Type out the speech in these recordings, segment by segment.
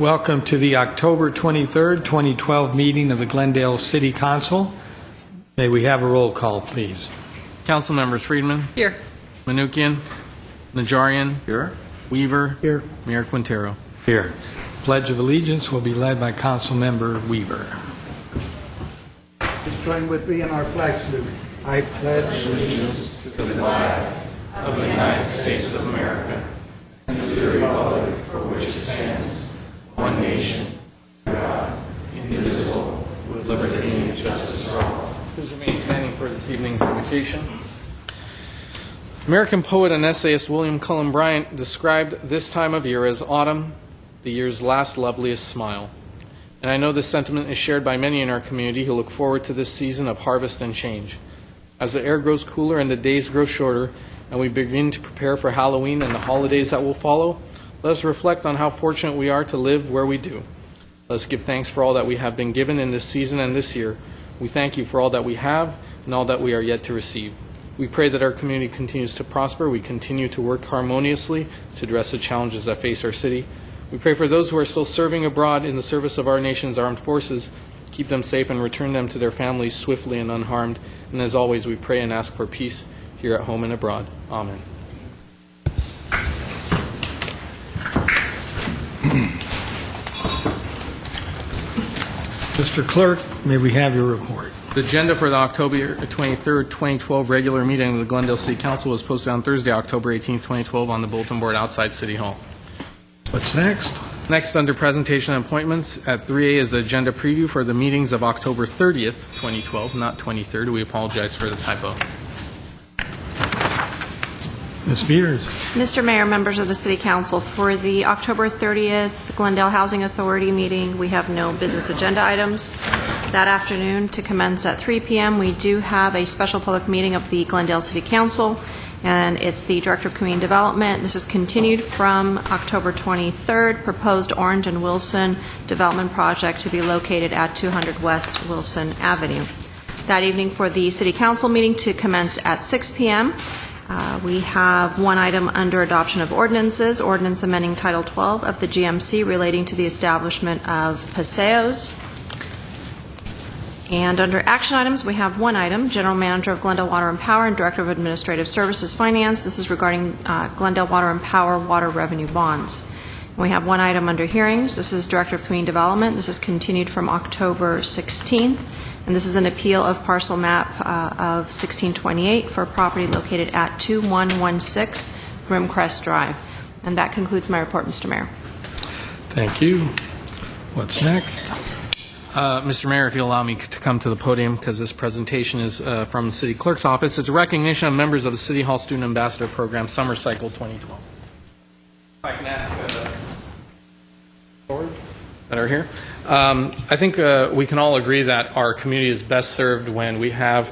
Welcome to the October 23rd, 2012 meeting of the Glendale City Council. May we have a roll call, please? Council members: Friedman. Here. Manukian. Najarian. Here. Weaver. Here. Mayor Quintero. Here. Pledge of Allegiance will be led by Council Member Weaver. Please join with me in our flag salute. I pledge allegiance to the flag Of the United States of America and to the republic for which it stands, one nation, under God, indivisible, with liberty and justice for all. Please remain standing for this evening's invocation. American poet and essayist William Cullen Bryant described this time of year as autumn, the year's last loveliest smile. And I know this sentiment is shared by many in our community who look forward to this season of harvest and change. As the air grows cooler and the days grow shorter, and we begin to prepare for Halloween and the holidays that will follow, let us reflect on how fortunate we are to live where we do. Let us give thanks for all that we have been given in this season and this year. We thank you for all that we have and all that we are yet to receive. We pray that our community continues to prosper. We continue to work harmoniously to address the challenges that face our city. We pray for those who are still serving abroad in the service of our nation's armed forces. Keep them safe and return them to their families swiftly and unharmed. And as always, we pray and ask for peace here at home and abroad. Amen. Mr. Clerk, may we have your report? The agenda for the October 23rd, 2012 regular meeting of the Glendale City Council was posted on Thursday, October 18th, 2012 on the bulletin board outside City Hall. What's next? Next, under presentation and appointments, at 3A is the agenda preview for the meetings of October 30th, 2012, not 23rd. We apologize for the typo. Ms. Beers. Mr. Mayor, members of the City Council, for the October 30th Glendale Housing Authority meeting, we have no business agenda items. That afternoon, to commence at 3 p.m., we do have a special public meeting of the Glendale City Council, and it's the Director of Community Development. This is continued from October 23rd, proposed Orange and Wilson development project to be located at 200 West Wilson Avenue. That evening for the City Council meeting to commence at 6 p.m., we have one item under adoption of ordinances, ordinance amending Title 12 of the GMC relating to the establishment of paseos. And under action items, we have one item, General Manager of Glendale Water and Power and Director of Administrative Services Finance. This is regarding Glendale Water and Power water revenue bonds. And we have one item under hearings. This is Director of Community Development. This is continued from October 16th. And this is an appeal of parcel map of 1628 for a property located at 2116 Grimcrest Drive. And that concludes my report, Mr. Mayor. Thank you. What's next? Mr. Mayor, if you'll allow me to come to the podium, because this presentation is from the City Clerk's office. It's a recognition of members of the City Hall Student Ambassador Program Summer Cycle 2012. If I can ask forward that are here. I think we can all agree that our community is best served when we have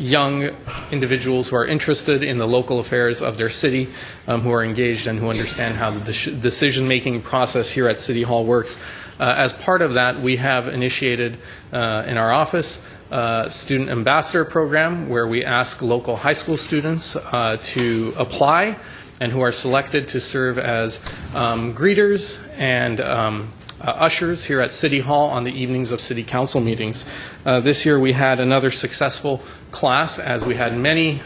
young individuals who are interested in the local affairs of their city, who are engaged and who understand how the decision-making process here at City Hall works. As part of that, we have initiated in our office a Student Ambassador Program where we ask local high school students to apply and who are selected to serve as greeters and ushers here at City Hall on the evenings of City Council meetings. This year we had another successful class, as we had many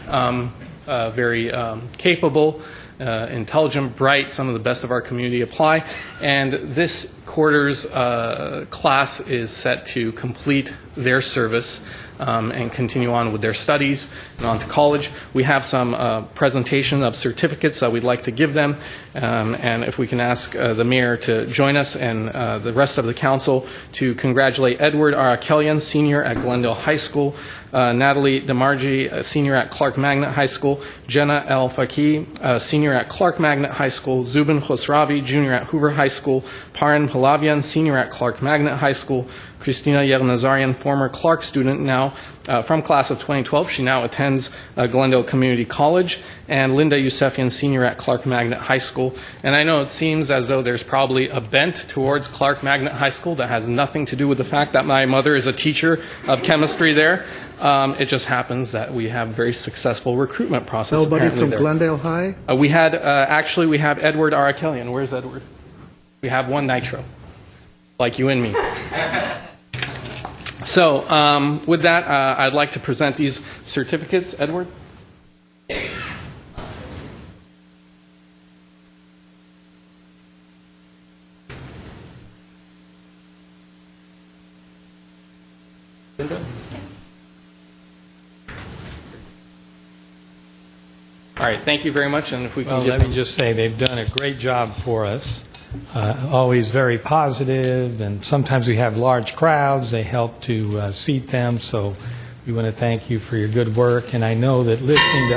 very capable, intelligent, bright, some of the best of our community apply. And this quarter's class is set to complete their service and continue on with their studies and on to college. We have some presentation of certificates that we'd like to give them, and if we can ask the mayor to join us and the rest of the council to congratulate Edward Arakelian, senior at Glendale High School, Natalie DeMargi, senior at Clark Magnet High School, Jenna El Faki, senior at Clark Magnet High School, Zubin Khosravi, junior at Hoover High School, Paran Palavian, senior at Clark Magnet High School, Christina Yernazarian, former Clark student, now from class of 2012. She now attends Glendale Community College. And Linda Yusefian, senior at Clark Magnet High School. And I know it seems as though there's probably a bent towards Clark Magnet High School that has nothing to do with the fact that my mother is a teacher of chemistry there. It just happens that we have a very successful recruitment process. Nobody from Glendale High? We have Edward Arakelian. Where's Edward? We have one nitro, like you and me. So with that, I'd like to present these certificates. Edward? All right, thank you very much, and if we can Well, get let them. me just say, they've done a great job for us. Always very positive, and sometimes we have large crowds. They help to seat them, so we want to thank you for your good work. And I know that listening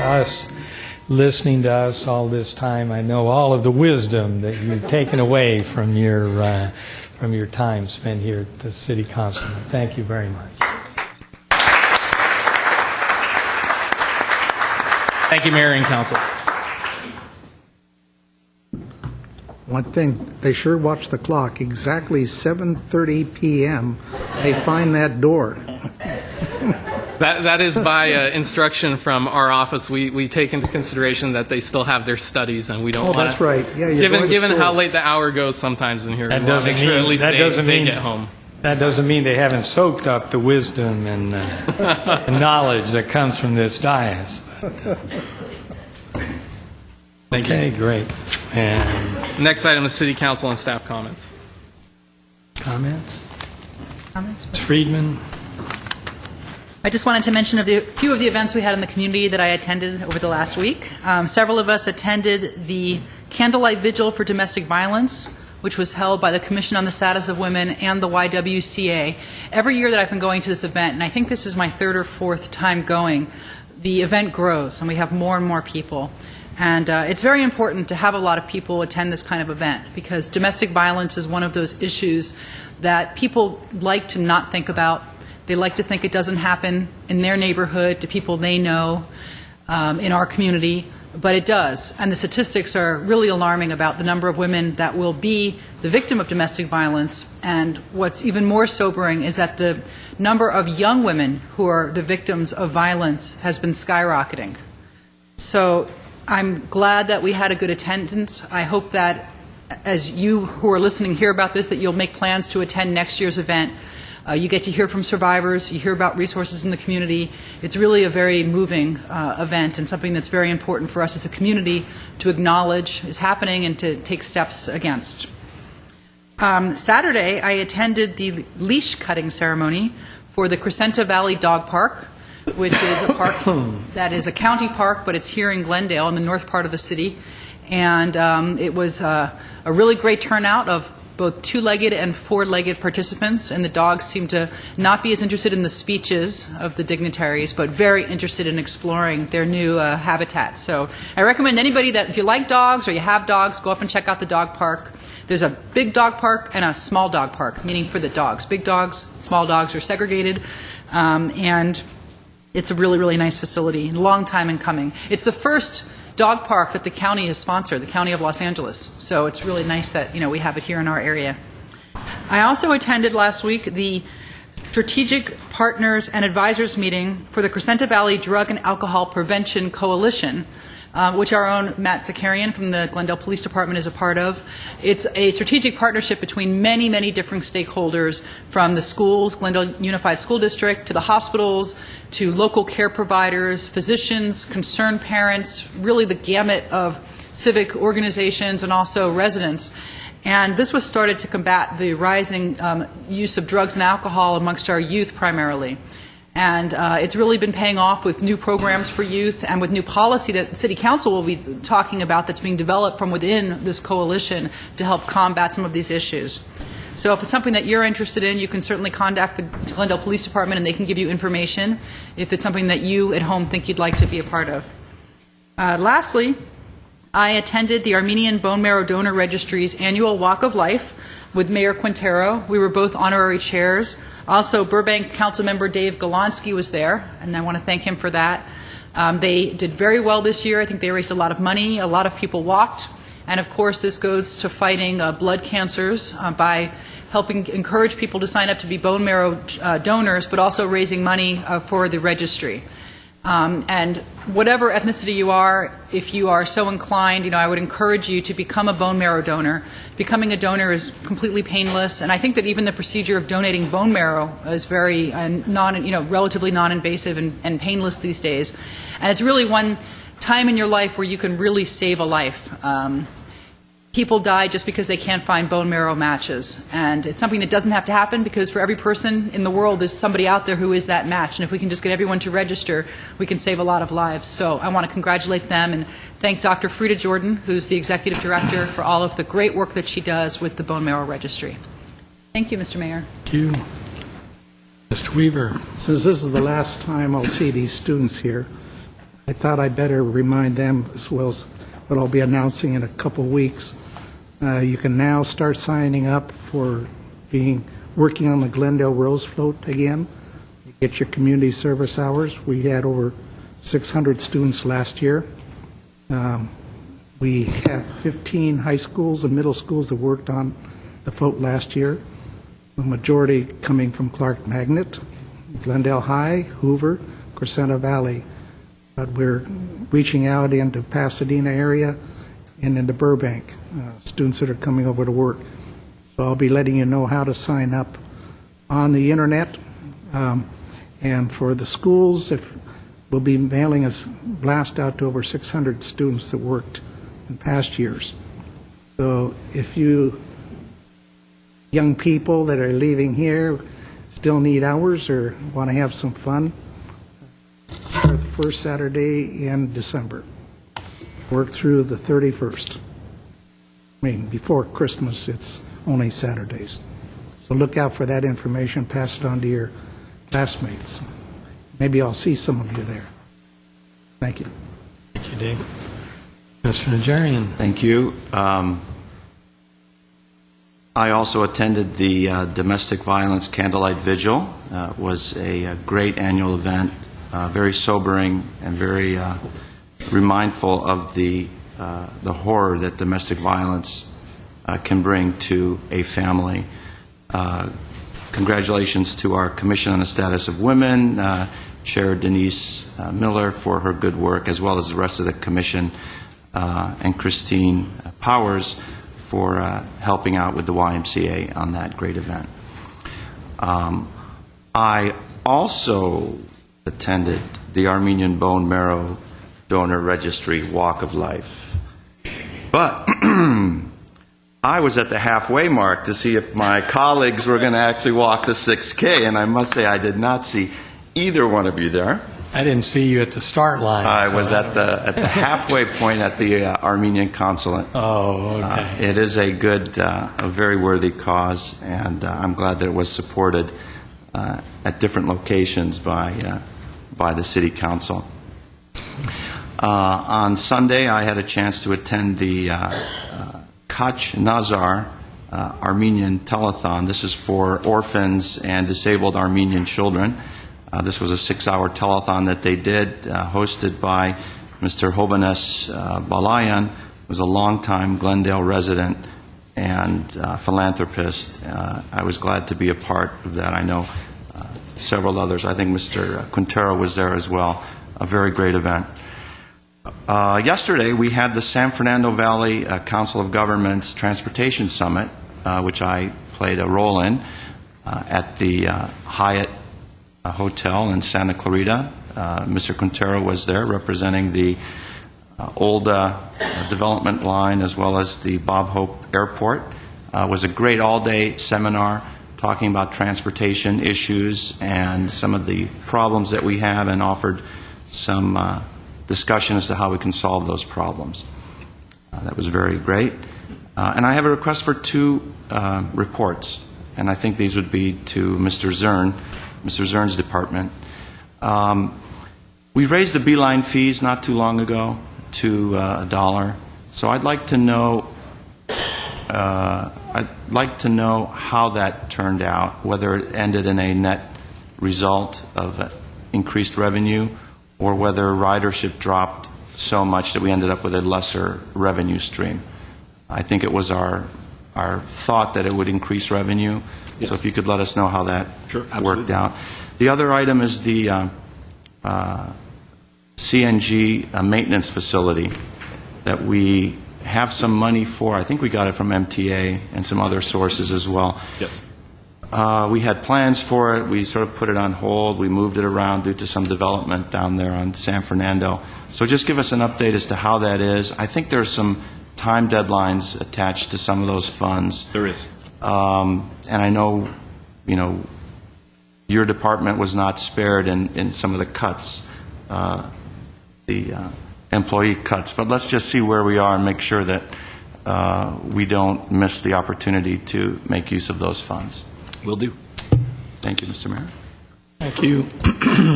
to us all this time, I know all of the wisdom that you've taken away from your time spent here at the City Council. Thank you very much. Thank you, Mayor and Council. One thing, they sure watch the clock. Exactly 7:30 p.m., they find that door. That is by instruction from our office. We take into consideration that they still have their studies, and we don't want to. Oh, that's right. Yeah, you're going to Given school. how late the hour goes sometimes in here, That we want to doesn't make sure mean- at least that they doesn't mean- get home. That doesn't mean they haven't soaked up the wisdom and knowledge that comes from this dais. Thank Okay, you. great. And Next item is City Council and staff comments. comments? Ms. Friedman? I just wanted to mention a few of the events we had in the community that I attended over the last week. Several of us attended the Candlelight Vigil for Domestic Violence, which was held by the Commission on the Status of Women and the YWCA. Every year that I've been going to this event, and I think this is my third or fourth time going, the event grows and we have more and more people. And it's very important to have a lot of people attend this kind of event because domestic violence is one of those issues that people like to not think about. They like to think it doesn't happen in their neighborhood, to people they know, in our community, but it does. And the statistics are really alarming about the number of women that will be the victim of domestic violence. And what's even more sobering is that the number of young women who are the victims of violence has been skyrocketing. So I'm glad that we had a good attendance. I hope that as you who are listening hear about this, that you'll make plans to attend next year's event. You get to hear from survivors, you hear about resources in the community. It's really a very moving event and something that's very important for us as a community to acknowledge is happening and to take steps against. Saturday, I attended the leash cutting ceremony for the Crescenta Valley Dog Park, which is a park that is a county park, but it's here in Glendale in the north part of the city. And it was a really great turnout of both two-legged and four-legged participants, and the dogs seemed to not be as interested in the speeches of the dignitaries, but very interested in exploring their new habitat. So I recommend anybody that if you like dogs or you have dogs, go up and check out the dog park. There's a big dog park and a small dog park, meaning for the dogs. Big dogs, small dogs are segregated, and it's a really, really nice facility, a long time in coming. It's the first dog park that the county has sponsored, the County of Los Angeles. So it's really nice that we have it here in our area. I also attended last week the Strategic Partners and Advisors meeting for the Crescenta Valley Drug and Alcohol Prevention Coalition, which our own Matt Zakarian from the Glendale Police Department is a part of. It's a strategic partnership between many, many different stakeholders, from the schools, Glendale Unified School District, to the hospitals, to local care providers, physicians, concerned parents, really the gamut of civic organizations and also residents. And this was started to combat the rising use of drugs and alcohol amongst our youth primarily. And it's really been paying off with new programs for youth and with new policy that the City Council will be talking about that's being developed from within this coalition to help combat some of these issues. So if it's something that you're interested in, you can certainly contact the Glendale Police Department and they can give you information if it's something that you at home think you'd like to be a part of. Lastly, I attended the Armenian Bone Marrow Donor Registry's annual Walk of Life with Mayor Quintero. We were both honorary chairs. Also, Burbank Councilmember Dave Golonsky was there, and I want to thank him for that. They did very well this year. I think they raised a lot of money. A lot of people walked. And, of course, this goes to fighting blood cancers by helping encourage people to sign up to be bone marrow donors, but also raising money for the registry. And whatever ethnicity you are, if you are so inclined, I would encourage you to become a bone marrow donor. Becoming a donor is completely painless, and I think that even the procedure of donating bone marrow is very relatively non-invasive and painless these days. And it's really one time in your life where you can really save a life. People die just because they can't find bone marrow matches. And it's something that doesn't have to happen, because for every person in the world, there's somebody out there who is that match. And if we can just get everyone to register, we can save a lot of lives. So I want to congratulate them and thank Dr. Frida Jordan, who's the executive director, for all of the great work that she does with the bone marrow registry. Thank you, Mr. Mayor. Thank you. Mr. Weaver. Since this is the last time I'll see these students here, I thought I'd better remind them, as well as what I'll be announcing in a couple weeks. You can now start signing up for working on the Glendale Rose Float again. You get your community service hours. We had over 600 students last year. We have 15 high schools and middle schools that worked on the float last year, the majority coming from Clark Magnet, Glendale High, Hoover, Crescenta Valley. But we're reaching out into Pasadena area and into Burbank, students that are coming over to work. So I'll be letting you know how to sign up on the internet. And for the schools, we'll be mailing a blast out to over 600 students that worked in past years. So if you young people that are leaving here still need hours or want to have some fun, start the first Saturday in December. Work through the 31st. I mean, before Christmas, it's only Saturdays. So look out for that information, pass it on to your classmates. Maybe I'll see some of you there. Thank you. Thank you, Dave. Mr. Najarian. Thank you. I also attended the Domestic Violence Candlelight Vigil. It was a great annual event, very sobering and very remindful of the horror that domestic violence can bring to a family. Congratulations to our Commission on the Status of Women, Chair Denise Miller for her good work, as well as the rest of the Commission, and Christine Powers for helping out with the YMCA on that great event. I also attended the Armenian Bone Marrow Donor Registry Walk of Life. But I was at the halfway mark to see if my colleagues were going to actually walk the 6K, and I must say I did not see either one of you there. I didn't see you at the start line. I was at the halfway point at the Armenian consulate. Oh, okay. It is a good, a very worthy cause, and I'm glad that it was supported at different locations by the City Council. On Sunday, I had a chance to attend the Kach Nazar Armenian Telethon. This is for orphans and disabled Armenian children. This was a 6-hour telethon that they did, hosted by Mr. Hovanes Balayan, who was a longtime Glendale resident and philanthropist. I was glad to be a part of that. I know several others. I think Mr. Quintero was there as well. A very great event. Yesterday, we had the San Fernando Valley Council of Governments Transportation Summit, which I played a role in at the Hyatt Hotel in Santa Clarita. Mr. Quintero was there representing the old development line as well as the Bob Hope Airport. It was a great all-day seminar talking about transportation issues and some of the problems that we have, and offered some discussion as to how we can solve those problems. That was very great. And I have a request for 2 reports, and I think these would be to Mr. Zern's department. We raised the Beeline fees not too long ago to $1. So I'd like to know how that turned out, whether it ended in a net result of increased revenue, or whether ridership dropped so much that we ended up with a lesser revenue stream. I think it was our thought that it would increase revenue. Yes. So if you could let us know how that worked out. The other item is the CNG maintenance facility that we have some money for. I think we got it from MTA and some other sources as well. Yes. We had plans for it. We sort of put it on hold. We moved it around due to some development down there on San Fernando. So just give us an update as to how that is. I think there's some time deadlines attached to some of those funds. There is. And I know, your department was not spared in some of the cuts, the employee cuts. But let's just see where we are and make sure that we don't miss the opportunity to make use of those funds. Will do. Thank you, Mr. Mayor. Thank you.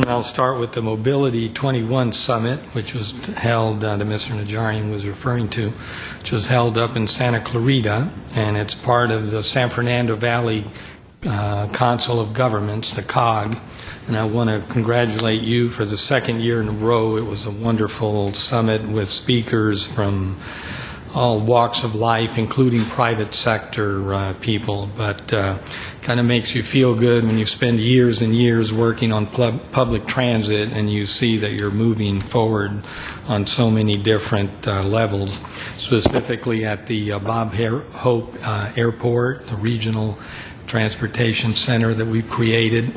I'll start with the Mobility 21 Summit, which was held, that Mr. Najarian was referring to, which was held up in Santa Clarita, and it's part of the San Fernando Valley Council of Governments, the COG. And I want to congratulate you for the second year in a row. It was a wonderful summit with speakers from all walks of life, including private sector people, but kind of makes you feel good when you spend years and years working on public transit and you see that you're moving forward on so many different levels, specifically at the Bob Hope Airport, the regional transportation center that we've created,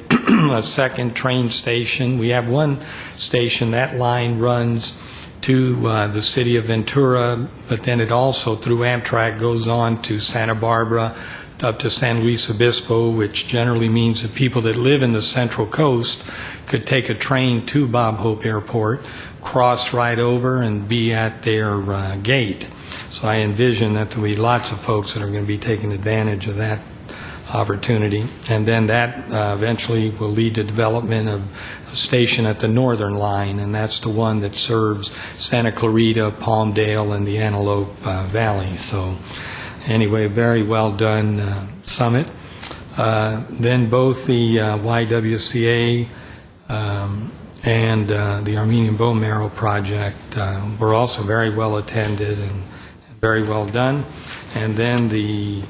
a second train station. We have one station, that line runs to the city of Ventura, but then it also, through Amtrak, goes on to Santa Barbara, up to San Luis Obispo, which generally means that people that live in the Central Coast could take a train to Bob Hope Airport, cross right over, and be at their gate. So I envision that there'll be lots of folks that are going to be taking advantage of that opportunity. And then that eventually will lead to development of a station at the Northern Line, and that's the one that serves Santa Clarita, Palmdale, and the Antelope Valley. So anyway, very well done summit. Then both the YWCA and the Armenian Bone Marrow Project were also very well attended and very well done. And then the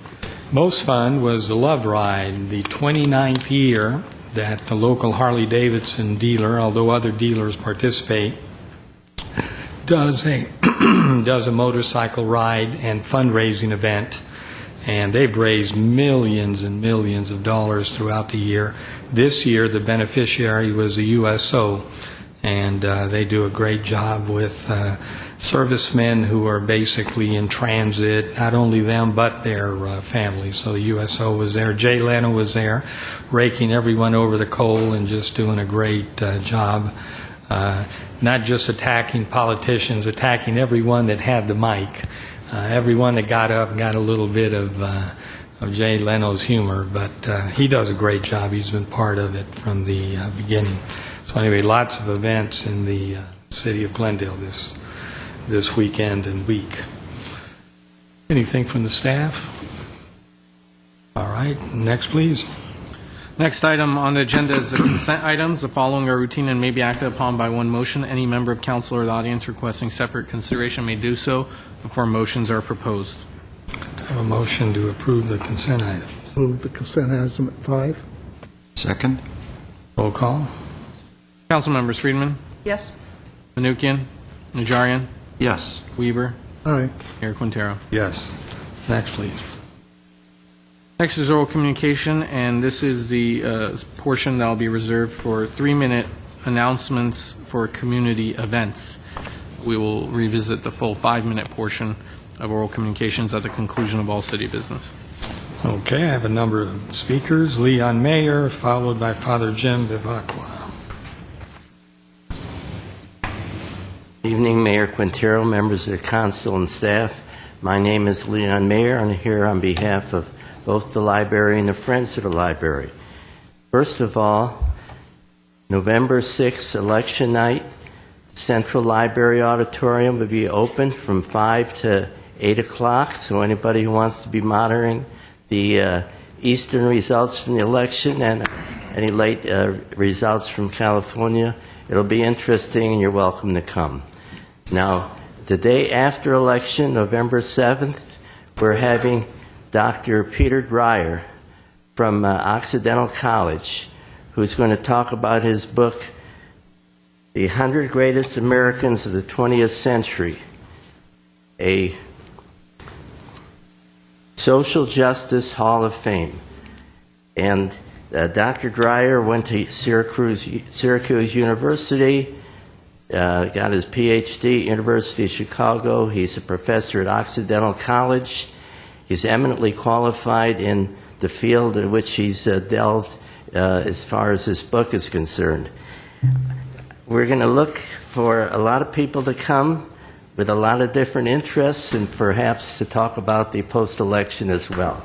most fun was the Love Ride, the 29th year that the local Harley-Davidson dealer, although other dealers participate, does a motorcycle ride and fundraising event. And they've raised millions and millions of dollars throughout the year. This year, the beneficiary was a USO, and they do a great job with servicemen who are basically in transit, not only them, but their families. So the USO was there. Jay Leno was there, raking everyone over the coal and just doing a great job. Not just attacking politicians, attacking everyone that had the mic. Everyone that got up got a little bit of Jay Leno's humor, but he does a great job. He's been part of it from the beginning. So anyway, lots of events in the city of Glendale this weekend and week. Anything from the staff? All right, next please. Next item on the agenda is the consent items. The following are routine and may be acted upon by one motion. Any member of council or the audience requesting separate consideration may do so before motions are proposed. I have a motion to approve the consent items. Move the consent item at 5. Second? Roll call. Council members: Friedman, Yes. Manukian, Najarian, Yes. Weaver, Aye. Mayor Quintero. Yes. Next please. Next is oral communication, and this is the portion that will be reserved for 3-minute announcements for community events. We will revisit the full 5-minute portion of oral communications at the conclusion of all city business. Okay, I have a number of speakers. Leon Mayer, followed by Father Jim Vivacqua. Evening, Mayor Quintero, members of the council and staff. My name is Leon Mayer. I'm here on behalf of both the library and the Friends of the Library. First of all, November 6th, election night, Central Library Auditorium will be open from 5 to 8 o'clock, so anybody who wants to be monitoring the eastern results from the election and any late results from California, it'll be interesting and you're welcome to come. Now, the day after election, November 7th, we're having Dr. Peter Dreyer from Occidental College, who's going to talk about his book, the 100 Greatest Americans of the 20th Century, a Social Justice Hall of Fame. And Dr. Dreyer went to Syracuse University, got his PhD, University of Chicago. He's a professor at Occidental College. He's eminently qualified in the field in which he's delved as far as his book is concerned. We're going to look for a lot of people to come with a lot of different interests and perhaps to talk about the post-election as well.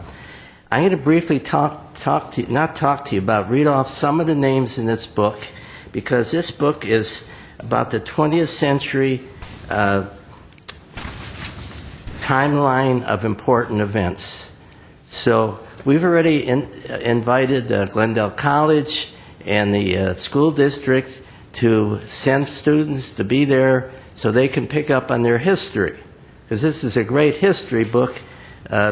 I'm going to briefly read off some of the names in this book, because this book is about the 20th century timeline of important events. So we've already invited Glendale College and the school district to send students to be there so they can pick up on their history, because this is a great history book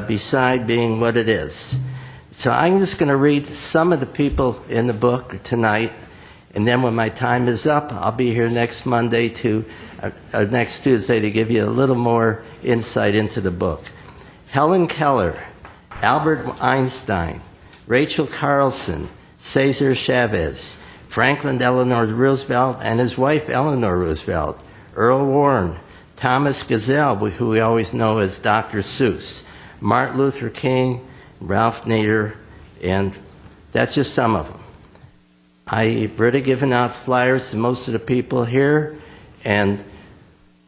beside being what it is. So I'm just going to read some of the people in the book tonight, and then when my time is up, I'll be here next Monday next Tuesday to give you a little more insight into the book. Helen Keller, Albert Einstein, Rachel Carlson, Cesar Chavez, Franklin Delano Roosevelt and his wife Eleanor Roosevelt, Earl Warren, Thomas Gazelle, who we always know as Dr. Seuss, Martin Luther King, Ralph Nader, and that's just some of them. I've already given out flyers to most of the people here, and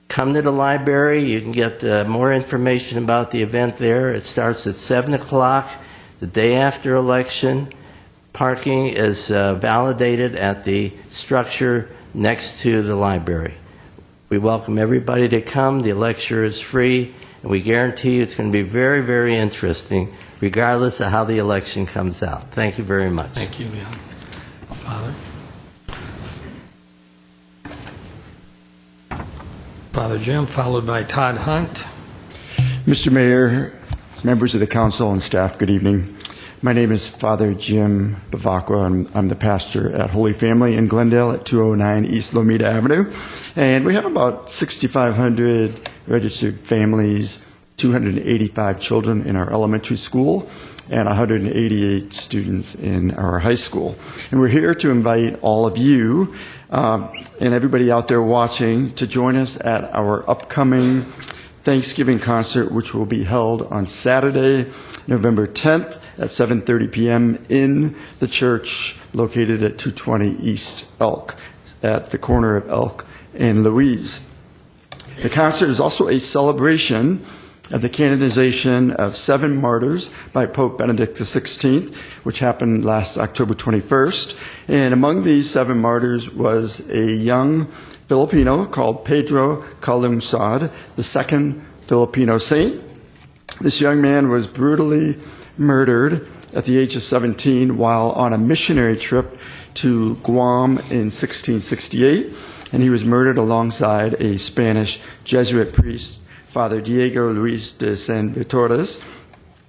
come to the library. You can get more information about the event there. It starts at 7 o'clock the day after election. Parking is validated at the structure next to the library. We welcome everybody to come. The lecture is free, and we guarantee you it's going to be very, very interesting, regardless of how the election comes out. Thank you very much. Thank you, Leon. Father? Father Jim, followed by Todd Hunt. Mr. Mayor, members of the council and staff, good evening. My name is Father Jim Bavacqua, and I'm the pastor at Holy Family in Glendale at 209 East Lomita Avenue. And we have about 6,500 registered families, 285 children in our elementary school, and 188 students in our high school. And we're here to invite all of you and everybody out there watching to join us at our upcoming Thanksgiving concert, which will be held on Saturday, November 10th at 7:30 p.m. in the church located at 220 East Elk, at the corner of Elk and Louise. The concert is also a celebration of the canonization of 7 martyrs by Pope Benedict XVI, which happened last October 21st. And among these 7 martyrs was a young Filipino called Pedro Calungsod, the second Filipino saint. This young man was brutally murdered at the age of 17 while on a missionary trip to Guam in 1668, and he was murdered alongside a Spanish Jesuit priest, Father Diego Luis de San Vitores.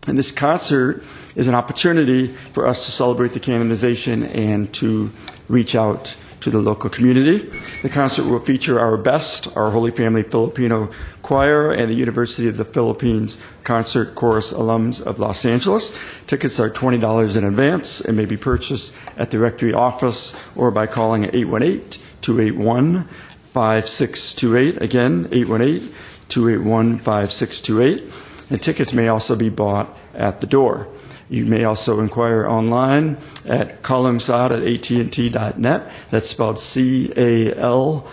And this concert is an opportunity for us to celebrate the canonization and to reach out to the local community. The concert will feature our best, our Holy Family Filipino Choir, and the University of the Philippines Concert Chorus alums of Los Angeles. Tickets are $20 in advance and may be purchased at the rectory office or by calling 818-281-5628. Again, 818-281-5628. And tickets may also be bought at the door. You may also inquire online at calungsod@AT&T.net. That's spelled C-A-L-U,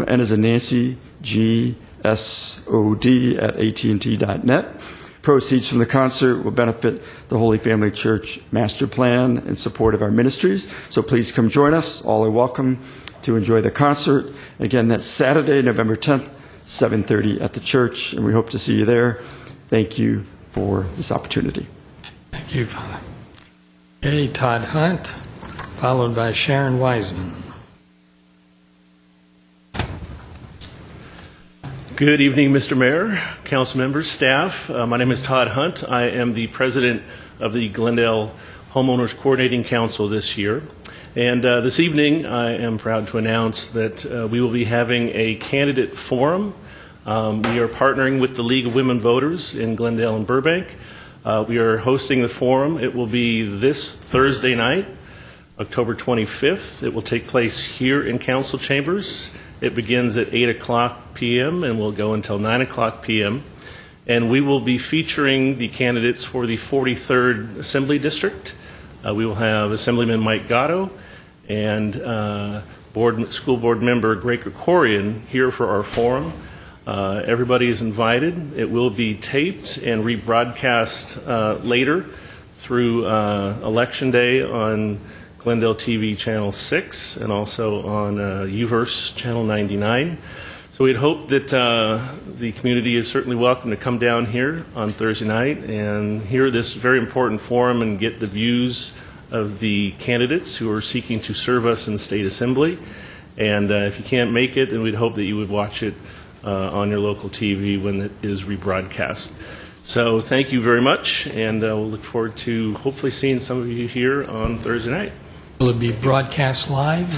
and as a Nancy, G-S-O-D at AT&T.net. Proceeds from the concert will benefit the Holy Family Church Master Plan in support of our ministries. So please come join us. All are welcome to enjoy the concert. Again, that's Saturday, November 10th, 7:30 at the church, and we hope to see you there. Thank you for this opportunity. Thank you, Father. Okay, Todd Hunt, followed by Sharon Wiseman. Good evening, Mr. Mayor, council members, staff. My name is Todd Hunt. I am the president of the Glendale Homeowners Coordinating Council this year. And this evening, I am proud to announce that we will be having a candidate forum. We are partnering with the League of Women Voters in Glendale and Burbank. We are hosting the forum. It will be this Thursday night, October 25th. It will take place here in council chambers. It begins at 8 o'clock p.m. and will go until 9 o'clock p.m. And we will be featuring the candidates for the 43rd Assembly District. We will have Assemblyman Mike Gatto and school board member Greg Krikorian here for our forum. Everybody is invited. It will be taped and rebroadcast later through Election Day on Glendale TV Channel 6 and also on UVerse Channel 99. So we'd hope that the community is certainly welcome to come down here on Thursday night and hear this very important forum and get the views of the candidates who are seeking to serve us in the State Assembly. And if you can't make it, then we'd hope that you would watch it on your local TV when it is rebroadcast. So thank you very much, and we'll look forward to hopefully seeing some of you here on Thursday night. Will it be broadcast live?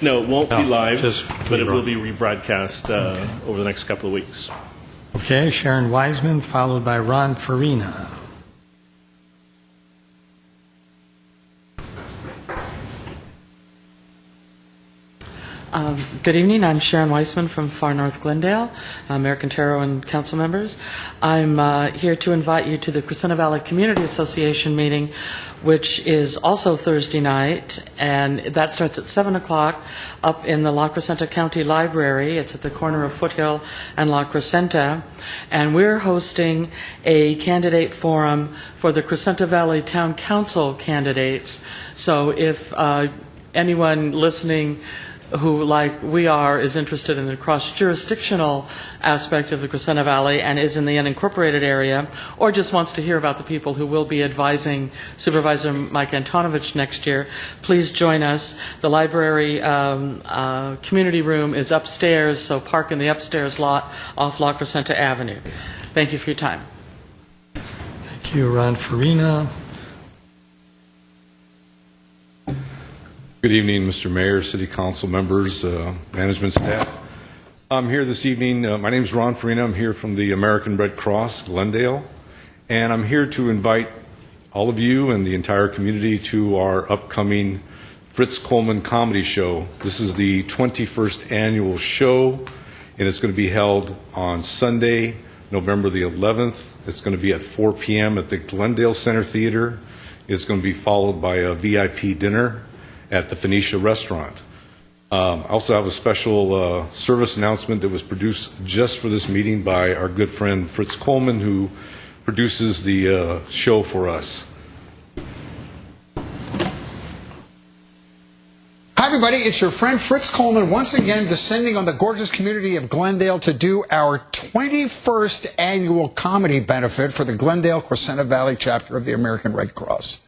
No, it won't be live, but it rebroad- will be rebroadcast over the next couple of weeks. Okay, Sharon Wiseman, followed by Ron Farina. Good evening. I'm Sharon Weissman from Far North Glendale, American Tarot and council members. I'm here to invite you to the Crescenta Valley Community Association meeting, which is also Thursday night, and that starts at 7 o'clock up in the La Crescenta County Library. It's at the corner of Foothill and La Crescenta, and we're hosting a candidate forum for the Crescenta Valley Town Council candidates. So if anyone listening who, like we are, is interested in the cross-jurisdictional aspect of the Crescenta Valley and is in the unincorporated area, or just wants to hear about the people who will be advising Supervisor Mike Antonovich next year, please join us. The library community room is upstairs, so park in the upstairs lot off La Crescenta Avenue. Thank you for your time. Thank you, Ron Farina. Good evening, Mr. Mayor, City Council members, management staff. I'm here this evening. My name is Ron Farina. I'm here from the American Red Cross, Glendale, and I'm here to invite all of you and the entire community to our upcoming Fritz Coleman Comedy Show. This is the 21st annual show, and it's going to be held on Sunday, November the 11th. It's going to be at 4 p.m. at the Glendale Center Theater. It's going to be followed by a VIP dinner at the Phoenicia Restaurant. I also have a special service announcement that was produced just for this meeting by our good friend Fritz Coleman, who produces the show for us. Hi, everybody. It's your friend Fritz Coleman once again descending on the gorgeous community of Glendale to do our 21st annual comedy benefit for the Glendale Crescenta Valley chapter of the American Red Cross.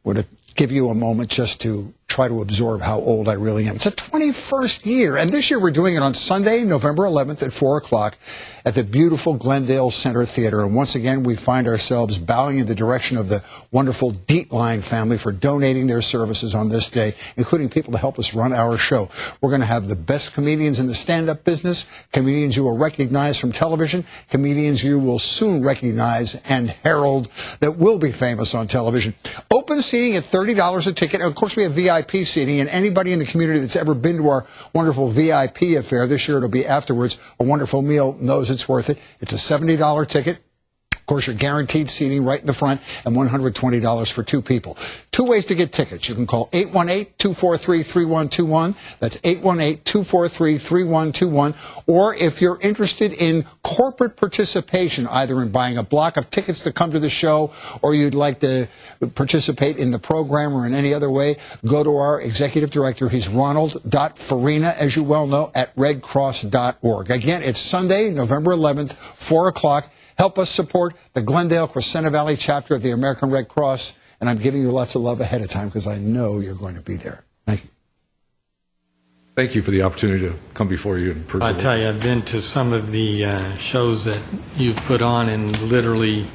Would it give you a moment just to try to absorb how old I really am? It's a 21st year, and this year we're doing it on Sunday, November 11th at 4 o'clock at the beautiful Glendale Center Theater. And once again, we find ourselves bowing in the direction of the wonderful Dietline family for donating their services on this day, including people to help us run our show. We're going to have the best comedians in the stand-up business, comedians you will recognize from television, comedians you will soon recognize and herald that will be famous on television. Open seating at $30 a ticket. And of course, we have VIP seating, and anybody in the community that's ever been to our wonderful VIP affair, this year it'll be afterwards, a wonderful meal, knows it's worth it. It's a $70 ticket. Of course, you're guaranteed seating right in the front, and $120 for two people. Two ways to get tickets. You can call 818-243-3121. That's 818-243-3121. Or if you're interested in corporate participation, either in buying a block of tickets to come to the show, or you'd like to participate in the program or in any other way, go to our executive director. He's Ronald.Farina, as you well know, at redcross.org. Again, it's Sunday, November 11th, 4 o'clock. Help us support the Glendale Crescenta Valley chapter of the American Red Cross. And I'm giving you lots of love ahead of time because I know you're going to be there. Thank you. Thank you for the opportunity to come before you in person. I tell you, I've been to some of the shows that you've put on, and literally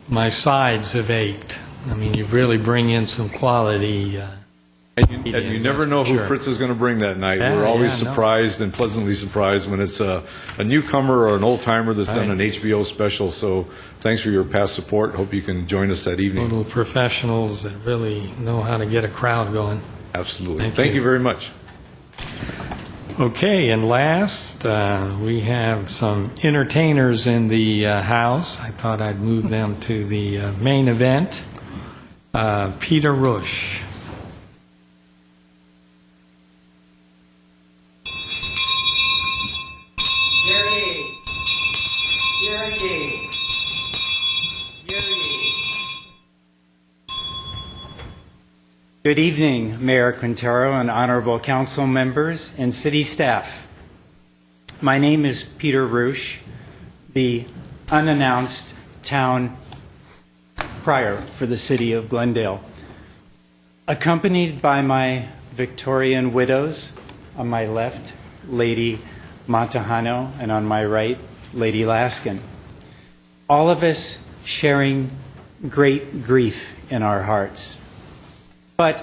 my sides have ached. I mean, you really bring in some quality And you never know who Sure. Fritz is going to bring that night. Yeah, We're always yeah, no. surprised and pleasantly surprised when it's a newcomer or an old-timer that's done an HBO special. So thanks for your past support. Hope you can join us that evening. Little professionals that really know how to get a crowd going. Absolutely. Thank Thank you very much. Okay, and last, we have some entertainers in the house. I thought I'd move them to the main event. Peter Rush. Good evening, Mayor Quintero and honorable council members and city staff. My name is Peter Rush, the unannounced town crier for the city of Glendale. Accompanied by my Victorian widows, on my left, Lady Montejano, and on my right, Lady Laskin. All of us sharing great grief in our hearts. But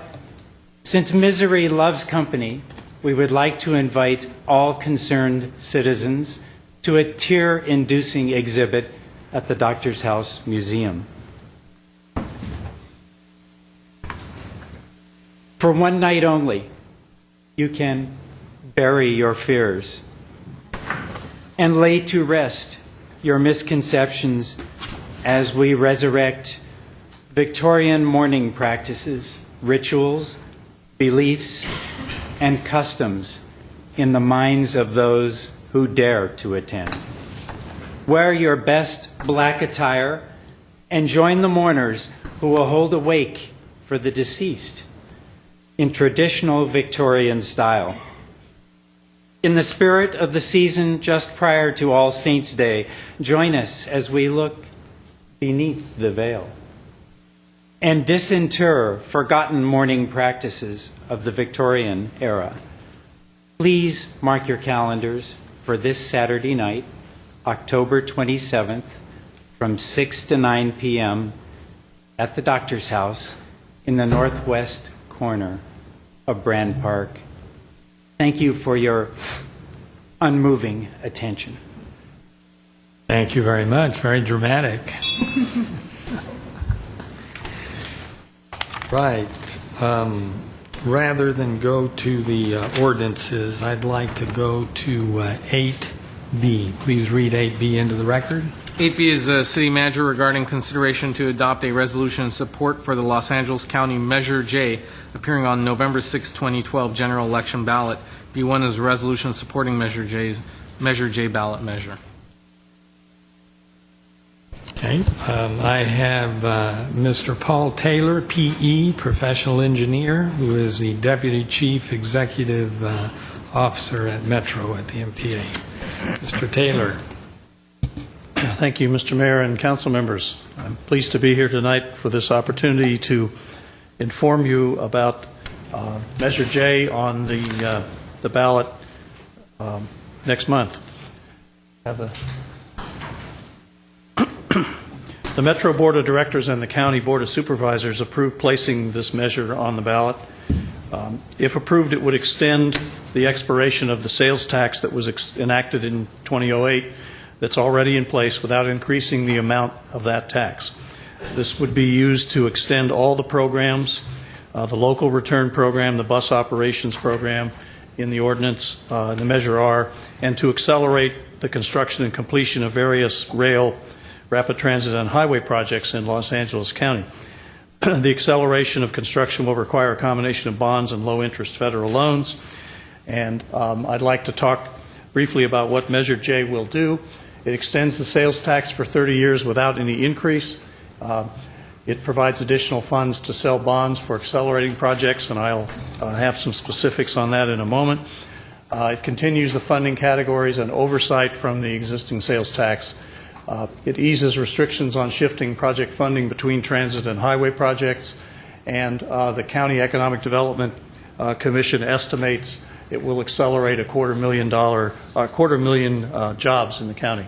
since misery loves company, we would like to invite all concerned citizens to a tear-inducing exhibit at the Doctor's House Museum. For one night only, you can bury your fears and lay to rest your misconceptions as we resurrect Victorian mourning practices, rituals, beliefs, and customs in the minds of those who dare to attend. Wear your best black attire and join the mourners who will hold a wake for the deceased in traditional Victorian style. In the spirit of the season just prior to All Saints' Day, join us as we look beneath the veil and disinter forgotten mourning practices of the Victorian era. Please mark your calendars for this Saturday night, October 27th, from 6 to 9 p.m. at the Doctor's House in the northwest corner of Brand Park. Thank you for your unmoving attention. Thank you very much. Very dramatic. Right. Rather than go to the ordinances, I'd like to go to 8B. Please read 8B into the record. 8B is the city manager regarding consideration to adopt a resolution in support for the Los Angeles County Measure J appearing on November 6, 2012 general election ballot. B1 is a resolution supporting Measure J ballot measure. Okay. I have Mr. Paul Taylor, P.E., professional engineer, who is the Deputy Chief Executive Officer at Metro at the MTA. Mr. Taylor. Thank you, Mr. Mayor and council members. I'm pleased to be here tonight for this opportunity to inform you about Measure J on the ballot next month. The Metro Board of Directors and the County Board of Supervisors approved placing this measure on the ballot. If approved, it would extend the expiration of the sales tax that was enacted in 2008 that's already in place without increasing the amount of that tax. This would be used to extend all the programs, the local return program, the bus operations program in the ordinance, the Measure R, and to accelerate the construction and completion of various rail, rapid transit, and highway projects in Los Angeles County. The acceleration of construction will require a combination of bonds and low-interest federal loans. And I'd like to talk briefly about what Measure J will do. It extends the sales tax for 30 years without any increase. It provides additional funds to sell bonds for accelerating projects, and I'll have some specifics on that in a moment. It continues the funding categories and oversight from the existing sales tax. It eases restrictions on shifting project funding between transit and highway projects, and the County Economic Development Commission estimates it will accelerate a $250,000 jobs in the county.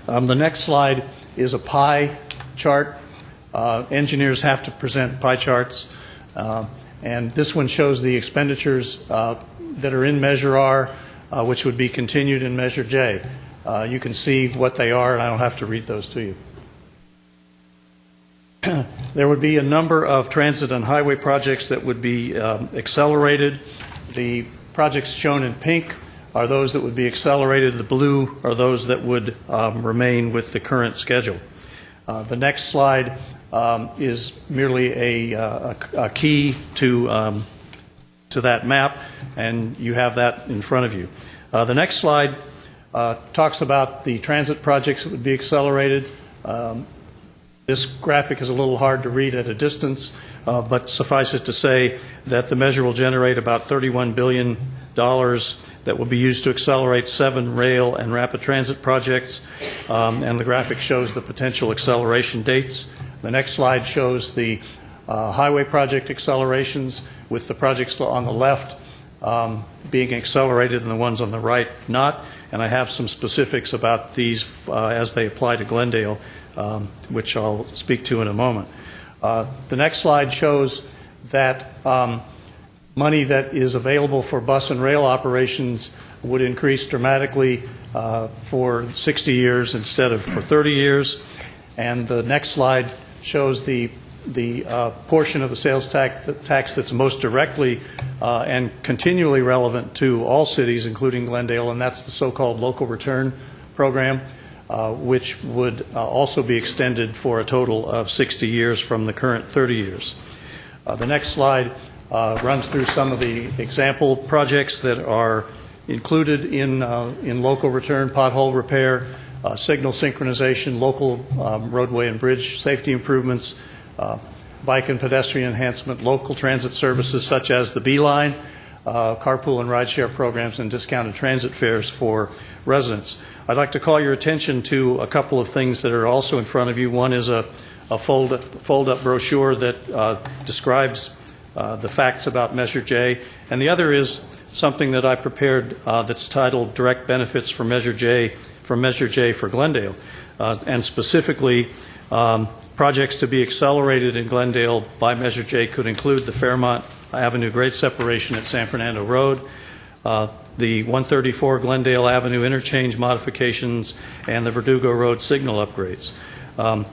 The next slide is a pie chart. Engineers have to present pie charts And this one shows the expenditures that are in Measure R, which would be continued in Measure J. You can see what they are, and I don't have to read those to you. There would be a number of transit and highway projects that would be accelerated. The projects shown in pink are those that would be accelerated. The blue are those that would remain with the current schedule. The next slide is merely a key to that map, and you have that in front of you. The next slide talks about the transit projects that would be accelerated. This graphic is a little hard to read at a distance, but suffice it to say that the measure will generate about $31 billion that will be used to accelerate 7 rail and rapid transit projects, and the graphic shows the potential acceleration dates. The next slide shows the highway project accelerations, with the projects on the left being accelerated and the ones on the right not, and I have some specifics about these as they apply to Glendale, which I'll speak to in a moment. The next slide shows that money that is available for bus and rail operations would increase dramatically for 60 years instead of for 30 years. And the next slide shows the portion of the sales tax that's most directly and continually relevant to all cities, including Glendale, and that's the so-called local return program, which would also be extended for a total of 60 years from the current 30 years. The next slide runs through some of the example projects that are included in local return: pothole repair, signal synchronization, local roadway and bridge safety improvements, bike and pedestrian enhancement, local transit services such as the B-Line, carpool and rideshare programs, and discounted transit fares for residents. I'd like to call your attention to a couple of things that are also in front of you. One is a fold-up brochure that describes the facts about Measure J, and the other is something that I prepared that's titled Direct Benefits for Measure J for Glendale, and specifically projects to be accelerated in Glendale by Measure J could include the Fairmont Avenue grade separation at San Fernando Road, the 134 Glendale Avenue interchange modifications, and the Verdugo Road signal upgrades.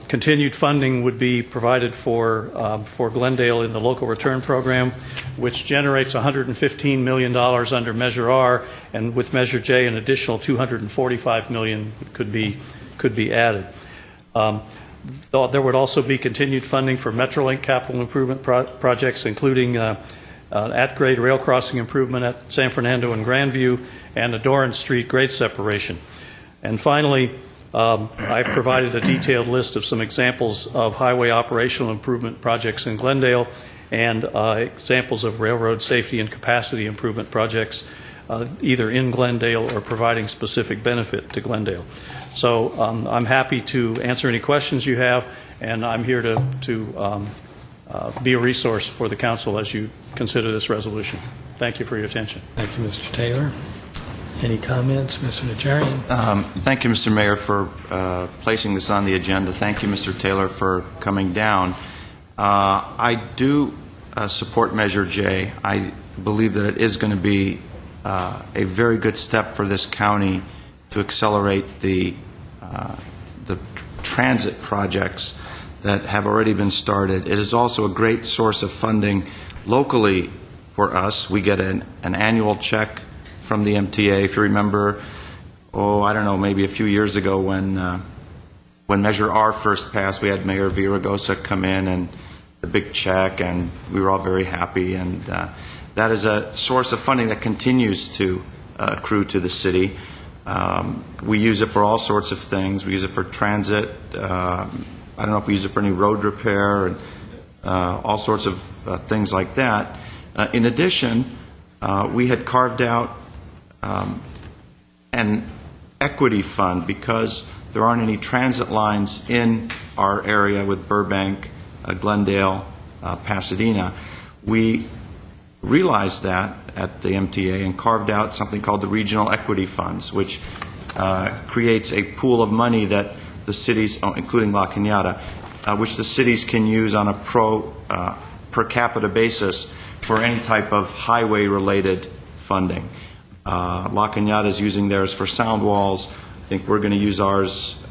Continued funding would be provided for Glendale in the local return program, which generates $115 million under Measure R, and with Measure J, an additional $245 million could be added. There would also be continued funding for Metrolink capital improvement projects, including at-grade rail crossing improvement at San Fernando and Grandview, and the Doran Street grade separation. And finally, I provided a detailed list of some examples of highway operational improvement projects in Glendale and examples of railroad safety and capacity improvement projects either in Glendale or providing specific benefit to Glendale. So I'm happy to answer any questions you have, and I'm here to be a resource for the council as you consider this resolution. Thank you for your attention. Thank you, Mr. Taylor. Any comments, Mr. Najarian? Thank you, Mr. Mayor, for placing this on the agenda. Thank you, Mr. Taylor, for coming down. I do support Measure J. I believe that it is going to be a very good step for this county to accelerate the transit projects that have already been started. It is also a great source of funding locally for us. We get an annual check from the MTA. If you remember, I don't know, maybe a few years ago when Measure R first passed, we had Mayor Viragosa come in and the big check, and we were all very happy. And that is a source of funding that continues to accrue to the city. We use it for all sorts of things. We use it for transit. I don't know if we use it for any road repair and all sorts of things like that. In addition, we had carved out an equity fund because there aren't any transit lines in our area with Burbank, Glendale, Pasadena. We realized that at the MTA and carved out something called the Regional Equity Funds, which creates a pool of money that the cities, including La Cañada, which the cities can use on a pro per capita basis for any type of highway-related funding. La Cañada is using theirs for sound walls. I think we're going to use ours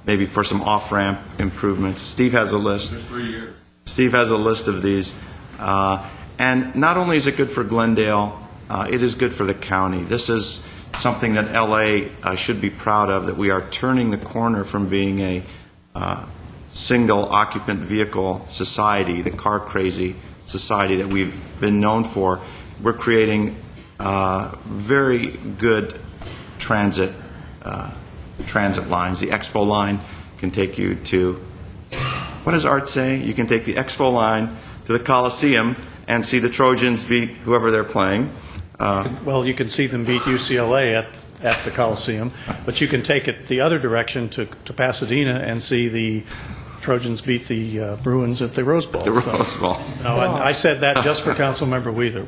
maybe for some off-ramp improvements. Steve has a list. There's 3 years. Steve has a list of these. And not only is it good for Glendale, it is good for the county. This is something that LA should be proud of, that we are turning the corner from being a single occupant vehicle society, the car crazy society that we've been known for. We're creating very good transit lines. The Expo line can take you to, what does Art say? You can take the Expo line to the Coliseum and see the Trojans beat whoever they're playing. Well, you can see them beat UCLA at the Coliseum, but you can take it the other direction to Pasadena and see the Trojans beat the Bruins at the Rose Bowl. Rose Bowl. No, I said that just for Councilmember Weaver.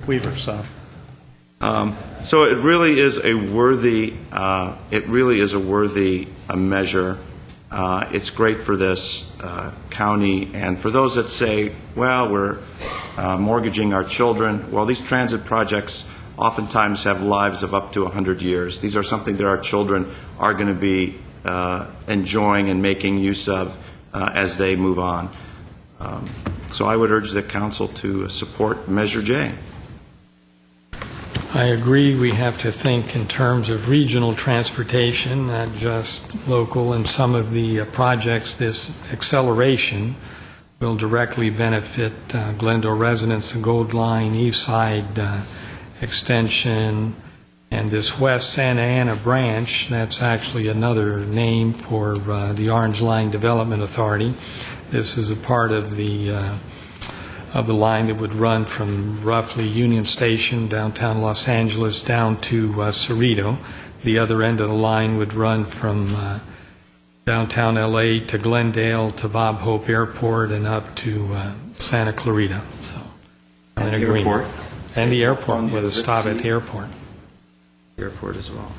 So it really is a worthy. Measure. It's great for this county, and for those that say, "Well, we're mortgaging our children." Well, these transit projects oftentimes have lives of up to 100 years. These are something that our children are going to be enjoying and making use of as they move on. So I would urge the council to support Measure J. I agree. We have to think in terms of regional transportation, not just local. And some of the projects, this acceleration will directly benefit Glendale residents, the Gold Line, East Side extension, and this West Santa Ana branch. That's actually another name for the Orange Line Development Authority. This is a part of the line that would run from roughly Union Station, downtown Los Angeles, down to Cerrito. The other end of the line would run from downtown LA to Glendale to Bob Hope Airport and up to Santa Clarita. So, I'm in agreement. And the airport, with a stop at the airport. The airport as well.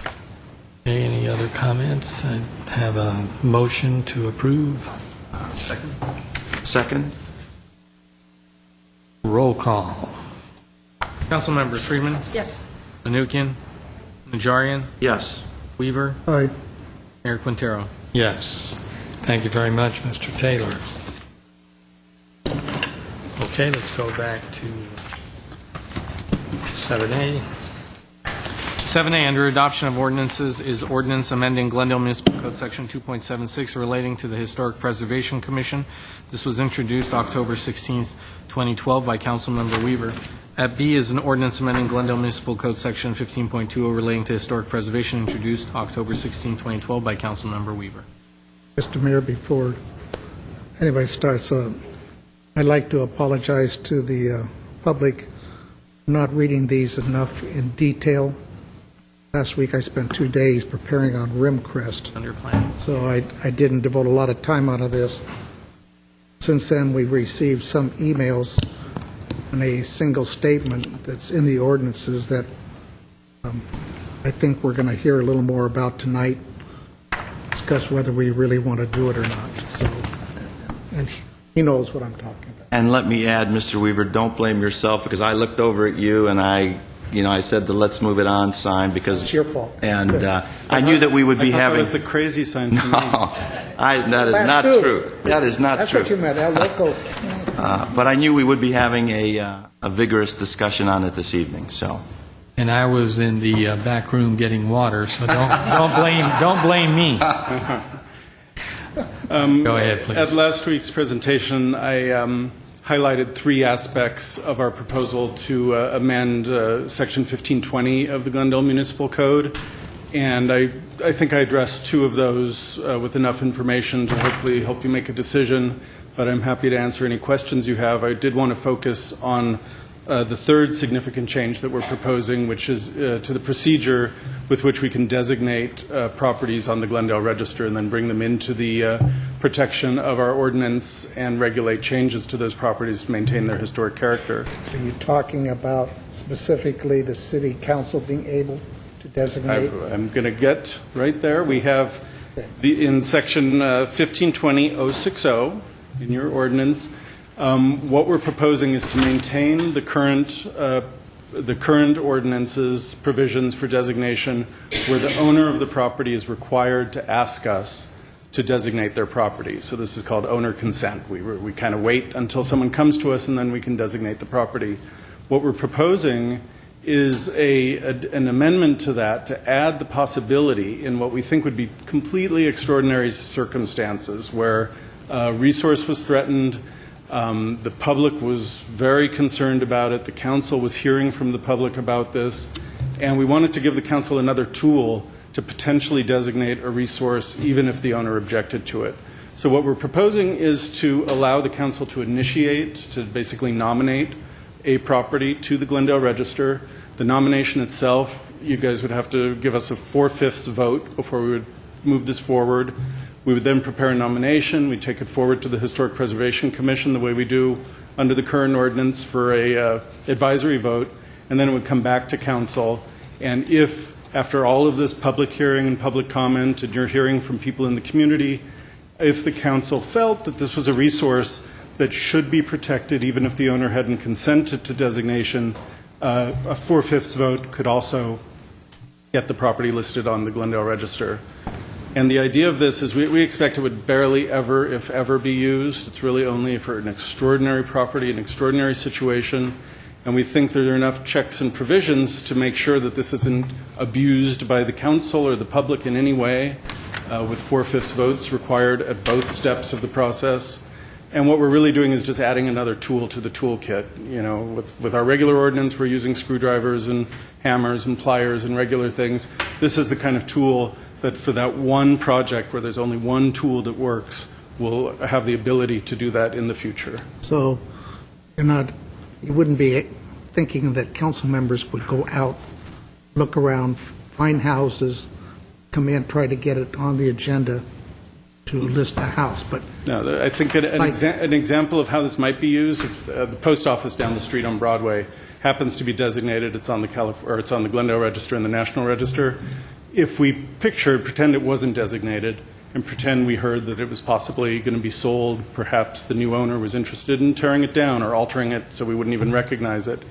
Okay, any other comments? I have a motion to approve. Second. Roll call. Councilmembers Freeman, Yes. Menuchyan, Najarian, Yes. Weaver, Aye. Mayor Quintero. Yes. Thank you very much, Mr. Taylor. Okay, let's go back to 7A. 7A, under adoption of ordinances, is ordinance amending Glendale Municipal Code Section 2.76 relating to the Historic Preservation Commission. This was introduced October 16th, 2012 by Councilmember Weaver. At B is an ordinance amending Glendale Municipal Code Section 15.20 relating to historic preservation, introduced October 16, 2012 by Councilmember Weaver. Mr. Mayor, before anybody starts, I'd like to apologize to the public for not reading these enough in detail. Last week I spent 2 days preparing on Rimcrest, Under plan. so I didn't devote a lot of time out of this. Since then, we've received some emails and a single statement that's in the ordinances that I think we're going to hear a little more about tonight, discuss whether we really want to do it or not. So, and he knows what I'm talking about. And let me add, Mr. Weaver, don't blame yourself, because I looked over at you and I said the "let's move it on" sign because It's your fault. And I knew that we would be having. That was the crazy sign for me. That is not true. That is not That's true. what you meant, El Loco. But I knew we would be having a vigorous discussion on it this evening. So. And I was in the back room getting water, so don't blame me. Go ahead, please. At last week's presentation, I highlighted 3 aspects of our proposal to amend Section 1520 of the Glendale Municipal Code, and I think I addressed 2 of those with enough information to hopefully help you make a decision, but I'm happy to answer any questions you have. I did want to focus on the 3rd significant change that we're proposing, which is to the procedure with which we can designate properties on the Glendale Register and then bring them into the protection of our ordinance and regulate changes to those properties to maintain their historic character. Are you talking about specifically the city council being able to designate? I'm going to get right there. We have in section 1520-060 in your ordinance, What we're proposing is to maintain the current ordinance's provisions for designation, where the owner of the property is required to ask us to designate their property. So this is called owner consent. We kind of wait until someone comes to us, and then we can designate the property. What we're proposing is an amendment to that to add the possibility in what we think would be completely extraordinary circumstances where a resource was threatened, the public was very concerned about it, the council was hearing from the public about this, and we wanted to give the council another tool to potentially designate a resource even if the owner objected to it. So what we're proposing is to allow the council to initiate, to basically nominate a property to the Glendale Register. The nomination itself, you guys would have to give us a 4/5 vote before we would move this forward. We would then prepare a nomination. We'd take it forward to the Historic Preservation Commission the way we do under the current ordinance for a advisory vote, and then it would come back to council. And if, after all of this public hearing and public comment, and you're hearing from people in the community, if the council felt that this was a resource that should be protected even if the owner hadn't consented to designation, a 4/5 vote could also get the property listed on the Glendale Register. And the idea of this is we expect it would barely ever, if ever, be used. It's really only for an extraordinary property, an extraordinary situation. And we think there are enough checks and provisions to make sure that this isn't abused by the council or the public in any way, with 4/5 votes required at both steps of the process. And what we're really doing is just adding another tool to the toolkit. You know, with our regular ordinance, we're using screwdrivers and hammers and pliers and regular things. This is the kind of tool that for that one project where there's only one tool that works, will have the ability to do that in the future. So you wouldn't be thinking that council members would go out, look around, find houses, come in, try to get it on the agenda to list a house, but... No, I think an example of how this might be used, if the post office down the street on Broadway happens to be designated, it's on the Glendale Register and the National Register. If we pretend it wasn't designated, and pretend we heard that it was possibly going to be sold, perhaps the new owner was interested in tearing it down or altering it so we wouldn't even recognize it.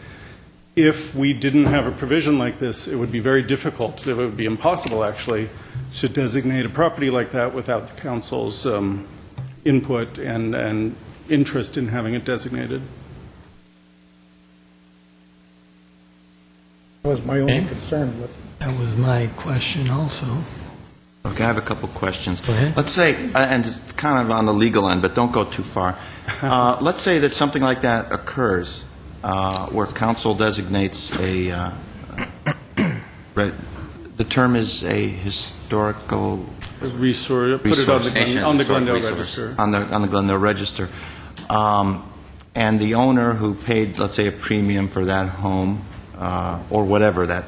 If we didn't have a provision like this, it would be very difficult, it would be impossible actually, to designate a property like that without the council's input and interest in having it designated. That was my only concern with... That was my question also. Okay, I have a couple questions. Go ahead. Let's say, and it's kind of on the legal end, but don't go too far. Let's say that something like that occurs, where council designates the term is a historical resource. Put it on the Glendale Register. On the Glendale Register. And the owner who paid, let's say, a premium for that home, or whatever, that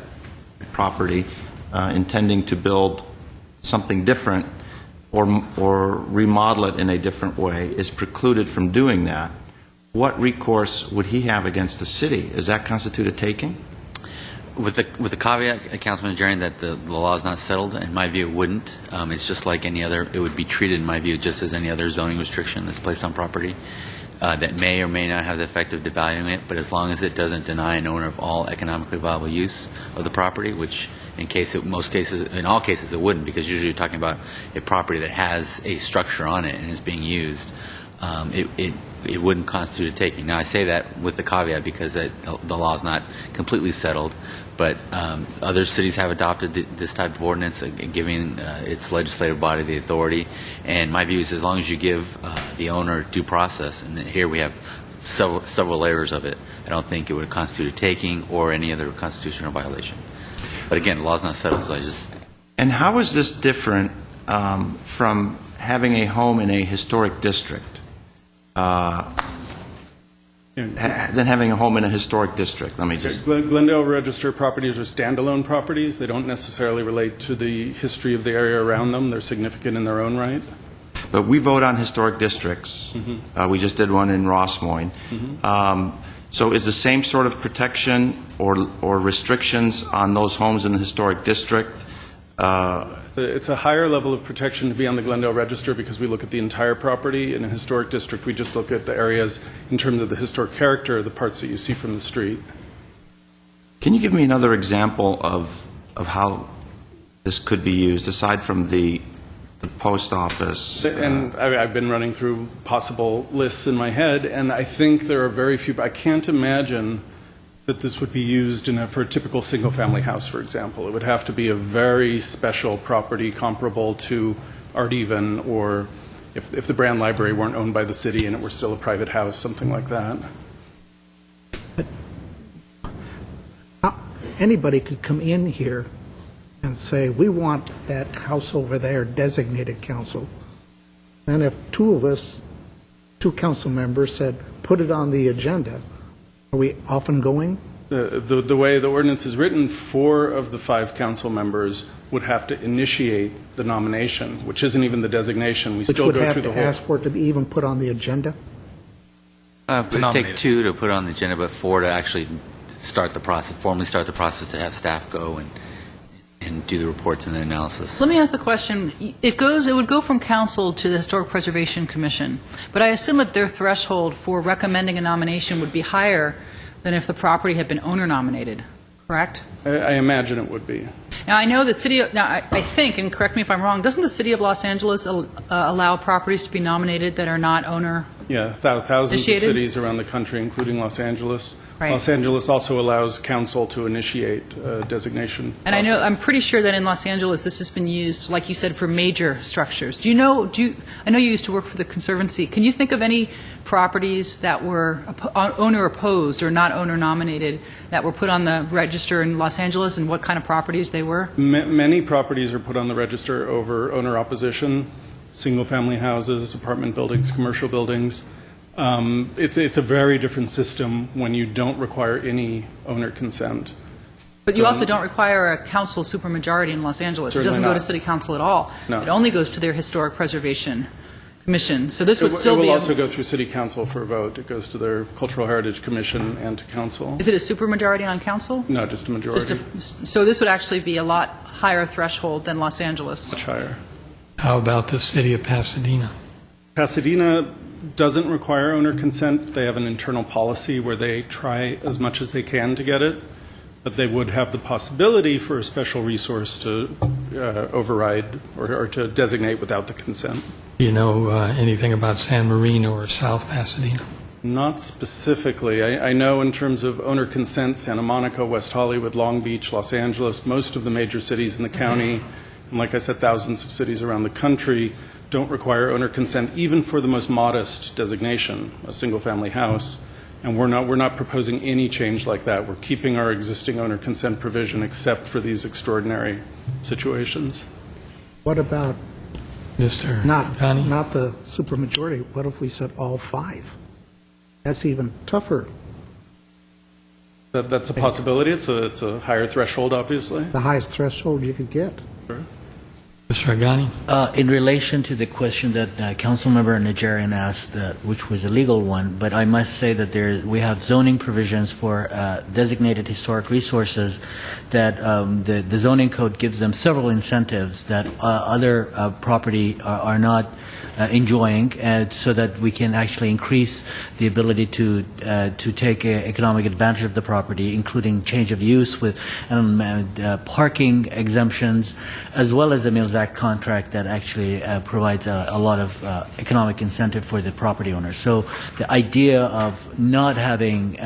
property, intending to build something different or remodel it in a different way, is precluded from doing that, what recourse would he have against the city? Does that constitute a taking? With the caveat, Councilman Najarian, that the law is not settled, in my view it wouldn't. It's just like any other, it would be treated, in my view, just as any other zoning restriction that's placed on property that may or may not have the effect of devaluing it, but as long as it doesn't deny an owner of all economically viable use of the property, which in all cases it wouldn't, because usually you're talking about a property that has a structure on it and is being used, it wouldn't constitute a taking. Now, I say that with the caveat because the law is not completely settled, but other cities have adopted this type of ordinance, giving its legislative body the authority. And my view is, as long as you give the owner due process, and here we have several layers of it, I don't think it would constitute a taking or any other constitutional violation. But again, the law is not settled, so I just... And how is this different from having a home in a historic district? Than having a home in a historic district. Let me just... Glendale Register properties are standalone properties. They don't necessarily relate to the history of the area around them. They're significant in their own right. But we vote on historic districts. We just did one in Ross Moines. So is the same sort of protection or restrictions on those homes in the historic district It's a higher level of protection to be on the Glendale Register because we look at the entire property. In a historic district, we just look at the areas in terms of the historic character, the parts that you see from the street. Can you give me another example of how this could be used, aside from the post office? And I've been running through possible lists in my head, and I think there are very few. I can't imagine that this would be used for a typical single-family house, for example. It would have to be a very special property comparable to Art Even, or if the Brand Library weren't owned by the city and it were still a private house, something like that. Anybody could come in here and say, we want that house over there designated council. And if two council members said, put it on the agenda, are we off and going? The way the ordinance is written, 4 of the 5 council members would have to initiate the nomination, which isn't even the designation. We still go through the whole. Which would have to ask for it to be even put on the agenda? It would take 2 to put on the agenda, but 4 to actually start the process, formally start the process, to have staff go and do the reports and the analysis. Let me ask a question. It would go from council to the Historic Preservation Commission, but I assume that their threshold for recommending a nomination would be higher than if the property had been owner nominated, correct? I imagine it would be. Now, I know the city, I think, and correct me if I'm wrong, doesn't the city of Los Angeles allow properties to be nominated that are not owner? Yeah, thousands Initiated? of cities around the country, including Los Angeles. Right. Los Angeles also allows council to initiate designation. And process. I'm pretty sure that in Los Angeles this has been used, like you said, for major structures. I know you used to work for the Conservancy. Can you think of any properties that were owner opposed or not owner nominated that were put on the register in Los Angeles, and what kind of properties they were? Many properties are put on the register over owner opposition, single-family houses, apartment buildings, commercial buildings. It's a very different system when you don't require any owner consent. But you also don't require a council supermajority in Los Angeles. It doesn't go to city council at all. No. It only goes to their Historic Preservation Commission. So this would still be... It will also go through city council for a vote. It goes to their Cultural Heritage Commission and to council. Is it a supermajority on council? No, just a majority. So this would actually be a lot higher threshold than Los Angeles. Much higher. How about the city of Pasadena? Pasadena doesn't require owner consent. They have an internal policy where they try as much as they can to get it, but they would have the possibility for a special resource to override or to designate without the consent. Do you know anything about San Marino or South Pasadena? Not specifically. I know in terms of owner consent, Santa Monica, West Hollywood, Long Beach, Los Angeles, most of the major cities in the county, and like I said, thousands of cities around the country, don't require owner consent, even for the most modest designation, a single-family house. And we're not proposing any change like that. We're keeping our existing owner consent provision except for these extraordinary situations. What about Mr. not Ghani? the supermajority? What if we said all 5? That's even tougher. That's a possibility. It's a higher threshold, obviously. The highest threshold you could get. Sure. Mr. Agani? In relation to the question that Councilmember Najarian asked, which was a legal one, but I must say that we have zoning provisions for designated historic resources that the zoning code gives them several incentives that other property are not enjoying, so that we can actually increase the ability to take economic advantage of the property, including change of use with parking exemptions, as well as the Mills Act contract that actually provides a lot of economic incentive for the property owner. So the idea of not having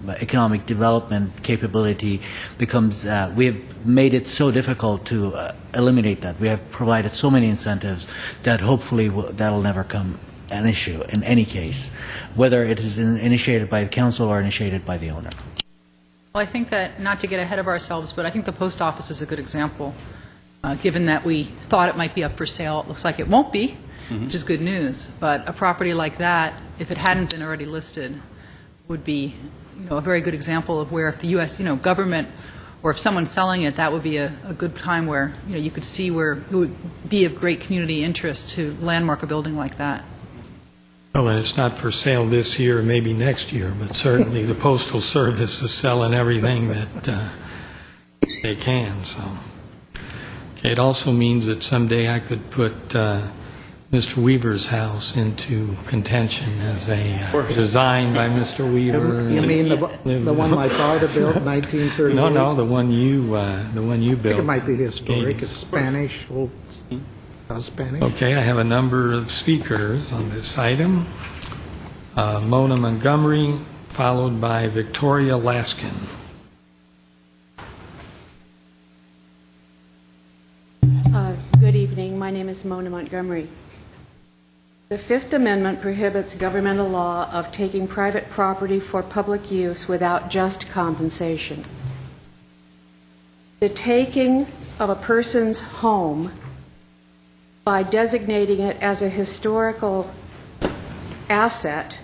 economic development capability becomes, we have made it so difficult to eliminate that. We have provided so many incentives that hopefully that'll never come an issue in any case, whether it is initiated by the council or initiated by the owner. Well, I think that, not to get ahead of ourselves, but I think the post office is a good example, given that we thought it might be up for sale. It looks like it won't be, which is good news. But a property like that, if it hadn't been already listed, would be a very good example of where if the U.S. government, or if someone's selling it, that would be a good time where you could see where it would be of great community interest to landmark a building like that. Well, and it's not for sale this year, maybe next year, but certainly the Postal Service is selling everything that they can. So, Okay, it also means that someday I could put Mr. Weaver's house into contention as a design by Mr. Weaver. You mean the one my father built in 1938? No, the one you built. I think it might be historic. It's Spanish, old Spanish. Okay, I have a number of speakers on this item. Mona Montgomery, followed by Victoria Laskin. Good evening. My name is Mona Montgomery. The Fifth Amendment prohibits governmental law of taking private property for public use without just compensation. The taking of a person's home by designating it as a historical asset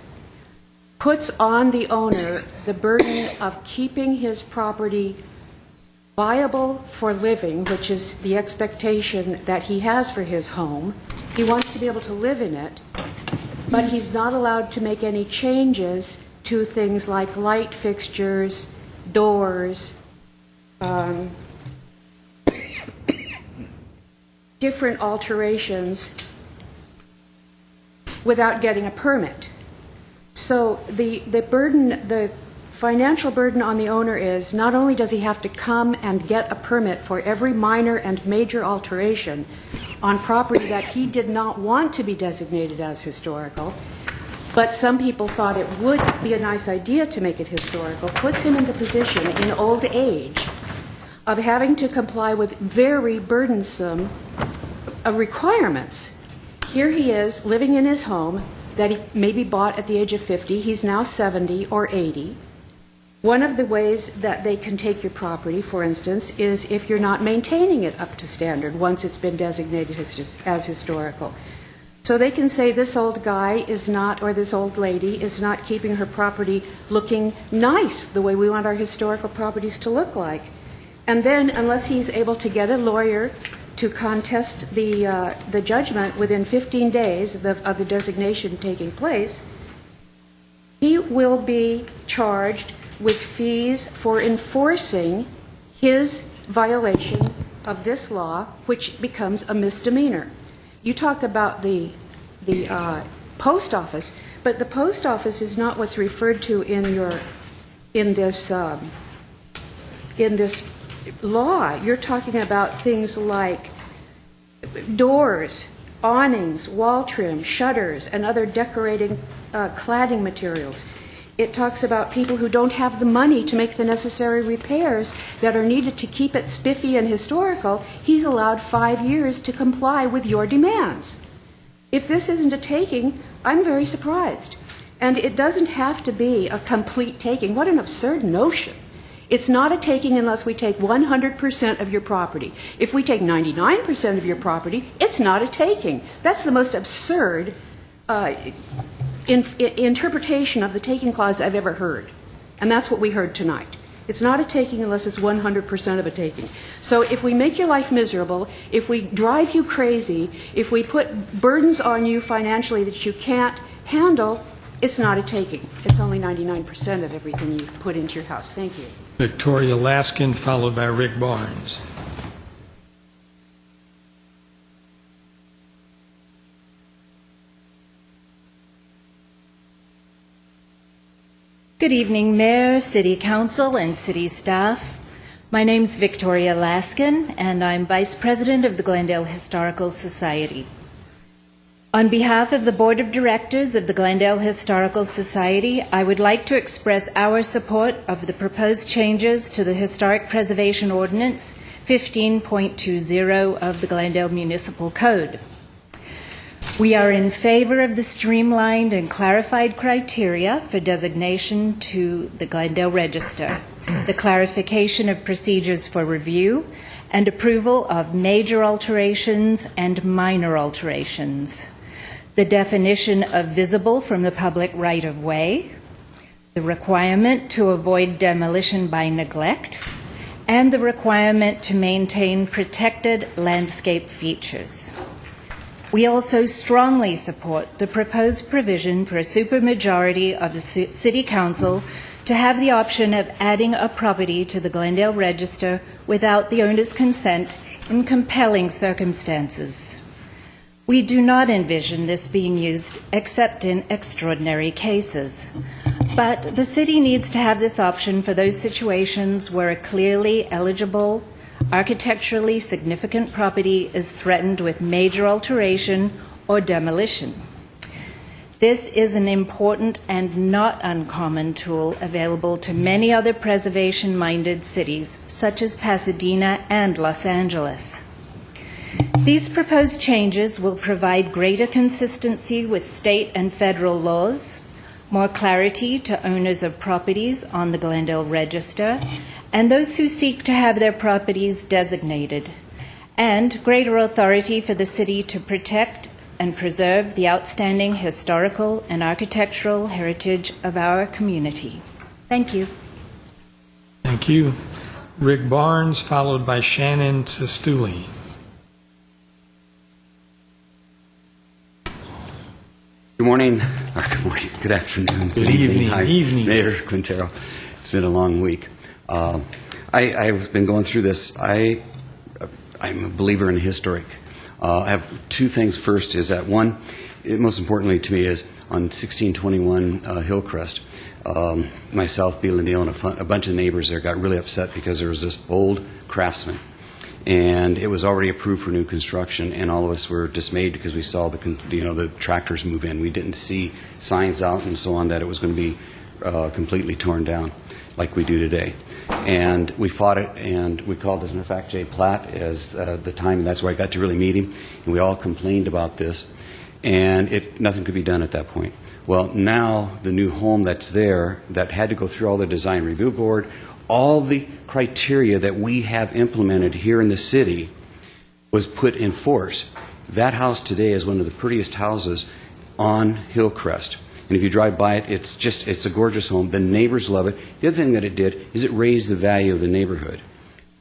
puts on the owner the burden of keeping his property viable for living, which is the expectation that he has for his home. He wants to be able to live in it, but he's not allowed to make any changes to things like light fixtures, doors, different alterations without getting a permit. So the financial burden on the owner is not only does he have to come and get a permit for every minor and major alteration on property that he did not want to be designated as historical, but some people thought it would be a nice idea to make it historical, puts him in the position in old age of having to comply with very burdensome requirements. Here he is living in his home that he maybe bought at the age of 50. He's now 70 or 80. One of the ways that they can take your property, for instance, is if you're not maintaining it up to standard once it's been designated as historical. So they can say this old guy is not, or this old lady is not keeping her property looking nice the way we want our historical properties to look like. And then, unless he's able to get a lawyer to contest the judgment within 15 days of the designation taking place, he will be charged with fees for enforcing his violation of this law, which becomes a misdemeanor. You talk about the post office, but the post office is not what's referred to in this law. You're talking about things like doors, awnings, wall trim, shutters, and other decorating cladding materials. It talks about people who don't have the money to make the necessary repairs that are needed to keep it spiffy and historical. He's allowed 5 years to comply with your demands. If this isn't a taking, I'm very surprised. And it doesn't have to be a complete taking. What an absurd notion. It's not a taking unless we take 100% of your property. If we take 99% of your property, it's not a taking. That's the most absurd interpretation of the taking clause I've ever heard. And that's what we heard tonight. It's not a taking unless it's 100% of a taking. So if we make your life miserable, if we drive you crazy, if we put burdens on you financially that you can't handle, it's not a taking. It's only 99% of everything you put into your house. Thank you. Victoria Laskin, followed by Rick Barnes. Good evening, Mayor, City Council, and City staff. My name's Victoria Laskin, and I'm Vice President of the Glendale Historical Society. On behalf of the Board of Directors of the Glendale Historical Society, I would like to express our support of the proposed changes to the Historic Preservation Ordinance 15.20 of the Glendale Municipal Code. We are in favor of the streamlined and clarified criteria for designation to the Glendale Register, the clarification of procedures for review, and approval of major alterations and minor alterations, the definition of visible from the public right-of-way, the requirement to avoid demolition by neglect, and the requirement to maintain protected landscape features. We also strongly support the proposed provision for a supermajority of the City Council to have the option of adding a property to the Glendale Register without the owner's consent in compelling circumstances. We do not envision this being used except in extraordinary cases. But the city needs to have this option for those situations where a clearly eligible, architecturally significant property is threatened with major alteration or demolition. This is an important and not uncommon tool available to many other preservation-minded cities, such as Pasadena and Los Angeles. These proposed changes will provide greater consistency with state and federal laws, more clarity to owners of properties on the Glendale Register, and those who seek to have their properties designated, and greater authority for the city to protect and preserve the outstanding historical and architectural heritage of our community. Thank you. Thank you. Rick Barnes, followed by Shannon Sestouli. Good morning. Good afternoon. Good evening. Hi, Evening. Mayor Quintero. It's been a long week. I've been going through this. I'm a believer in historic. I have two things. First is that one, most importantly to me, is on 1621 Hillcrest. Myself, Bill and Neil, and a bunch of neighbors there got really upset because there was this old craftsman. And it was already approved for new construction, and all of us were dismayed because we saw the tractors move in. We didn't see signs out and so on that it was going to be completely torn down like we do today. And we fought it, and we called, as a matter of fact, Jay Platt as the time, and that's where I got to really meet him. And we all complained about this, and nothing could be done at that point. Well, now the new home that's there that had to go through all the design review board, all the criteria that we have implemented here in the city was put in force. That house today is one of the prettiest houses on Hillcrest. And if you drive by it, it's a gorgeous home. The neighbors love it. The other thing that it did is it raised the value of the neighborhood.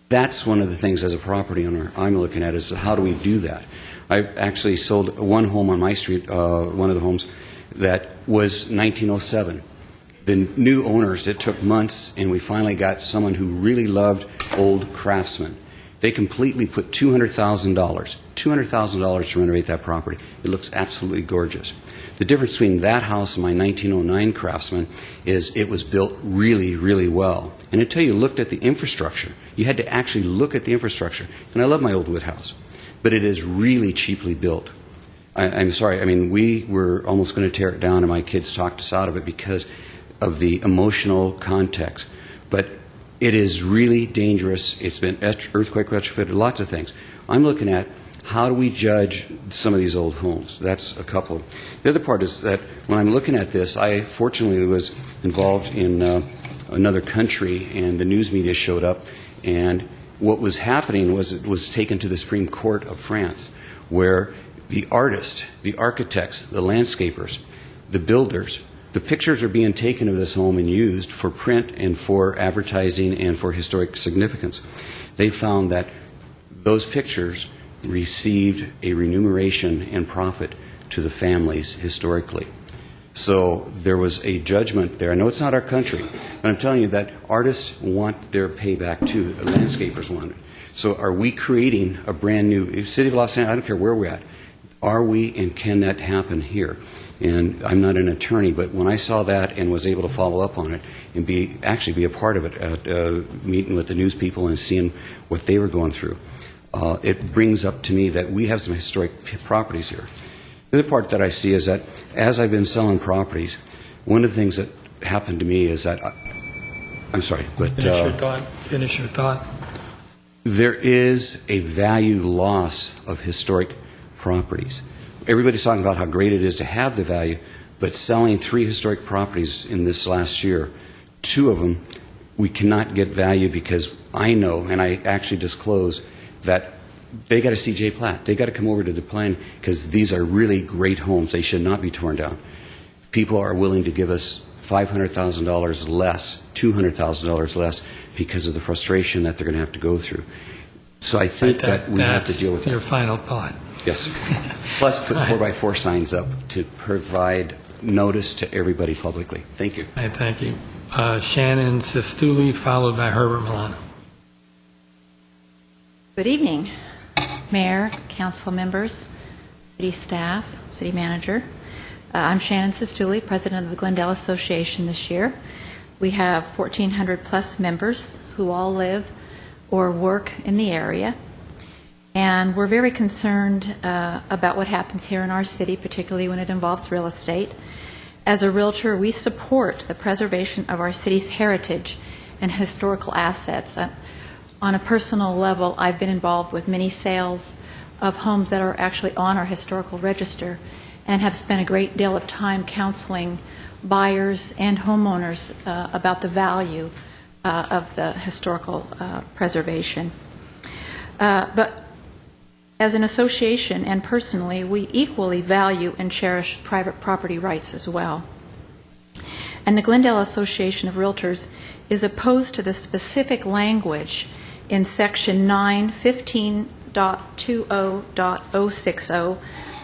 That's one of the things as a property owner I'm looking at is how do we do that? I actually sold one home on my street, one of the homes, that was 1907. The new owners, it took months, and we finally got someone who really loved old craftsmen. They completely put $200,000 to renovate that property. It looks absolutely gorgeous. The difference between that house and my 1909 craftsman is it was built really, really well. And until you looked at the infrastructure, you had to actually look at the infrastructure. And I love my old wood house, but it is really cheaply built. I'm sorry, we were almost going to tear it down, and my kids talked us out of it because of the emotional context. But it is really dangerous. It's been earthquake retrofitted, lots of things. I'm looking at how do we judge some of these old homes. That's a couple. The other part is that when I'm looking at this, I fortunately was involved in another country, and the news media showed up, and what was happening was it was taken to the Supreme Court of France, where the artists, the architects, the landscapers, the builders, the pictures are being taken of this home and used for print and for advertising and for historic significance. They found that those pictures received a remuneration and profit to the families historically. So there was a judgment there. I know it's not our country, but I'm telling you that artists want their payback too. The landscapers want it. So are we creating a brand new city of Los Angeles? I don't care where we're at. Are we, and can that happen here? And I'm not an attorney, but when I saw that and was able to follow up on it and actually be a part of it, meeting with the news people and seeing what they were going through, it brings up to me that we have some historic properties here. The other part that I see is that as I've been selling properties, one of the things that happened to me is that I'm sorry, but Finish your thought. There is a value loss of historic properties. Everybody's talking about how great it is to have the value, but selling 3 historic properties in this last year, 2 of them, we cannot get value because I know, and I actually disclose, that they got to see Jay Platt. They got to come over to the plan because these are really great homes. They should not be torn down. People are willing to give us $500,000 less, $200,000 less because of the frustration that they're going to have to go through. So I think that we have to deal with that. Your final thought. Yes. Plus put 4x4 signs up to provide notice to everybody publicly. Thank you. Thank you. Shannon Sestouli, followed by Herbert Milano. Good evening. Mayor, council members, city staff, city manager. I'm Shannon Sestouli, president of the Glendale Association this year. We have 1,400 plus members who all live or work in the area. And we're very concerned about what happens here in our city, particularly when it involves real estate. As a realtor, we support the preservation of our city's heritage and historical assets. On a personal level, I've been involved with many sales of homes that are actually on our historical register and have spent a great deal of time counseling buyers and homeowners about the value of the historical preservation. But as an association and personally, we equally value and cherish private property rights as well. And the Glendale Association of Realtors is opposed to the specific language in Section 915.20.060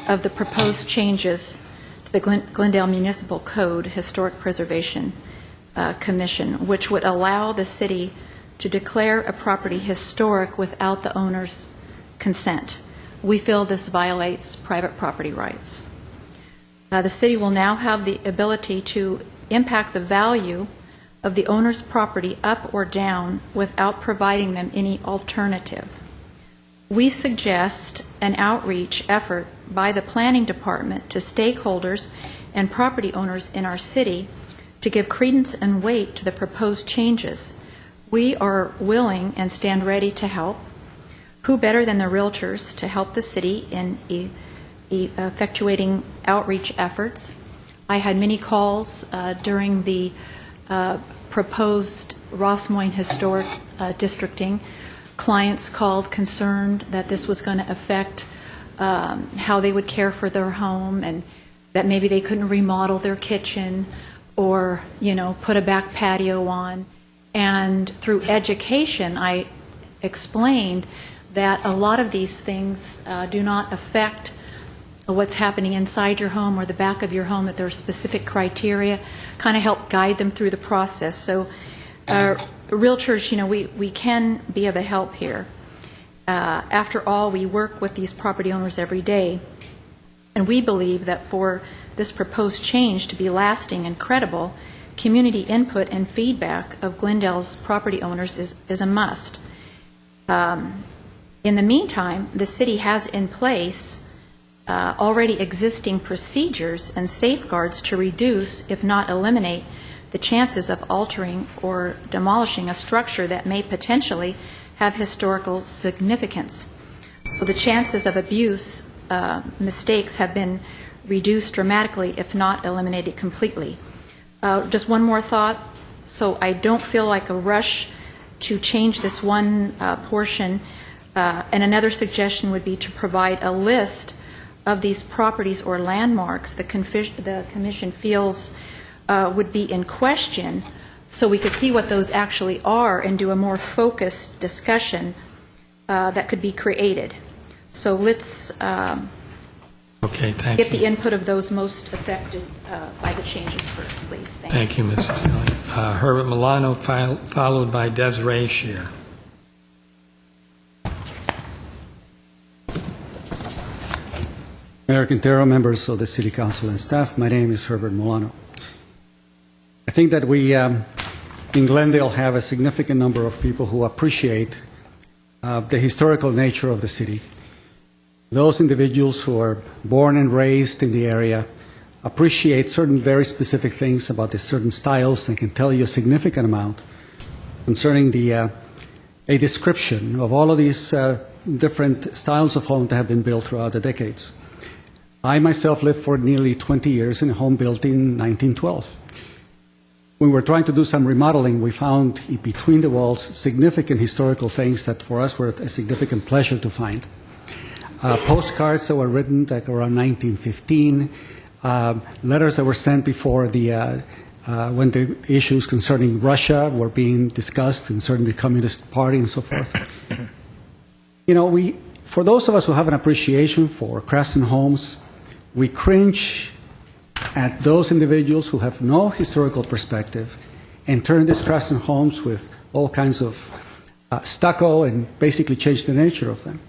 of the proposed changes to the Glendale Municipal Code Historic Preservation Commission, which would allow the city to declare a property historic without the owner's consent. We feel this violates private property rights. The city will now have the ability to impact the value of the owner's property up or down without providing them any alternative. We suggest an outreach effort by the planning department to stakeholders and property owners in our city to give credence and weight to the proposed changes. We are willing and stand ready to help. Who better than the realtors to help the city in effectuating outreach efforts? I had many calls during the proposed Ross Moyne historic districting. Clients called concerned that this was going to affect how they would care for their home, and that maybe they couldn't remodel their kitchen or, put a back patio on. And through education, I explained that a lot of these things do not affect what's happening inside your home or the back of your home, that there are specific criteria, kind of help guide them through the process. So realtors, we can be of a help here. After all, we work with these property owners every day, and we believe that for this proposed change to be lasting and credible, community input and feedback of Glendale's property owners is a must. In the meantime, the city has in place already existing procedures and safeguards to reduce, if not eliminate, the chances of altering or demolishing a structure that may potentially have historical significance. So the chances of abuse, mistakes have been reduced dramatically, if not eliminated completely. Just one more thought. So I don't feel like a rush to change this one portion. And another suggestion would be to provide a list of these properties or landmarks the commission feels would be in question, so we could see what those actually are and do a more focused discussion that could be created. So let's get the input of those most affected by the changes first, please. Thank you, Mrs. Tilly. Herbert Milano, followed by Desiree Shear. Mayor Quintero, members of the City Council and staff, my name is Herbert Milano. I think that we in Glendale have a significant number of people who appreciate the historical nature of the city. Those individuals who are born and raised in the area appreciate certain very specific things about the certain styles and can tell you a significant amount concerning a description of all of these different styles of home that have been built throughout the decades. I myself lived for nearly 20 years in a home built in 1912. When we were trying to do some remodeling, we found between the walls significant historical things that for us were a significant pleasure to find. Postcards that were written like around 1915, letters that were sent before when the issues concerning Russia were being discussed, concerning the Communist Party and so forth. For those of us who have an appreciation for craftsman homes, we cringe at those individuals who have no historical perspective and turn these craftsman homes with all kinds of stucco and basically change the nature of them.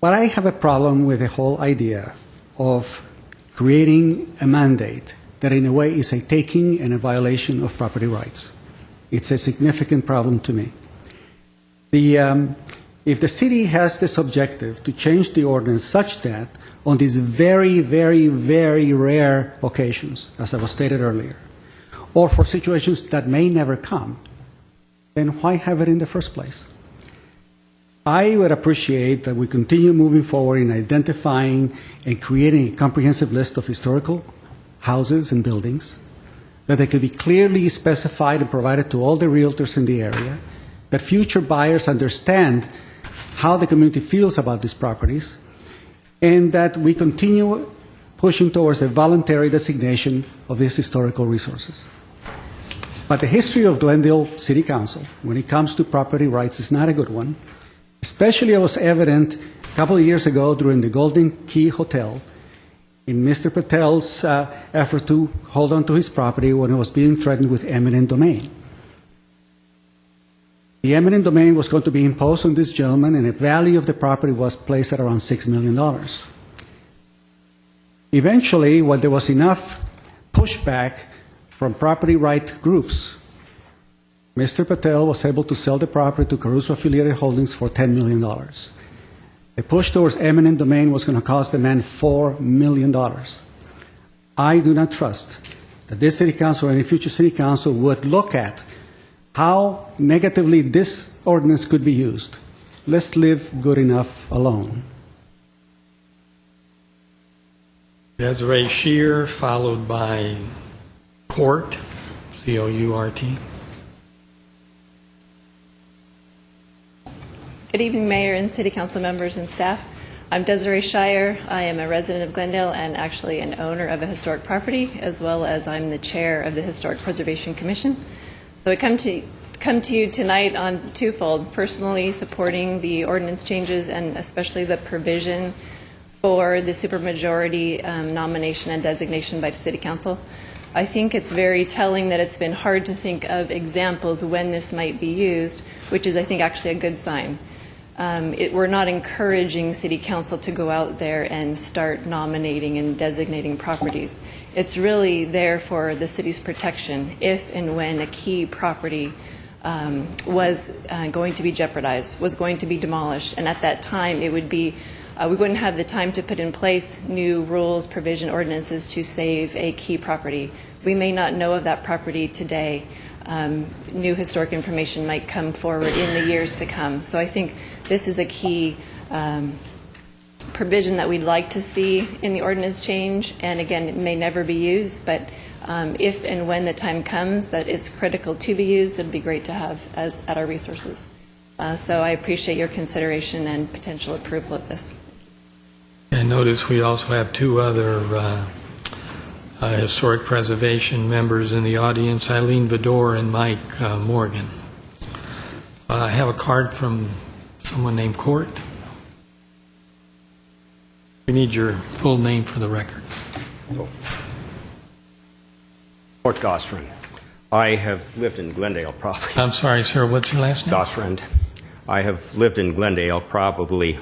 But I have a problem with the whole idea of creating a mandate that in a way is a taking and a violation of property rights. It's a significant problem to me. If the city has this objective to change the ordinance such that on these very, very, very rare occasions, as I was stated earlier, or for situations that may never come, then why have it in the first place? I would appreciate that we continue moving forward in identifying and creating a comprehensive list of historical houses and buildings, that they could be clearly specified and provided to all the realtors in the area, that future buyers understand how the community feels about these properties, and that we continue pushing towards a voluntary designation of these historical resources. But the history of Glendale City Council, when it comes to property rights, is not a good one. Especially it was evident a couple of years ago during the Golden Key Hotel in Mr. Patel's effort to hold on to his property when it was being threatened with eminent domain. The eminent domain was going to be imposed on this gentleman, and the value of the property was placed at around $6 million. Eventually, when there was enough pushback from property right groups, Mr. Patel was able to sell the property to Caruso Affiliated Holdings for $10 million. A push towards eminent domain was going to cost the man $4 million. I do not trust that this city council or any future city council would look at how negatively this ordinance could be used. Let's live good enough alone. Desiree Shear, followed by Court, C-O-U-R-T. Good evening, Mayor and City Council members and staff. I'm Desiree Shire. I am a resident of Glendale and actually an owner of a historic property, as well as I'm the chair of the Historic Preservation Commission. So I come to you tonight on twofold: personally supporting the ordinance changes and especially the provision for the supermajority nomination and designation by City Council. I think it's very telling that it's been hard to think of examples when this might be used, which is, I think, actually a good sign. We're not encouraging City Council to go out there and start nominating and designating properties. It's really there for the city's protection if and when a key property was going to be jeopardized, was going to be demolished, and at that time it would be we wouldn't have the time to put in place new rules, provision, ordinances to save a key property. We may not know of that property today. New historic information might come forward in the years to come. So I think this is a key provision that we'd like to see in the ordinance change. And again, it may never be used, but if and when the time comes that it's critical to be used, it'd be great to have at our resources. So I appreciate your consideration and potential approval of this. I notice we also have two other historic preservation members in the audience, Eileen Vidor and Mike Morgan. I have a card from someone named Court. We need your full name for the record. Court Gosfriend. I have lived in Glendale probably. I'm sorry, sir, what's your last name? Gosfriend. I have lived in Glendale probably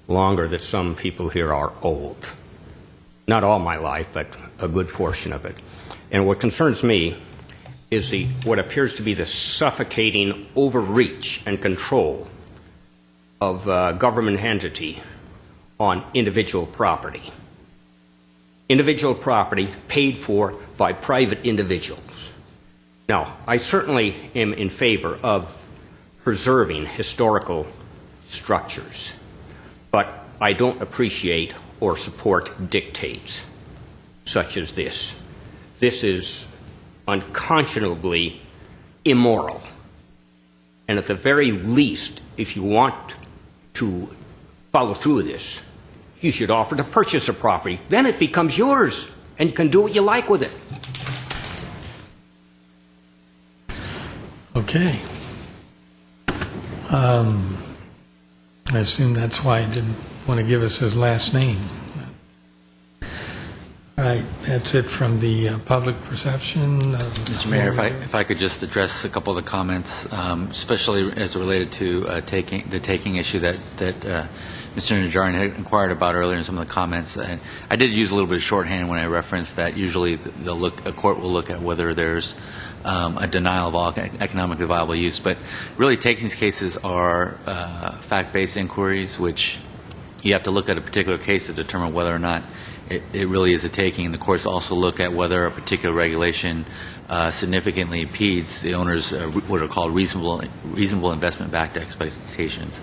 longer than some people here are old. Not all my life, but a good portion of it. And what concerns me is what appears to be the suffocating overreach and control of government entity on individual property. Individual property paid for by private individuals. Now, I certainly am in favor of preserving historical structures, but I don't appreciate or support dictates such as this. This is unconscionably immoral. And at the very least, if you want to follow through with this, you should offer to purchase a property. Then it becomes yours, and you can do what you like with it. Okay. I assume that's why he didn't want to give us his last name. All right, that's it from the public perception. Mr. Mayor, if I could just address a couple of the comments, especially as related to the taking issue that Mr. Najarian had inquired about earlier in some of the comments. And I did use a little bit of shorthand when I referenced that usually a court will look at whether there's a denial of all economically viable use. But really, takings cases are fact-based inquiries, which you have to look at a particular case to determine whether or not it really is a taking. And the courts also look at whether a particular regulation significantly impedes the owner's what are called reasonable investment-backed expectations.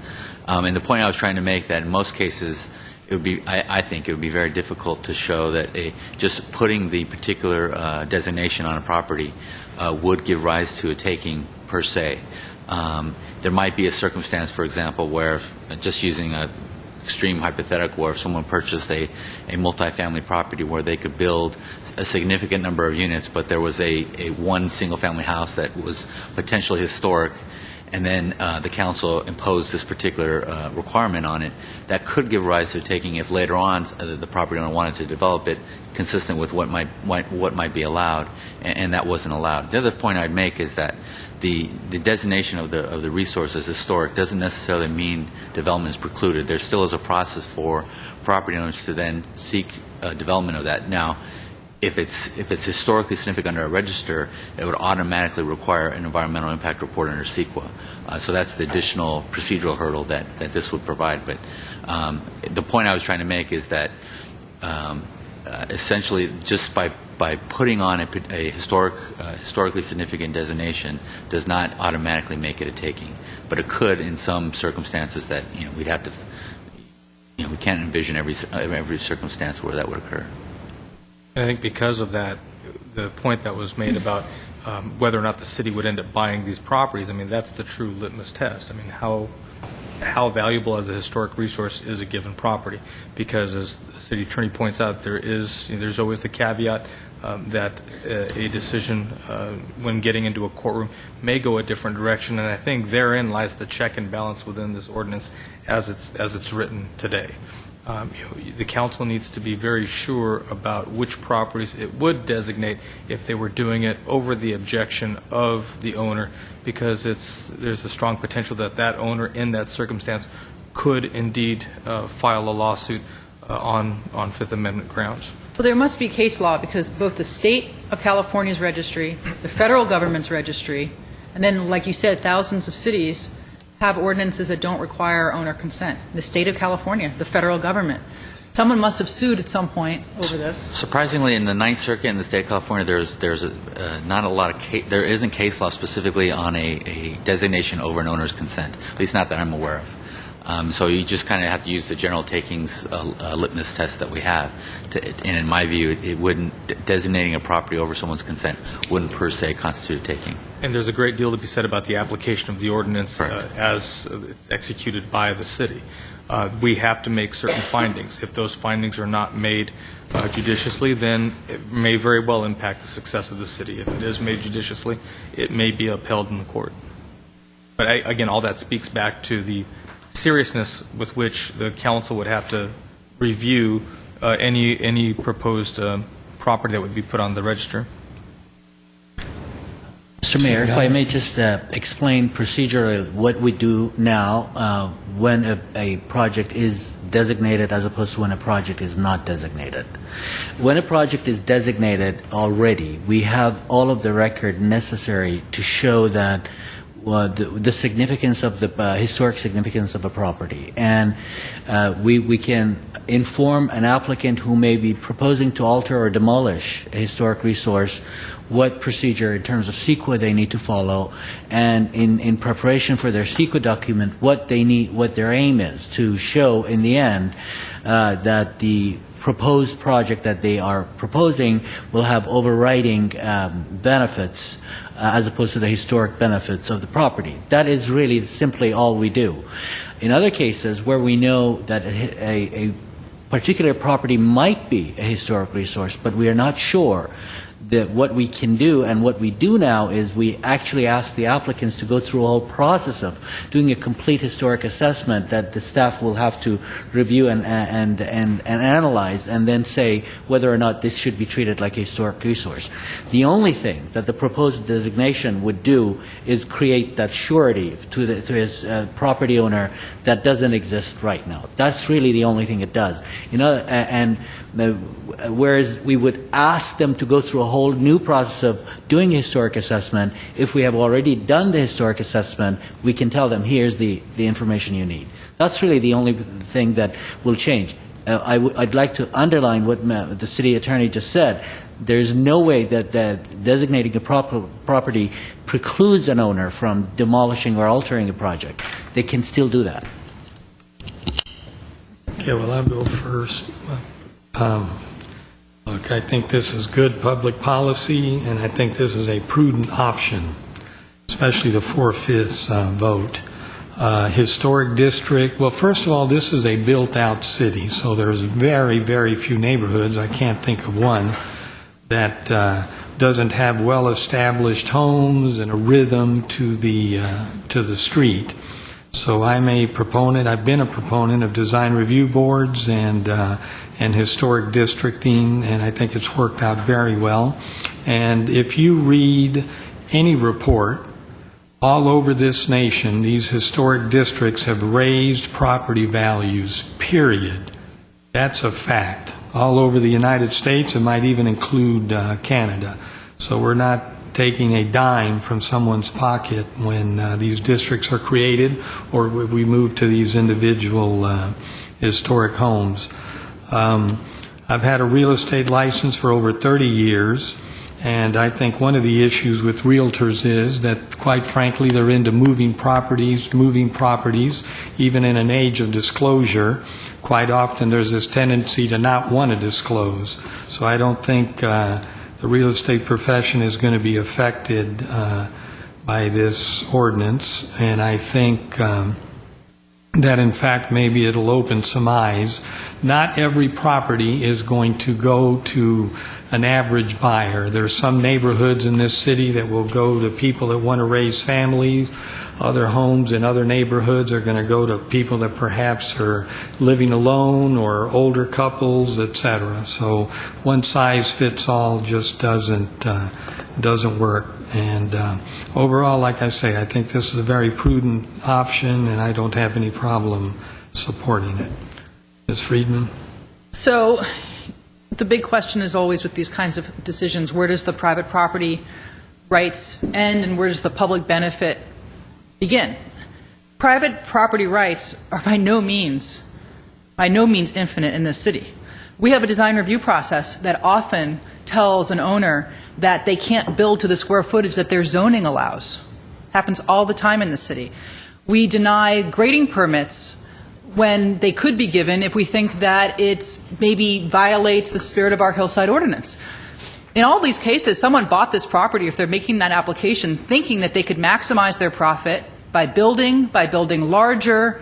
And the point I was trying to make that in most cases, it would be, I think it would be very difficult to show that just putting the particular designation on a property would give rise to a taking per se. There might be a circumstance, for example, where just using a extreme hypothetical where if someone purchased a multifamily property where they could build a significant number of units, but there was a one single-family house that was potentially historic, and then the council imposed this particular requirement on it, that could give rise to taking if later on the property owner wanted to develop it consistent with what might be allowed, and that wasn't allowed. The other point I'd make is that the designation of the resource as historic doesn't necessarily mean development is precluded. There still is a process for property owners to then seek development of that. Now, if it's historically significant under a register, it would automatically require an environmental impact report under CEQA. So that's the additional procedural hurdle that this would provide. But the point I was trying to make is that essentially just by putting on a historically significant designation does not automatically make it a taking. But it could in some circumstances that we'd have to, we can't envision every circumstance where that would occur. I think because of that, the point that was made about whether or not the city would end up buying these properties, I mean, that's the true litmus test. I mean, how valuable as a historic resource is a given property? Because as the city attorney points out, there's always the caveat that a decision when getting into a courtroom may go a different direction, and I think therein lies the check and balance within this ordinance as it's written today. The council needs to be very sure about which properties it would designate if they were doing it over the objection of the owner, because there's a strong potential that that owner in that circumstance could indeed file a lawsuit on Fifth Amendment grounds. Well, there must be case law because both the state of California's registry, the federal government's registry, and then, like you said, thousands of cities have ordinances that don't require owner consent. The state of California, the federal government. Someone must have sued at some point over this. Surprisingly, in the Ninth Circuit in the state of California, there's not a lot of there isn't case law specifically on a designation over an owner's consent. At least not that I'm aware of. So you just kind of have to use the general takings litmus test that we have. And in my view, it wouldn't designating a property over someone's consent wouldn't per se constitute a taking. And there's a great deal to be said about the application of the ordinance as it's executed by the city. We have to make certain findings. If those findings are not made judiciously, then it may very well impact the success of the city. If it is made judiciously, it may be upheld in the court. But again, all that speaks back to the seriousness with which the council would have to review any proposed property that would be put on the register. Mr. Mayor, if I may just explain procedurally what we do now when a project is designated as opposed to when a project is not designated. When a project is designated already, we have all of the record necessary to show that the significance of the historic significance of a property, and we can inform an applicant who may be proposing to alter or demolish a historic resource what procedure in terms of CEQA they need to follow, and in preparation for their CEQA document what they need, what their aim is to show in the end that the proposed project that they are proposing will have overriding benefits as opposed to the historic benefits of the property. That is really simply all we do. In other cases where we know that a particular property might be a historic resource, but we are not sure, what we can do and what we do now is we actually ask the applicants to go through a whole process of doing a complete historic assessment that the staff will have to review and analyze, and then say whether or not this should be treated like a historic resource. The only thing that the proposed designation would do is create that surety to his property owner that doesn't exist right now. That's really the only thing it does. Whereas we would ask them to go through a whole new process of doing a historic assessment, if we have already done the historic assessment, we can tell them, here's the information you need. That's really the only thing that will change. I'd like to underline what the city attorney just said. There's no way that designating a property precludes an owner from demolishing or altering a project. They can still do that. Okay, well, I'll go first. Look, I think this is good public policy, and I think this is a prudent option, especially the 4/5 vote. Historic district, well, first of all, this is a built-out city, so there's very, very few neighborhoods, I can't think of one, that doesn't have well-established homes and a rhythm to the street. So I'm a proponent, I've been a proponent of design review boards and historic districting, and I think it's worked out very well. And if you read any report, all over this nation, these historic districts have raised property values, period. That's a fact. All over the United States, it might even include Canada. So we're not taking a dime from someone's pocket when these districts are created or we move to these individual historic homes. I've had a real estate license for over 30 years, and I think one of the issues with realtors is that, quite frankly, they're into moving properties, even in an age of disclosure. Quite often there's this tendency to not want to disclose. So I don't think the real estate profession is going to be affected by this ordinance, and I think that in fact maybe it'll open some eyes. Not every property is going to go to an average buyer. There's some neighborhoods in this city that will go to people that want to raise families. Other homes in other neighborhoods are going to go to people that perhaps are living alone or older couples, etc. So one size fits all just doesn't work. And overall, like I say, I think this is a very prudent option, and I don't have any problem supporting it. Ms. Friedman? So the big question is always with these kinds of decisions, where does the private property rights end and where does the public benefit begin? Private property rights are by no means infinite in this city. We have a design review process that often tells an owner that they can't build to the square footage that their zoning allows. Happens all the time in the city. We deny grading permits when they could be given if we think that it maybe violates the spirit of our hillside ordinance. In all these cases, someone bought this property, if they're making that application, thinking that they could maximize their profit by building larger.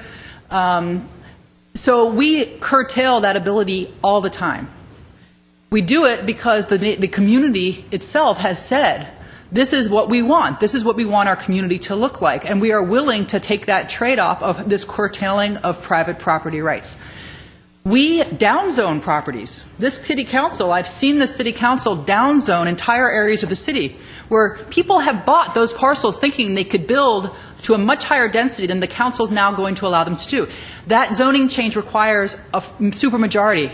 So we curtail that ability all the time. We do it because the community itself has said, this is what we want. This is what we want our community to look like. And we are willing to take that trade-off of this curtailing of private property rights. We downzone properties. This city council, I've seen the city council downzone entire areas of the city where people have bought those parcels thinking they could build to a much higher density than the council is now going to allow them to do. That zoning change requires a supermajority,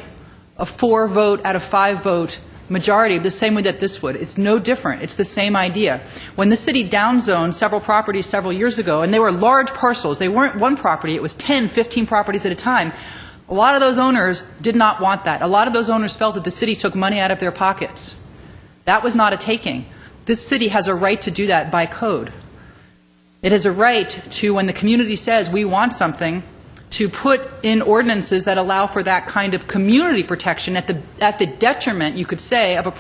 a 4-vote out of 5-vote majority, the same way that this would. It's no different. It's the same idea. When the city downzoned several properties several years ago, and they were large parcels, they weren't one property, it was 10, 15 properties at a time, a lot of those owners did not want that. A lot of those owners felt that the city took money out of their pockets. That was not a taking. This city has a right to do that by code. It has a right to, when the community says we want something, to put in ordinances that allow for that kind of community protection at the detriment, you could say, of a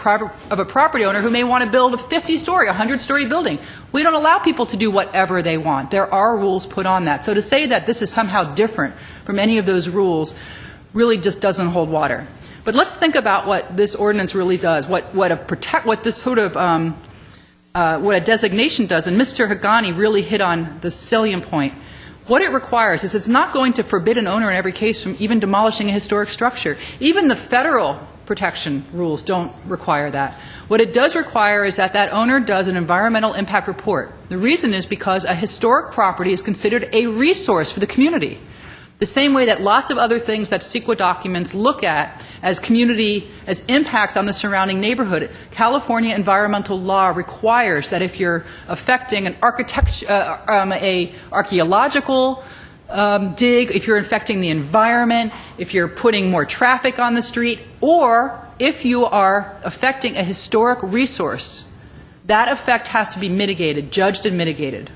property owner who may want to build a 50-story, 100-story building. We don't allow people to do whatever they want. There are rules put on that. So to say that this is somehow different from any of those rules really just doesn't hold water. But let's think about what this ordinance really does, what a designation does. And Mr. Hagani really hit on the salient point. What it requires is it's not going to forbid an owner in every case from even demolishing a historic structure. Even the federal protection rules don't require that. What it does require is that that owner does an environmental impact report. The reason is because a historic property is considered a resource for the community. The same way that lots of other things that CEQA documents look at as impacts on the surrounding neighborhood. California environmental law requires that if you're affecting an archaeological dig, if you're affecting the environment, if you're putting more traffic on the street, or if you are affecting a historic resource, that effect has to be mitigated, judged and mitigated.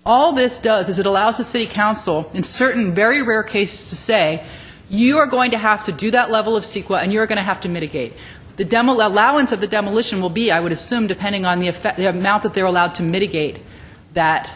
All this does is it allows the City Council, in certain very rare cases, to say, you are going to have to do that level of CEQA and you're going to have to mitigate. The allowance of the demolition will be, I would assume, depending on the amount that they're allowed to mitigate that,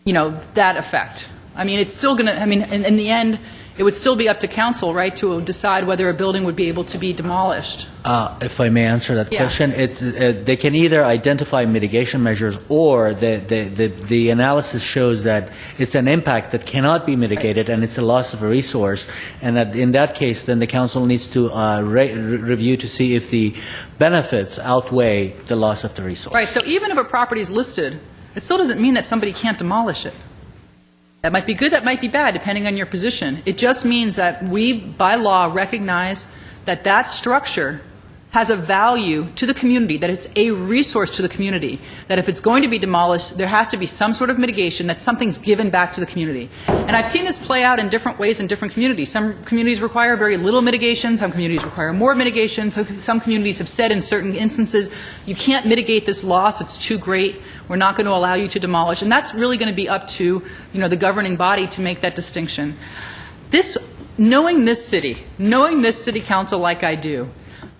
that effect. I mean, it's still going to, in the end, it would still be up to council, right, to decide whether a building would be able to be demolished. If I may answer that question, it's, they can either identify mitigation measures, or the analysis shows that it's an impact that cannot be mitigated and it's a loss of a resource, and that in that case, then the council needs to review to see if the benefits outweigh the loss of the resource. Right, so even if a property is listed, it still doesn't mean that somebody can't demolish it. That might be good, that might be bad, depending on your position. It just means that we, by law, recognize that that structure has a value to the community, that it's a resource to the community, that if it's going to be demolished, there has to be some sort of mitigation, that something's given back to the community. And I've seen this play out in different ways in different communities. Some communities require very little mitigation, some communities require more mitigation, some communities have said in certain instances, you can't mitigate this loss, it's too great, we're not going to allow you to demolish. And that's really going to be up to, the governing body to make that distinction. Knowing this city council like I do,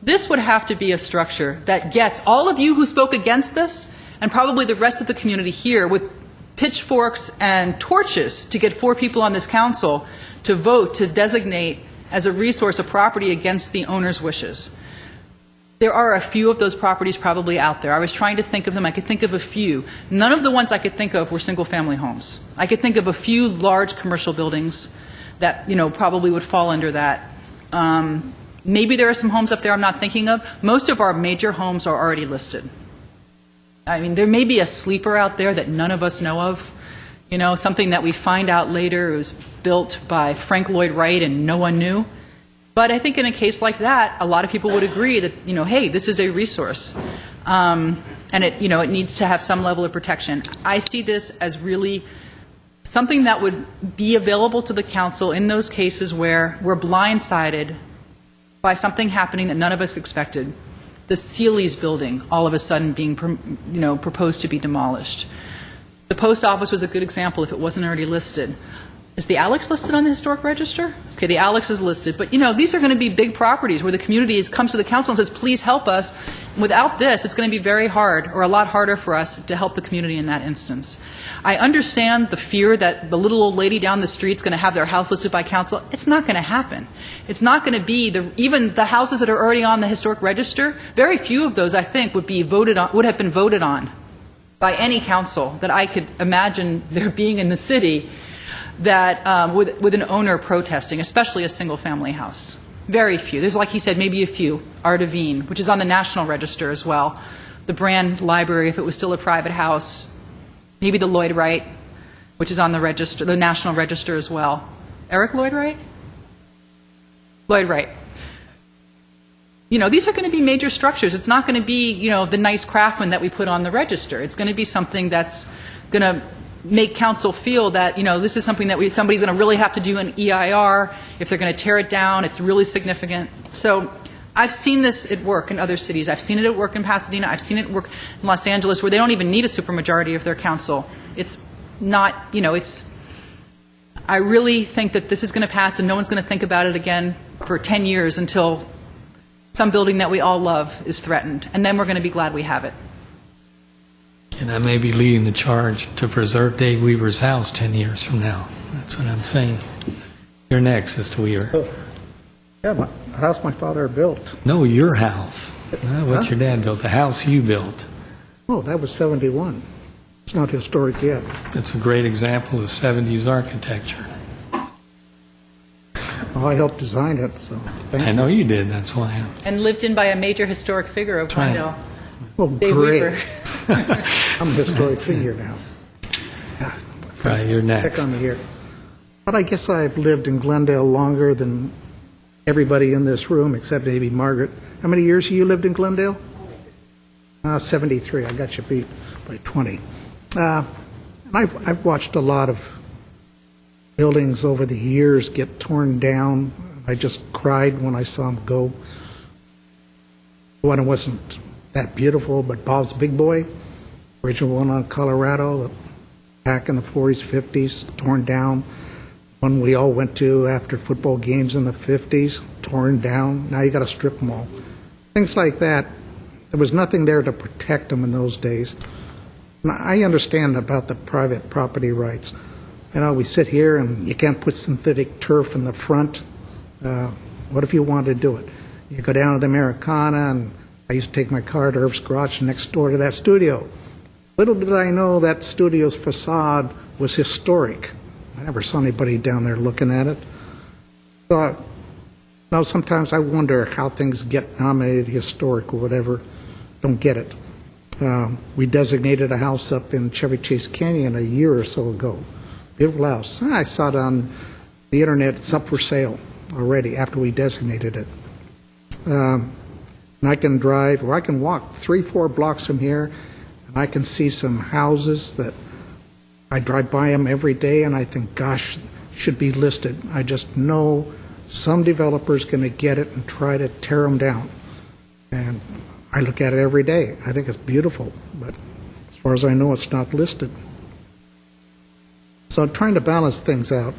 this would have to be a structure that gets all of you who spoke against this, and probably the rest of the community here, with pitchforks and torches to get 4 people on this council to vote to designate as a resource a property against the owner's wishes. There are a few of those properties probably out there. I was trying to think of them. I could think of a few. None of the ones I could think of were single-family homes. I could think of a few large commercial buildings that, probably would fall under that. Maybe there are some homes up there I'm not thinking of. Most of our major homes are already listed. There may be a sleeper out there that none of us know of. Something that we find out later was built by Frank Lloyd Wright and no one knew. But I think in a case like that, a lot of people would agree that, hey, this is a resource. And it needs to have some level of protection. I see this as really something that would be available to the council in those cases where we're blindsided by something happening that none of us expected. The Seeley's building all of a sudden being proposed to be demolished. The post office was a good example if it wasn't already listed. Is the Alex listed on the historic register? Okay, the Alex is listed. But, these are going to be big properties where the community comes to the council and says, please help us. Without this, it's going to be very hard, or a lot harder for us to help the community in that instance. I understand the fear that the little old lady down the street is going to have their house listed by council. It's not going to happen. It's not going to be, even the houses that are already on the historic register, very few of those, I think, would have been voted on by any council that I could imagine there being in the city, that with an owner protesting, especially a single-family house. Very few. There's, like he said, maybe a few. Ardevine, which is on the National Register as well. The Brand Library, if it was still a private house. Maybe the Lloyd Wright, which is on the register, the National Register as well. Eric Lloyd Wright? Lloyd Wright. These are going to be major structures. It's not going to be, the nice craftsman that we put on the register. It's going to be something that's going to make council feel that, this is something that somebody's going to really have to do an EIR. If they're going to tear it down, it's really significant. So I've seen this at work in other cities. I've seen it at work in Pasadena. I've seen it at work in Los Angeles, where they don't even need a supermajority of their council. It's not, I really think that this is going to pass and no one's going to think about it again for 10 years until some building that we all love is threatened. And then we're going to be glad we have it. And I may be leading the charge to preserve Dave Weaver's house 10 years from now. That's what I'm saying. You're next, Mr. Weaver. Yeah, The house my father built. No, your house. Not what your dad built, the house you built. Oh, that was 71. It's not historic yet. That's a great example of 70s architecture. Well, I helped design it, so thank you. I know you did, that's why. And lived in by a major historic figure of right. Glendale. Well, Dave great. Weaver. I'm a historic figure now. Right, you're next. Heck on the year. But I guess I've lived in Glendale longer than everybody in this room, except maybe Margaret. How many years have you lived in Glendale? 73. I got you beat by 20. And I've watched a lot of buildings over the years get torn down. I just cried when I saw them go. One wasn't that beautiful, but Bob's Big Boy, original one on Colorado, back in the 40s, 50s, torn down. One we all went to after football games in the 50s, torn down. Now you got to strip them all. Things like that. There was nothing there to protect them in those days. And I understand about the private property rights. You know, we sit here and you can't put synthetic turf in the front. What if you wanted to do it? You go down to the Americana, and I used to take my car to Irv's Garage next door to that studio. Little did I know that studio's facade was historic. I never saw anybody down there looking at it. So, now sometimes I wonder how things get nominated historic or whatever. Don't get it. We designated a house up in Chevy Chase Canyon a year or so ago. Beautiful house. I saw it on the internet. It's up for sale already after we designated it. And I can drive, or I can walk 3-4 blocks from here, and I can see some houses that I drive by them every day, and I think, gosh, should be listed. I just know some developer's going to get it and try to tear them down. And I look at it every day. I think it's beautiful, but as far as I know, it's not listed. So I'm trying to balance things out.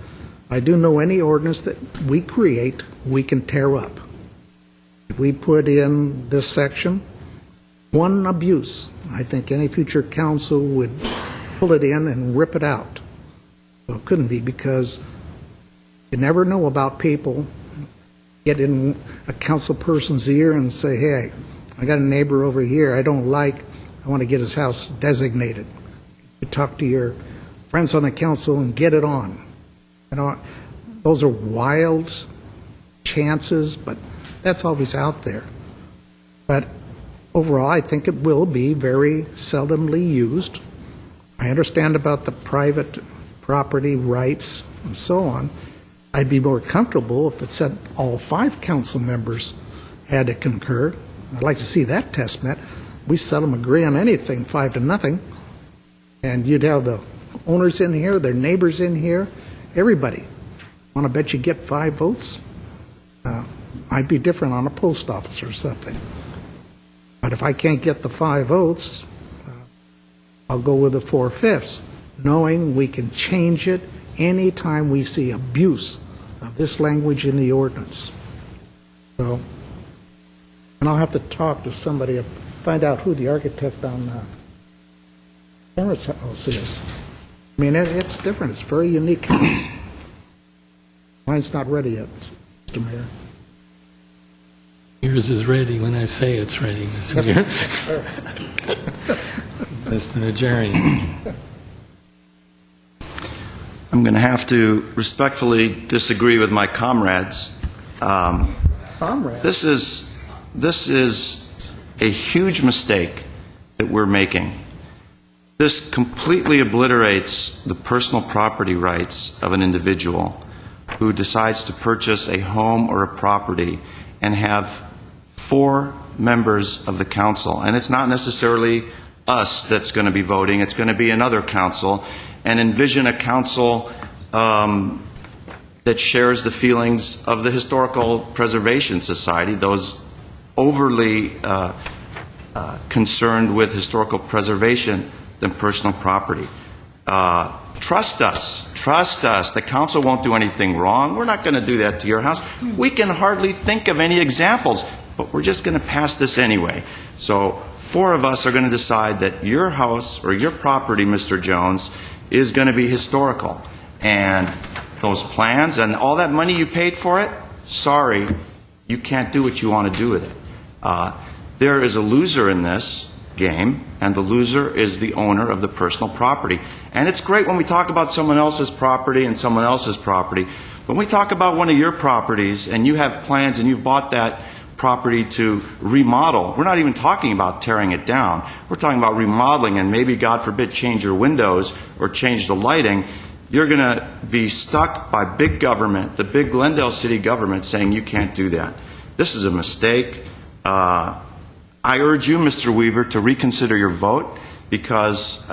I do know any ordinance that we create, we can tear up. If we put in this section, one abuse, I think any future council would pull it in and rip it out. So it couldn't be, because you never know about people get in a council person's ear and say, hey, I got a neighbor over here I don't like, I want to get his house designated. You talk to your friends on the council and get it on. You know, those are wild chances, but that's always out there. But overall, I think it will be very seldomly used. I understand about the private property rights and so on. I'd be more comfortable if it said all 5 council members had to concur. I'd like to see that test met. We seldom agree on anything 5-0, and you'd have the owners in here, their neighbors in here, everybody. Want to bet you get 5 votes? I'd be different on a post office or something. But if I can't get the 5 votes, I'll go with the 4/5, knowing we can change it anytime we see abuse of this language in the ordinance. So, and I'll have to talk to somebody, find out who the architect on Parents' house is. I mean, it's different. It's a very unique house. Mine's not ready yet, Mr. Mayor. Yours is ready when I say it's ready, Mr. Mayor. Mr. Najarian. I'm going to have to respectfully disagree with my comrades. Comrades? This is a huge mistake that we're making. This completely obliterates the personal property rights of an individual who decides to purchase a home or a property and have 4 members of the council. And it's not necessarily us that's going to be voting, it's going to be another council. And envision a council that shares the feelings of the Historical Preservation Society, those overly concerned with historical preservation than personal property. Trust us. Trust us. The council won't do anything wrong. We're not going to do that to your house. We can hardly think of any examples, but we're just going to pass this anyway. So 4 of us are going to decide that your house or your property, Mr. Jones, is going to be historical. And those plans and all that money you paid for it, sorry, You can't do what you want to do with it. There is a loser in this game, and the loser is the owner of the personal property. And it's great when we talk about someone else's property and someone else's property. But when we talk about one of your properties and you have plans and you've bought that property to remodel, we're not even talking about tearing it down. We're talking about remodeling and maybe, God forbid, change your windows or change the lighting. You're going to be stuck by big government, the big Glendale city government, saying you can't do that. This is a mistake. I urge you, Mr. Weaver, to reconsider your vote because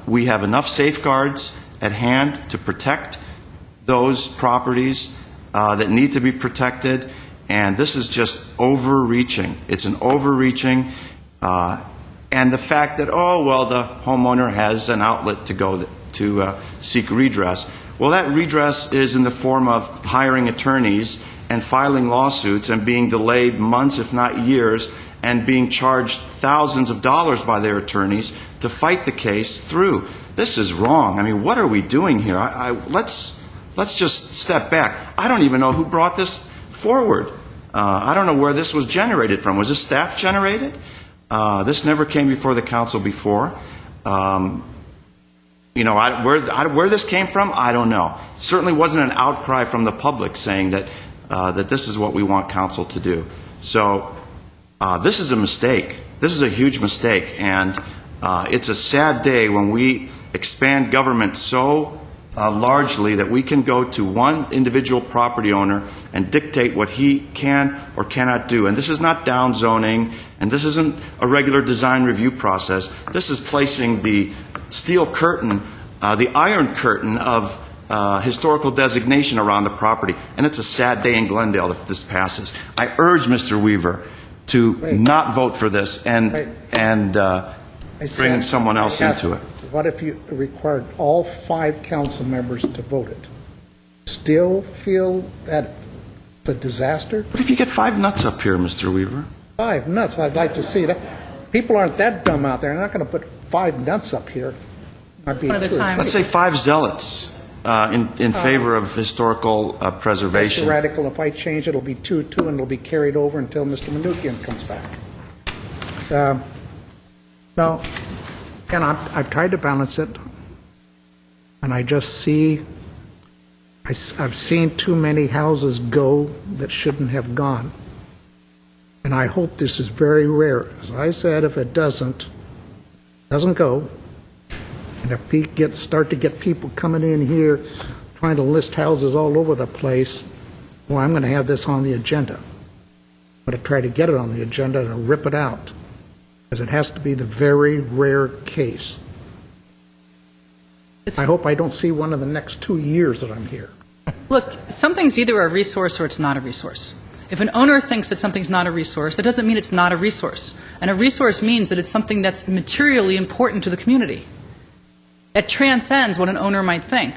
we have enough safeguards at hand to protect those properties that need to be protected, and this is just overreaching. It's an overreaching, and the fact that, oh, well, the homeowner has an outlet to go to seek redress. Well, that redress is in the form of hiring attorneys and filing lawsuits and being delayed months, if not years, and being charged thousands of dollars by their attorneys to fight the case through. This is wrong. I mean, what are we doing here? Let's just step back. I don't even know who brought this forward. I don't know where this was generated from. Was this staff generated? This never came before the council before. Where this came from, I don't know. Certainly wasn't an outcry from the public saying that this is what we want council to do. So this is a mistake. This is a huge mistake, and it's a sad day when we expand government so largely that we can go to one individual property owner and dictate what he can or cannot do. And this is not down zoning, and this isn't a regular design review process. This is placing the steel curtain, the iron curtain of historical designation around the property. And it's a sad day in Glendale if this passes. I urge Mr. Weaver to not vote for this and bring in someone else into it. What if you required all 5 council members to vote it? Still feel that it's a disaster? What if you get 5 nuts up here, Mr. Weaver? 5 nuts. I'd like to see that. People aren't that dumb out there. They're not going to put 5 nuts up here. Let's say 5 zealots in favor of historical preservation. That's radical. If I change it, it'll be 2-2, and it'll be carried over until Mr. Manukian comes back. No. And I've tried to balance it, and I just see, I've seen too many houses go that shouldn't have gone. And I hope this is very rare. As I said, if it doesn't go, and if we start to get people coming in here trying to list houses all over the place, well, I'm going to have this on the agenda. I'm going to try to get it on the agenda to rip it out, because it has to be the very rare case. I hope I don't see one in the next 2 years that I'm here. Look, something's either a resource or it's not a resource. If an owner thinks that something's not a resource, that doesn't mean it's not a resource. And a resource means that it's something that's materially important to the community. It transcends what an owner might think.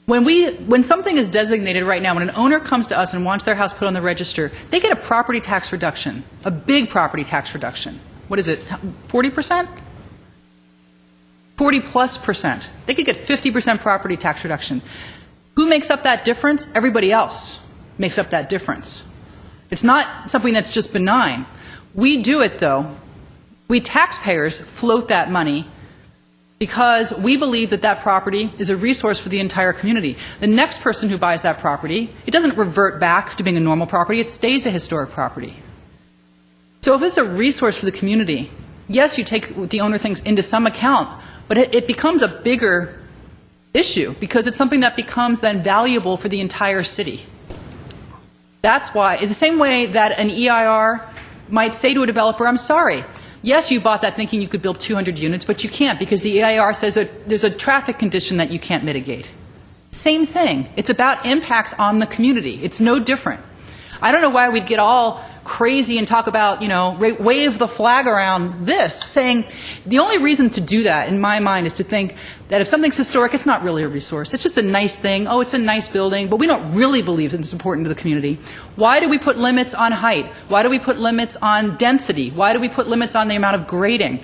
When something is designated right now, when an owner comes to us and wants their house put on the register, they get a property tax reduction, a big property tax reduction. What is it, 40%? 40+%. They could get 50% property tax reduction. Who makes up that difference? Everybody else makes up that difference. It's not something that's just benign. We do it, though. We taxpayers float that money because we believe that that property is a resource for the entire community. The next person who buys that property, it doesn't revert back to being a normal property, it stays a historic property. So if it's a resource for the community, yes, you take what the owner thinks into some account, but it becomes a bigger issue because it's something that becomes then valuable for the entire city. That's why, it's the same way that an EIR might say to a developer, I'm sorry, yes, you bought that thinking you could build 200 units, but you can't because the EIR says that there's a traffic condition that you can't mitigate. Same thing. It's about impacts on the community. It's no different. I don't know why we'd get all crazy and talk about, wave the flag around this, saying the only reason to do that, in my mind, is to think that if something's historic, it's not really a resource. It's just a nice thing. Oh, it's a nice building, but we don't really believe that it's important to the community. Why do we put limits on height? Why do we put limits on density? Why do we put limits on the amount of grading?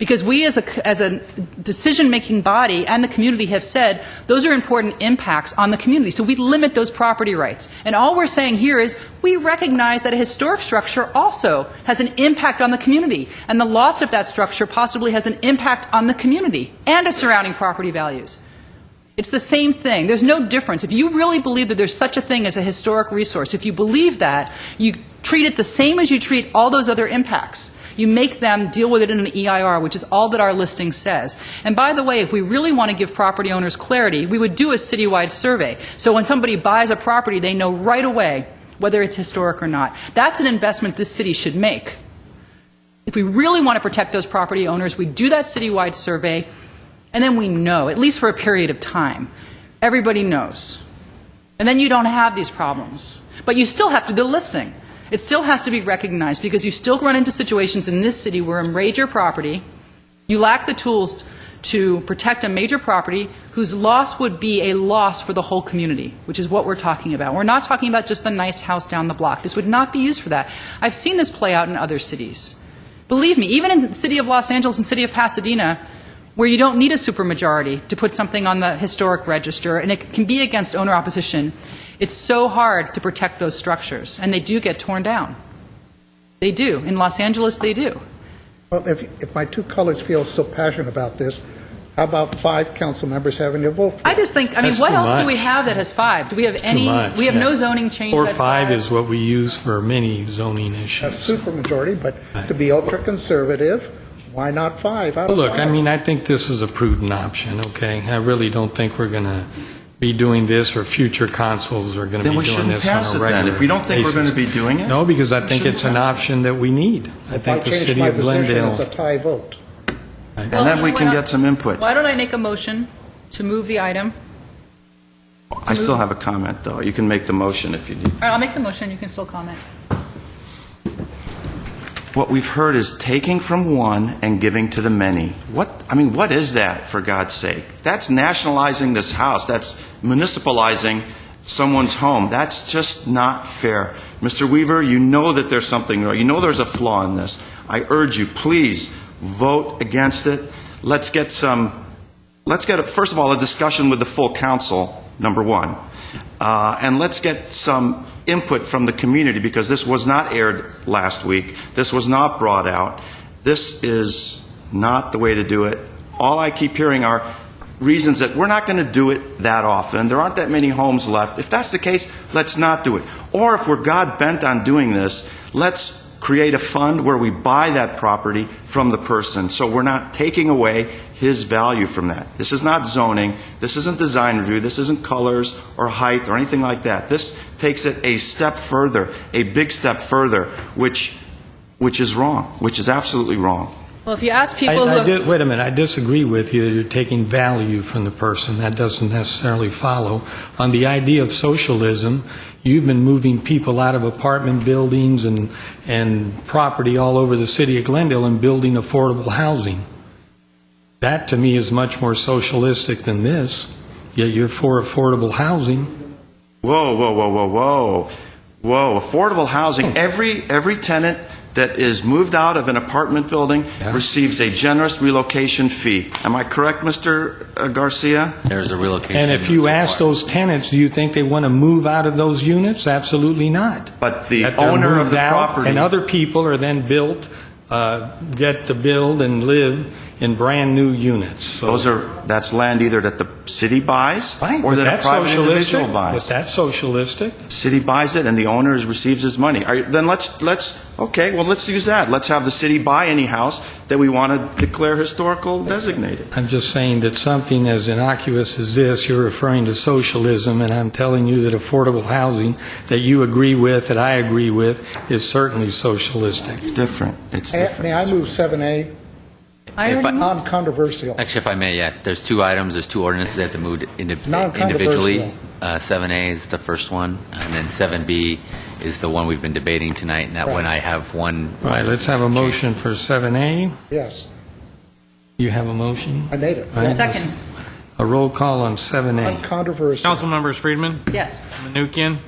Because we as a decision-making body and the community have said those are important impacts on the community. So we limit those property rights. And all we're saying here is we recognize that a historic structure also has an impact on the community. And the loss of that structure possibly has an impact on the community and its surrounding property values. It's the same thing. There's no difference. If you really believe that there's such a thing as a historic resource, if you believe that, you treat it the same as you treat all those other impacts. You make them deal with it in an EIR, which is all that our listing says. And by the way, if we really want to give property owners clarity, we would do a citywide survey. So when somebody buys a property, they know right away whether it's historic or not. That's an investment this city should make. If we really want to protect those property owners, we do that citywide survey, and then we know, at least for a period of time. Everybody knows. And then you don't have these problems. But you still have to do the listing. It still has to be recognized because you still run into situations in this city where a major property, you lack the tools to protect a major property whose loss would be a loss for the whole community, which is what we're talking about. We're not talking about just the nice house down the block. This would not be used for that. I've seen this play out in other cities. Believe me, even in the city of Los Angeles and city of Pasadena, where you don't need a supermajority to put something on the historic register, and it can be against owner opposition, it's so hard to protect those structures, and they do get torn down. They do. In Los Angeles, they do. Well, if my two colleagues feel so passionate about this, how about 5 council members having a vote for it? I just think, I mean, what else do we have that has 5? Do we have any? We have no zoning change Or that's 5 is what we use for many zoning A issues. supermajority, but to be ultra-conservative, why not 5 out of Look, 5? I mean, I think this is a prudent option, okay? I really don't think we're going to be doing this, or future consuls are going to Then be we doing shouldn't this pass on it a regular then. If we don't think we're going to basis. be doing it? No, because I think shouldn't it's an pass it. option that we need. I If I think the change city my of position, Glendale... it's a tie vote. And then we can get some input. Why don't I make a motion to move the item? I still have a comment, though. You can make the motion if you need. All right, I'll make the motion. You can still comment. What we've heard is taking from one and giving to the many. What is that, for God's sake? That's nationalizing this house. That's municipalizing someone's home. That's just not fair. Mr. Weaver, you know that there's something wrong. You know there's a flaw in this. I urge you, please vote against it. Let's get, first of all, a discussion with the full council, number one. And let's get some input from the community, because this was not aired last week. This was not brought out. This is not the way to do it. All I keep hearing are reasons that we're not going to do it that often. There aren't that many homes left. If that's the case, let's not do it. Or if we're God bent on doing this, let's create a fund where we buy that property from the person, so we're not taking away his value from that. This is not zoning. This isn't design review. This isn't colors or height or anything like that. This takes it a step further, a big step further, which is wrong, which is absolutely wrong. Well, if you ask people who... Wait a minute, I disagree with you. You're taking value from the person. That doesn't necessarily follow. On the idea of socialism, you've been moving people out of apartment buildings and property all over the city of Glendale and building affordable housing. That, to me, is much more socialistic than this. Yet you're for affordable housing. Whoa, whoa, whoa, whoa, whoa. Whoa, affordable housing. Every tenant that is moved out of an apartment building receives a generous relocation fee. Am I correct, Mr. Garcia? There's a relocation. And if you ask those tenants, do you think they want to move out of those units? Absolutely not. But the owner of the property... And other people are then get to build and live in brand new units. So That's land either that the city buys or that a private individual buys. But that's socialistic. The city buys it and the owner receives his money. Then let's use that. Let's have the city buy any house that we want to declare historical designated. I'm just saying that something as innocuous as this, you're referring to socialism, and I'm telling you that affordable housing that you agree with, that I agree with, is certainly socialistic. It's different. May I move 7A? Non-controversial. Actually, if I may, there's 2 items, there's 2 ordinances that have to move individually. 7A is the first one, and then 7B is the one we've been debating tonight, and that one I have one. Right, let's have a motion for 7A. Yes. You have a motion? I made it. Right. Second. A roll call on 7A. Controversial. Council members: Friedman. Yes. Manukian.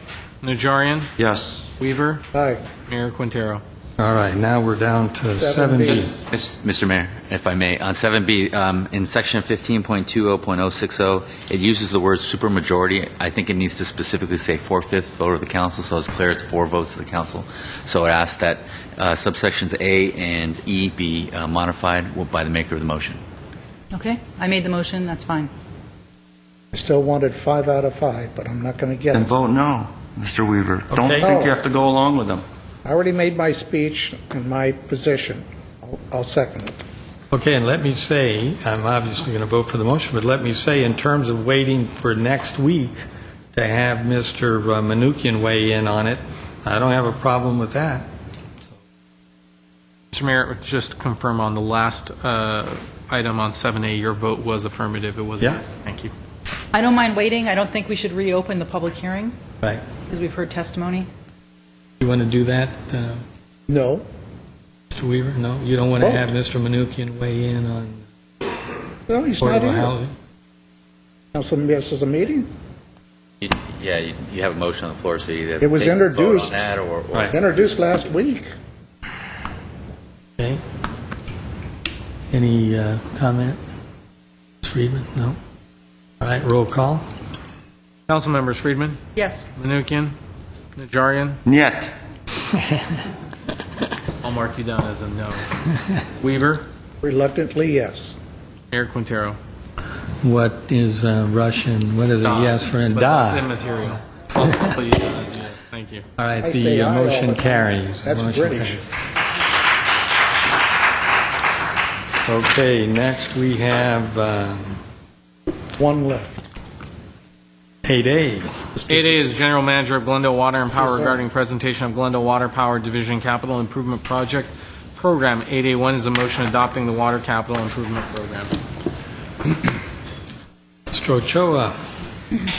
Najarian. Yes. Weaver. Aye. Mayor Quintero. All right, now we're down to 7B. Mr. Mayor, if I may, on 7B, in section 15.20.060, it uses the word supermajority. I think it needs to specifically say 4/5 vote of the council, so it's clear it's 4 votes of the council. So I ask that subsections A and E be modified by the maker of the motion. Okay, I made the motion, that's fine. I still wanted 5 out of 5, but I'm not going to get Then it. vote no, Mr. Weaver. Don't Okay. think you have to go along with them. I already made my speech and my position. I'll second it. Okay, and let me say, I'm obviously going to vote for the motion, but let me say, in terms of waiting for next week to have Mr. Manukian weigh in on it, I don't have a problem with that. Mr. Mayor, just to confirm on the last item on 7A, your vote was affirmative. It was Yeah. yes. Thank you. I don't mind waiting. I don't think we should reopen the public hearing Right. because we've heard testimony. You want to do that, No. Mr. Weaver? No? You don't want to Vote. have Mr. Manukian weigh in on No, he's not affordable here. housing? Councilman, this is a meeting? Yeah, you have a motion on the floor, so you either It was take a vote introduced. on that or Right. Introduced last week. Okay. Any comment? Ms. Friedman? No? All right, roll call. Council members: Friedman, Yes. Manukian, Najarian. Niet. I'll mark you down as a no. Weaver, Reluctantly, yes. Mayor Quintero. What is Russian? What is a yes for a But da? that's immaterial. I'll still put you down as a yes. Thank you. All right, I say the aye all motion the time. carries. That's Motion British. carries. Okay, next we have One left. 8A. 8A is General Manager of Glendale Water and Power regarding presentation of Glendale Water Power Division Capital Improvement Project Program. 8A1 is a motion adopting the Water Capital Improvement Program. Mr. Ochoa.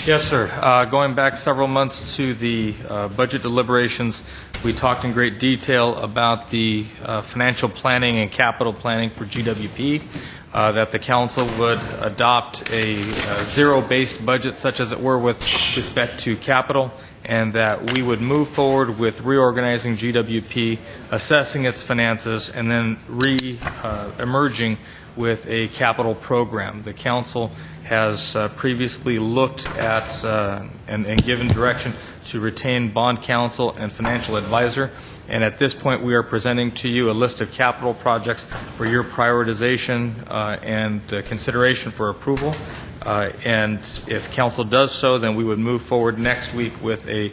Yes, sir. Going back several months to the budget deliberations, we talked in great detail about the financial planning and capital planning for GWP, that the council would adopt a zero-based budget, such as it were, with respect to capital, and that we would move forward with reorganizing GWP, assessing its finances, and then emerging with a capital program. The council has previously looked at and given direction to retain bond counsel and financial advisor. And at this point, we are presenting to you a list of capital projects for your prioritization and consideration for approval. And if council does so, then we would move forward next week with a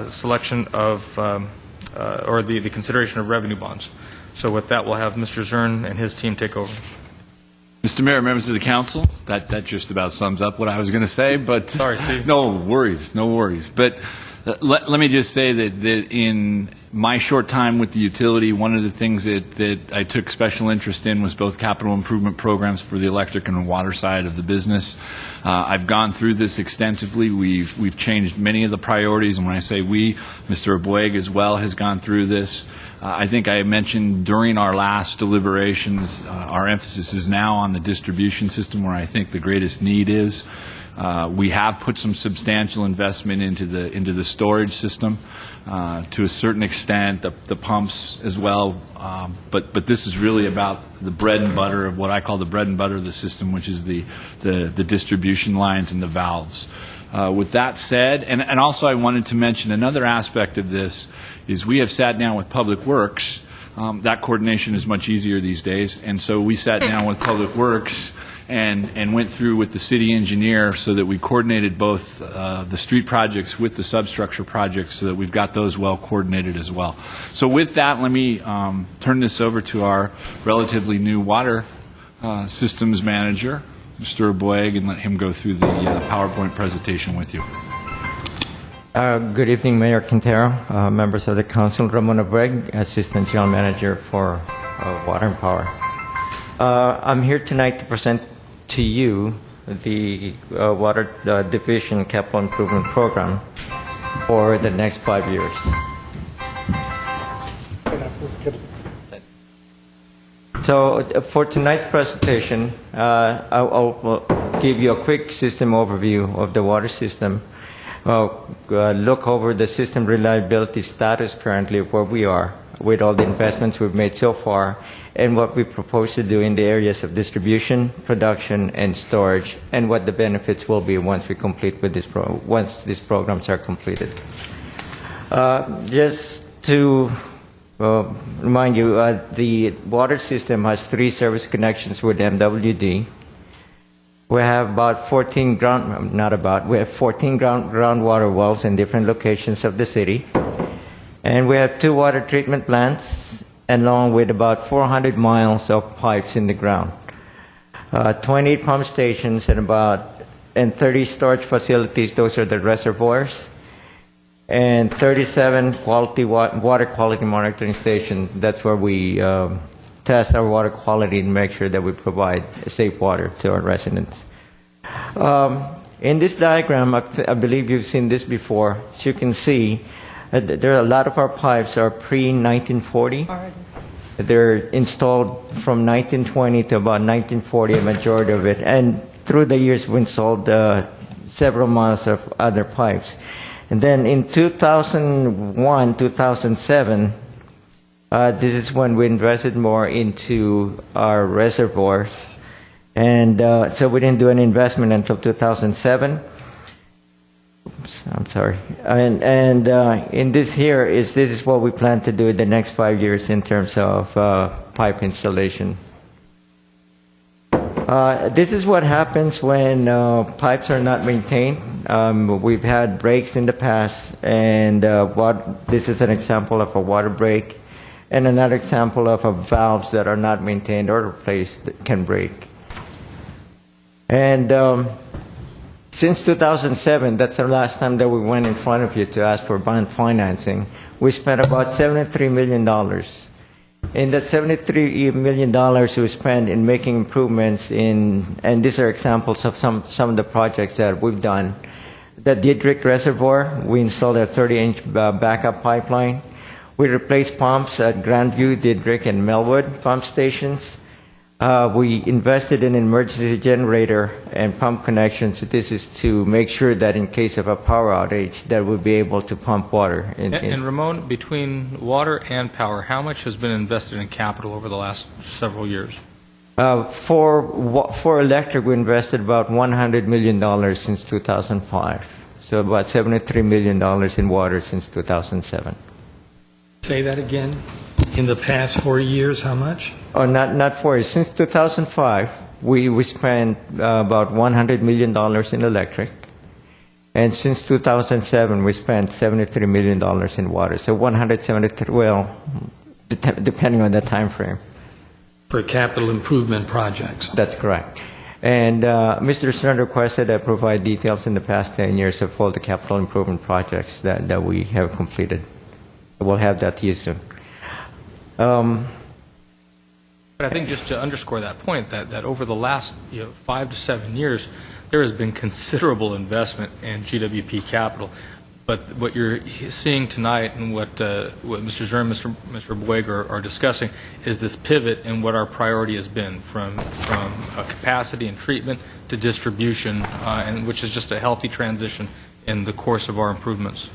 selection of, or the consideration of revenue bonds. So with that, we'll have Mr. Zern and his team take over. Mr. Mayor, members of the council, that just about sums up what I was going to say, but Sorry, Steve. no worries. But let me just say that in my short time with the utility, one of the things that I took special interest in was both capital improvement programs for the electric and water side of the business. I've gone through this extensively. We've changed many of the priorities, and when I say we, Mr. Aboeg as well has gone through this. I think I mentioned during our last deliberations, our emphasis is now on the distribution system, where I think the greatest need is. We have put some substantial investment into the storage system, to a certain extent, the pumps as well. But this is really about the bread and butter of what I call the bread and butter of the system, which is the distribution lines and the valves. With that said, and also I wanted to mention another aspect of this is we have sat down with Public Works. That coordination is much easier these days, and so we sat down with Public Works and went through with the city engineer so that we coordinated both the street projects with the substructure projects so that we've got those well coordinated as well. So with that, let me turn this over to our relatively new water systems manager, Mr. Aboeg, and let him go through the PowerPoint presentation with you. Good evening, Mayor Quintero, members of the council. Ramon Aboeg, Assistant General Manager for Water and Power. I'm here tonight to present to you the Water Division Capital Improvement Program for the next 5 years. So for tonight's presentation, I'll give you a quick system overview of the water system. Look over the system reliability status currently, where we are, with all the investments we've made so far and what we propose to do in the areas of distribution, production, and storage, and what the benefits will be once we complete with once these programs are completed. Just to remind you, the water system has 3 service connections with MWD. We have about 14 groundwater wells in different locations of the city. And we have 2 water treatment plants, along with about 400 miles of pipes in the ground. 28 pump stations and 30 storage facilities, those are the reservoirs. And 37 water quality monitoring stations. That's where we test our water quality and make sure that we provide safe water to our residents. In this diagram, I believe you've seen this before. As you can see, there are a lot of our pipes are pre-1940. They're installed from 1920 to about 1940, a majority of it. And through the years, we installed several miles of other pipes. And then in 2001, 2007, this is when we invested more into our reservoirs. And so we didn't do any investment until 2007. Oops, I'm sorry. And in this here, this is what we plan to do in the next 5 years in terms of pipe installation. This is what happens when pipes are not maintained. We've had breaks in the past, and this is an example of a water break, and another example of valves that are not maintained or replaced that can break. And since 2007, that's the last time that we went in front of you to ask for bond financing, we spent about $73 million. In that $73 million we spent in making improvements and these are examples of some of the projects that we've done. The Diedrich Reservoir, we installed a 30-inch backup pipeline. We replaced pumps at Grandview, Diedrich, and Melwood pump stations. We invested in an emergency generator and pump connections. This is to make sure that in case of a power outage, that we'll be able to pump water. And Ramon, between water and power, how much has been invested in capital over the last several years? For electric, we invested about $100 million since 2005. So about $73 million in water since 2007. Say that again. In the past 4 years, how much? Oh, not 4 years. Since 2005, we spent about $100 million in electric. And since 2007, we spent $73 million in water. So 173, well, depending on the time frame. For capital improvement projects. That's correct. And Mr. Stern requested that I provide details in the past 10 years of all the capital improvement projects that we have completed. We'll have that to you soon. But I think just to underscore that point, that over the last 5 to 7 years, there has been considerable investment in GWP capital. But what you're seeing tonight and what Mr. Zern and Mr. Boeg are discussing is this pivot in what our priority has been from capacity and treatment to distribution, and which is just a healthy transition in the course of our improvements.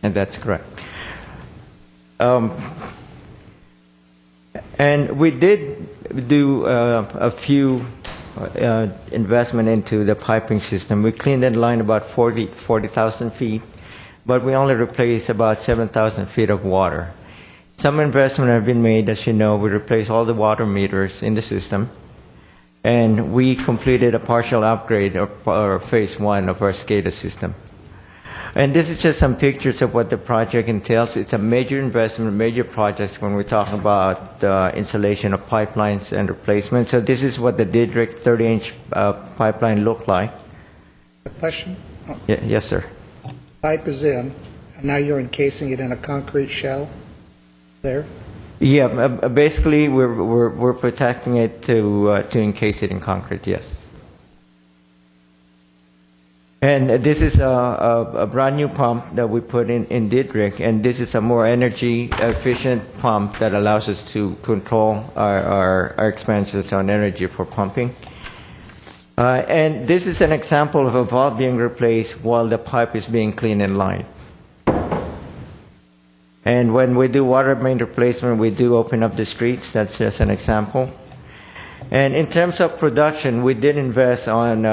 And that's correct. And we did do a few investment into the piping system. We cleaned that line about 40,000 feet, but we only replaced about 7,000 feet of water. Some investment have been made, as you know. We replaced all the water meters in the system, and we completed a partial upgrade or phase 1 of our SCADA system. And this is just some pictures of what the project entails. It's a major investment, major project when we're talking about installation of pipelines and replacement. So this is what the Diedrich 30-inch pipeline looked like. A question? Yes, sir. Pipe is in, and now you're encasing it in a concrete shell there? Yeah, basically we're protecting it to encase it in concrete, yes. And this is a brand new pump that we put in Diedrich, and this is a more energy efficient pump that allows us to control our expenses on energy for pumping. And this is an example of a valve being replaced while the pipe is being cleaned and lined. And when we do water main replacement, we do open up the streets. That's just an example. And in terms of production, we did invest on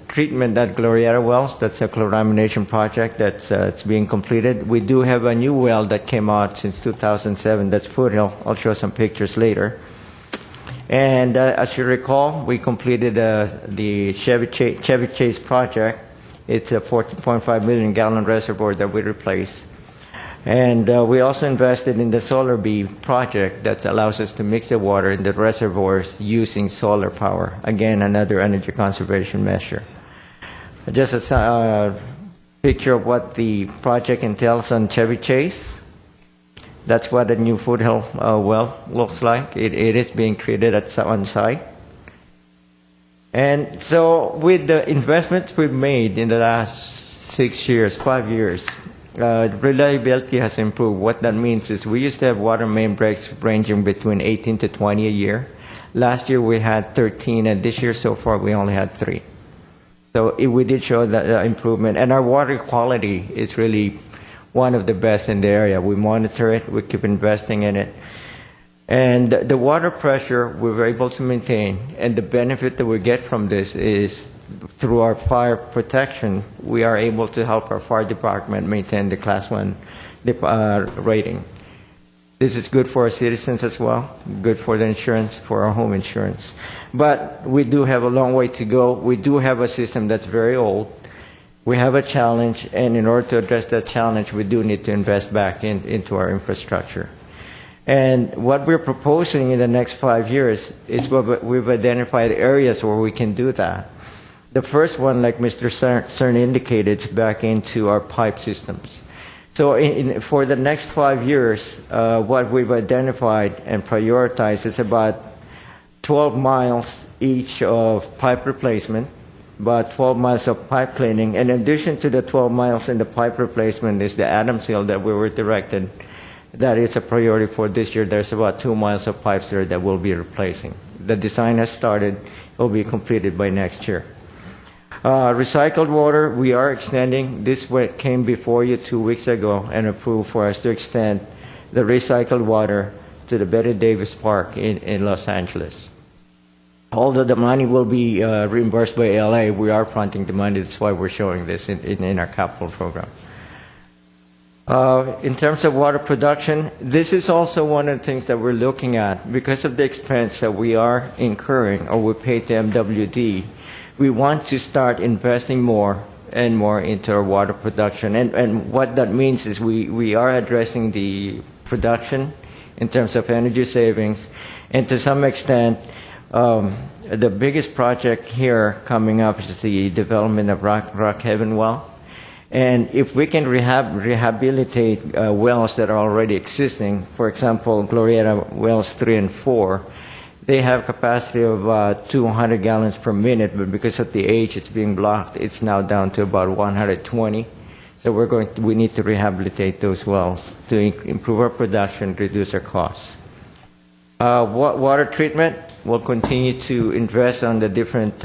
treatment at Glorieta wells. That's a chloramination project that's it's being completed. We do have a new well that came out since 2007. That's Foothill. I'll show some pictures later. And as you recall, we completed the Chevy Chase project. It's a 14.5 million gallon reservoir that we replaced. And we also invested in the Solar Bee project that allows us to mix the water in the reservoirs using solar power. Again, another energy conservation measure. Just a picture of what the project entails on Chevy Chase. That's what a new Foothill well looks like. It is being treated on site. And so with the investments we've made in the last 5 years, reliability has improved. What that means is we used to have water main breaks ranging between 18 to 20 a year. Last year we had 13, and this year so far we only had 3. So we did show that improvement. And our water quality is really one of the best in the area. We monitor it, we keep investing in it. And the water pressure we were able to maintain, and the benefit that we get from this is through our fire protection, we are able to help our fire department maintain the Class 1 rating. This is good for our citizens as well, good for the insurance, for our home insurance. But we do have a long way to go. We do have a system that's very old. We have a challenge, and in order to address that challenge, we do need to invest back into our infrastructure. And what we're proposing in the next 5 years is we've identified areas where we can do that. The first one, like Mr. Cern indicated, is back into our pipe systems. So for the next 5 years, what we've identified and prioritized is about 12 miles each of pipe replacement, about 12 miles of pipe cleaning. In addition to the 12 miles in the pipe replacement is the Adams Hill that we were directed. That is a priority for this year. There's about 2 miles of pipes there that we'll be replacing. The design has started. It will be completed by next year. Recycled water, we are extending. This came before you 2 weeks ago and approved for us to extend the recycled water to the Betty Davis Park in Los Angeles. Although the money will be reimbursed by LA, we are fronting the money. That's why we're showing this in our capital program. In terms of water production, this is also one of the things that we're looking at. Because of the expense that we are incurring or we pay to MWD, we want to start investing more and more into our water production. And what that means is we are addressing the production in terms of energy savings, and to some extent, the biggest project here coming up is the development of Rock Haven well. And if we can rehabilitate wells that are already existing, for example, Glorieta wells 3 and 4, they have capacity of about 200 gallons per minute, but because of the age it's being blocked, it's now down to about 120. So we need to rehabilitate those wells to improve our production, reduce our costs. Water treatment, we'll continue to invest on the different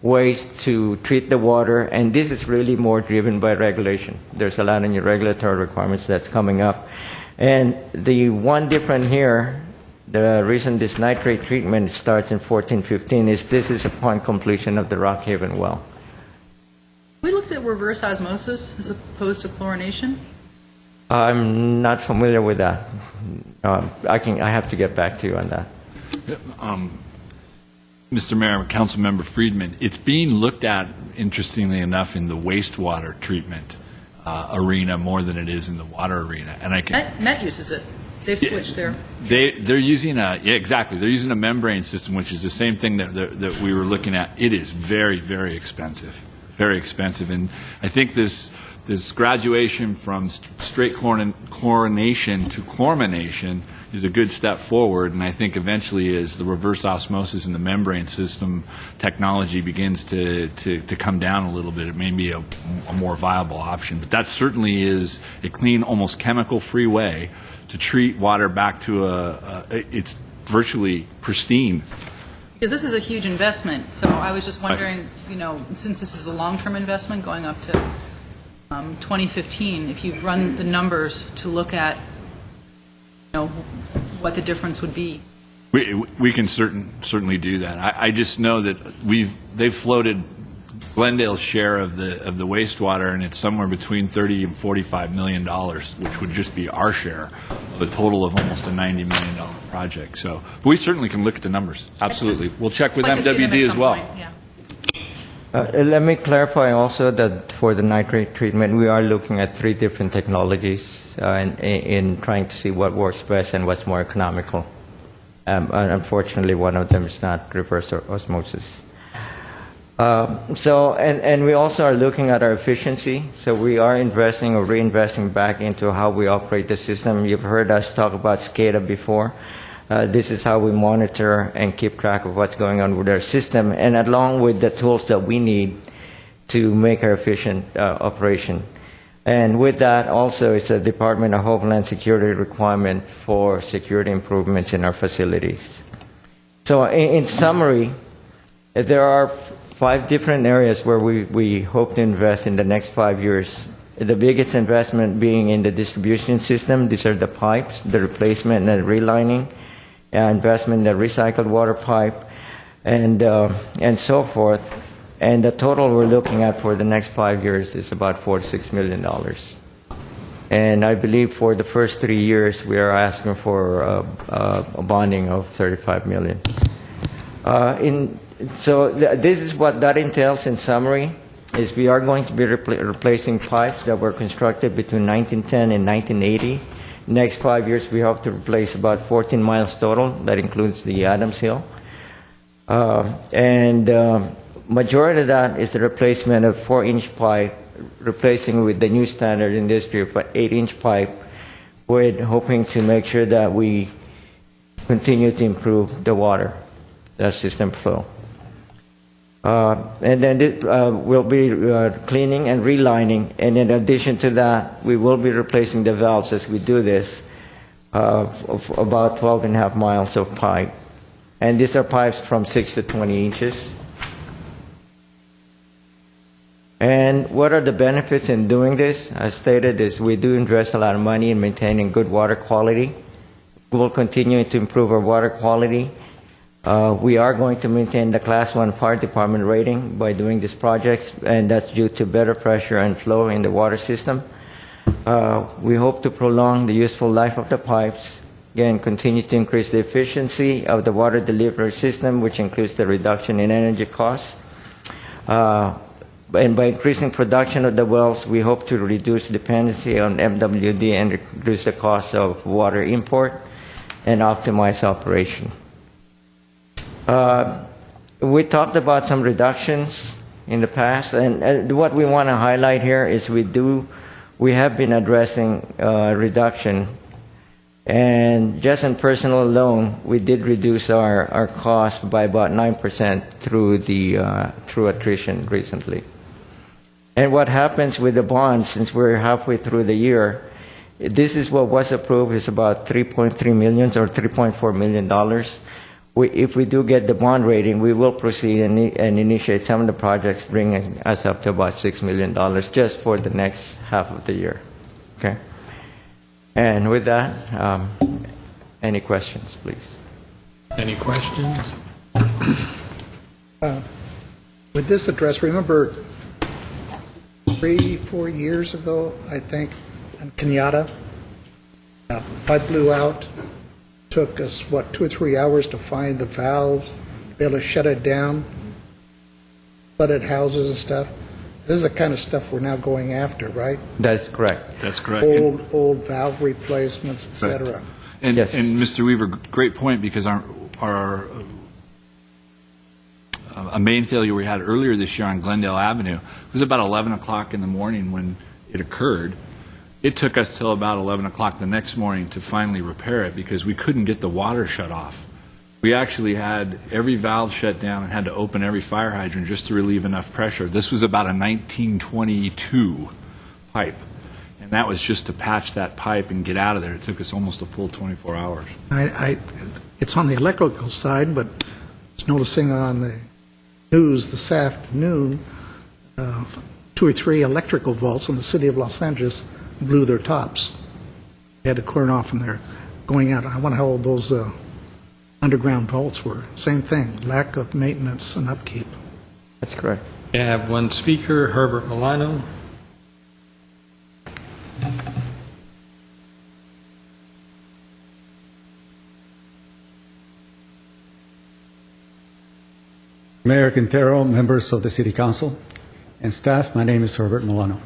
ways to treat the water, and this is really more driven by regulation. There's a lot of new regulatory requirements that's coming up. And the one different here, the reason this nitrate treatment starts in 14-15 is this is upon completion of the Rock Haven well. We looked at reverse osmosis as opposed to chlorination. I'm not familiar with that. I have to get back to you on that. Mr. Mayor, Councilmember Friedman, it's being looked at, interestingly enough, in the wastewater treatment arena more than it is in the water arena. And Met uses it. They've switched there. They're using exactly. They're using a membrane system, which is the same thing that we were looking at. It is very, very expensive, and I think this graduation from straight chlorination to chloramination is a good step forward, and I think eventually as the reverse osmosis and the membrane system technology begins to come down a little bit, it may be a more viable option. But that certainly is a clean, almost chemical-free way to treat water back to it's virtually pristine. Because this is a huge investment, so I was just wondering, since this is a long-term investment going up to 2015, if you run the numbers to look at, what the difference would be. We can certainly do that. I just know that they've floated Glendale's share of the wastewater, and it's somewhere between $30 and $45 million, which would just be our share of a total of almost a $90 million project. So, but we certainly can look at the numbers. Absolutely, we'll check with MWD as well. Let me clarify also that for the nitrate treatment, we are looking at 3 different technologies in trying to see what works best and what's more economical. Unfortunately, one of them is not reverse osmosis. And we also are looking at our efficiency. So we are investing or reinvesting back into how we operate the system. You've heard us talk about SCADA before. This is how we monitor and keep track of what's going on with our system, and along with the tools that we need to make our efficient operation. And with that, also, it's a Department of Homeland Security requirement for security improvements in our facilities. So in summary, there are 5 different areas where we hope to invest in the next 5 years. The biggest investment being in the distribution system. These are the pipes, the replacement and relining, investment in the recycled water pipe, and so forth. And the total we're looking at for the next 5 years is about $4 to $6 million. And I believe for the first 3 years, we are asking for a bonding of $35 million. This is what that entails in summary, is we are going to be replacing pipes that were constructed between 1910 and 1980. Next 5 years, we hope to replace about 14 miles total. That includes the Adams Hill. Majority of that is the replacement of 4-inch pipe, replacing with the new standard industry of 8-inch pipe, with hoping to make sure that we continue to improve the water, the system flow. And then we'll be cleaning and relining, and in addition to that, we will be replacing the valves as we do this, of about 12.5 miles of pipe. And these are pipes from 6 to 20 inches. And what are the benefits in doing this? As stated, is we do invest a lot of money in maintaining good water quality. We will continue to improve our water quality. We are going to maintain the Class 1 Fire Department rating by doing these projects, and that's due to better pressure and flow in the water system. We hope to prolong the useful life of the pipes, again, continue to increase the efficiency of the water delivery system, which includes the reduction in energy costs. And by increasing production of the wells, we hope to reduce dependency on MWD and reduce the cost of water import and optimize operation. We talked about some reductions in the past, and what we want to highlight here is we have been addressing reduction, and just in personal alone, we did reduce our cost by about 9% through attrition recently. And what happens with the bond, since we're halfway through the year, this is what was approved, is about $3.3 million or $3.4 million. If we do get the bond rating, we will proceed and initiate some of the projects, bringing us up to about $6 million just for the next half of the year. Okay? And with that, any questions, please? Any questions? With this address, remember 3-4 years ago, I think, in Kenyatta, pipe blew out. Took us, 2 or 3 hours to find the valves, be able to shut it down, flooded houses and stuff. This is the kind of stuff we're now going after, right? That's correct. That's correct. Old valve replacements, et cetera. And, Yes. and Mr. Weaver, great point, because our a main failure we had earlier this year on Glendale Avenue was about 11 o'clock in the morning when it occurred. It took us till about 11 o'clock the next morning to finally repair it because we couldn't get the water shut off. We actually had every valve shut down and had to open every fire hydrant just to relieve enough pressure. This was about a 1922 pipe, and that was just to patch that pipe and get out of there. It took us almost a full 24 hours. It's on the electrical side, but I was noticing on the news this afternoon, 2 or 3 electrical vaults, and the city of Los Angeles blew their tops. They had to clear off from there going out. I wonder how old those underground vaults were. Same thing, lack of maintenance and upkeep. That's correct. We have one speaker, Herbert Milano. Mayor Quintero, members of the City Council, and staff, my name is Herbert Milano.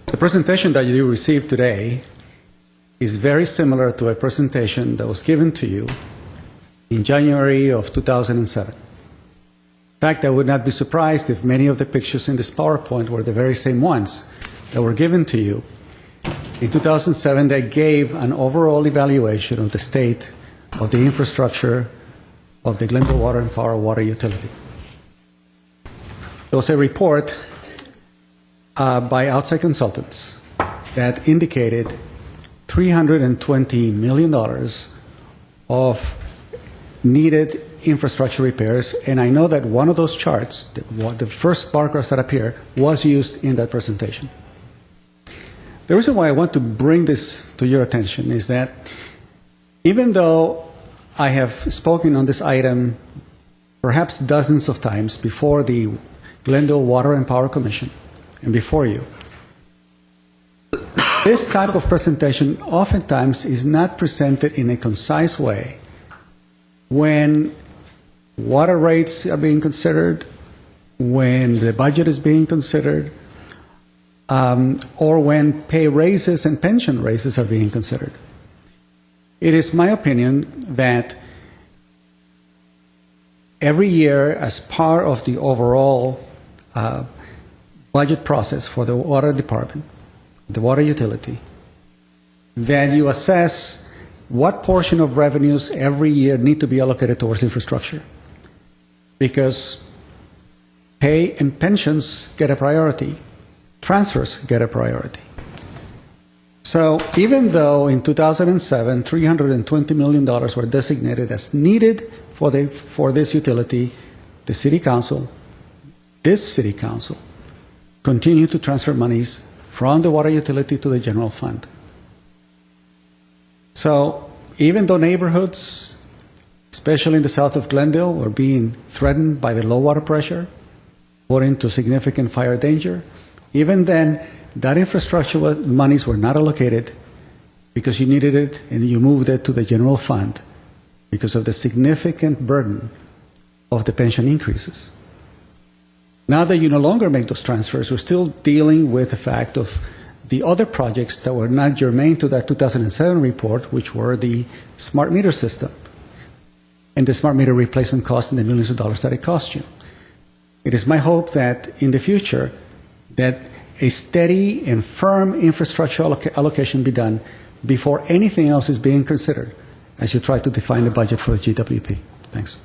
The presentation that you received today is very similar to a presentation that was given to you in January of 2007. In fact, I would not be surprised if many of the pictures in this PowerPoint were the very same ones that were given to you in 2007 that gave an overall evaluation of the state of the infrastructure of the Glendale Water and Power water utility. There was a report by outside consultants that indicated $320 million of needed infrastructure repairs, and I know that one of those charts, the first bar graphs that appear, was used in that presentation. The reason why I want to bring this to your attention is that even though I have spoken on this item perhaps dozens of times before the Glendale Water and Power Commission and before you, this type of presentation oftentimes is not presented in a concise way when water rates are being considered, when the budget is being considered, or when pay raises and pension raises are being considered. It is my opinion that every year, as part of the overall budget process for the water department, the water utility, that you assess what portion of revenues every year need to be allocated towards infrastructure. Because pay and pensions get a priority, transfers get a priority. So even though in 2007, $320 million were designated as needed for this utility, the City Council, this City Council, continued to transfer monies from the water utility to the general fund. So even though neighborhoods, especially in the south of Glendale, were being threatened by the low water pressure, put into significant fire danger, even then, that infrastructure monies were not allocated because you needed it and you moved it to the general fund because of the significant burden of the pension increases. Now that you no longer make those transfers, we're still dealing with the fact of the other projects that were not germane to that 2007 report, which were the smart meter system and the smart meter replacement cost and the millions of dollars that it cost you. It is my hope that in the future that a steady and firm infrastructure allocation be done before anything else is being considered as you try to define the budget for the GWP. Thanks.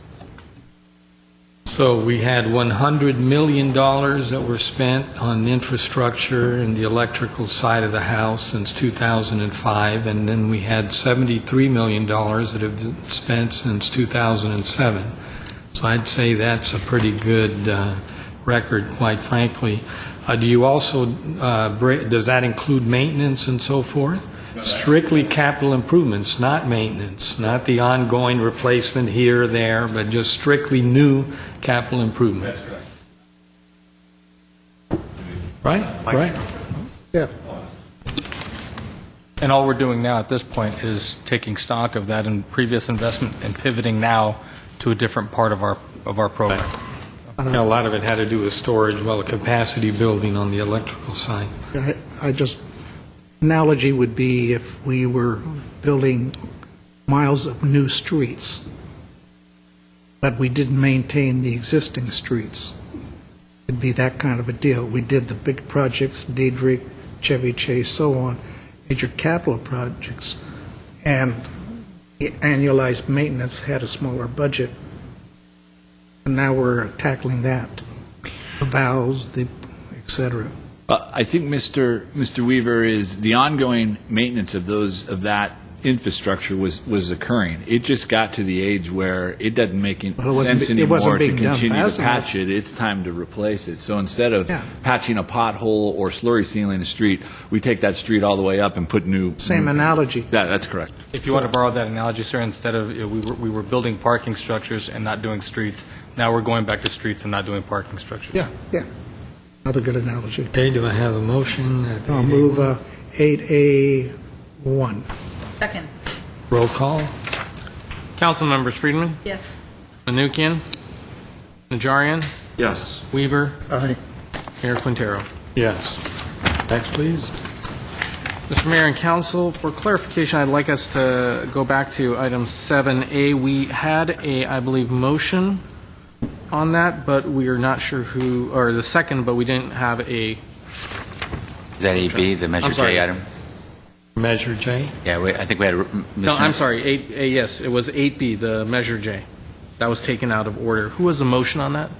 So we had $100 million that were spent on infrastructure and the electrical side of the house since 2005, and then we had $73 million that have been spent since 2007. So I'd say that's a pretty good record, quite frankly. Do you also, does that include maintenance and so forth? Strictly capital improvements, not maintenance, not the ongoing replacement here or there, but just strictly new capital improvement. That's correct. Right? Yeah. And all we're doing now at this point is taking stock of that and previous investment and pivoting now to a different part of our program. A lot of it had to do with storage, well, capacity building on the electrical side. Analogy would be if we were building miles of new streets, but we didn't maintain the existing streets. It'd be that kind of a deal. We did the big projects, Diedrich, Chevy Chase, so on, major capital projects, and the annualized maintenance had a smaller budget. And now we're tackling that, the valves, et cetera. I think Mr. Weaver is the ongoing maintenance of infrastructure was occurring. It just got to the age where it doesn't make any Well, it wasn't sense be- it wasn't anymore to being done continue to fast enough. patch it. It's time to replace it. So instead of Yeah. patching a pothole or slurry sealing a street, we take that street all the way up and put new. Same analogy. Yeah, that's correct. If you want to borrow that analogy, sir, instead of, we were building parking structures and not doing streets, now we're going back to streets and not doing parking structures. Yeah, yeah. Another good analogy. Okay, do I have a motion? I'll move 8A1. Second. Roll call. Council members: Friedman, Yes. Menuchyan, Najarian, Yes. Weaver, Aye. Mayor Quintero. Yes. Next, please. Mr. Mayor and Council, for clarification, I'd like us to go back to item 7A. We had I believe, motion on that, but we are not sure who, or the second, but we didn't have a. Is that 8B, the Measure I'm sorry. J item? Measure J? Yeah, I think we had. No, I'm sorry, 8A, yes, it was 8B, the Measure J. That was taken out of order. Who was the motion on that?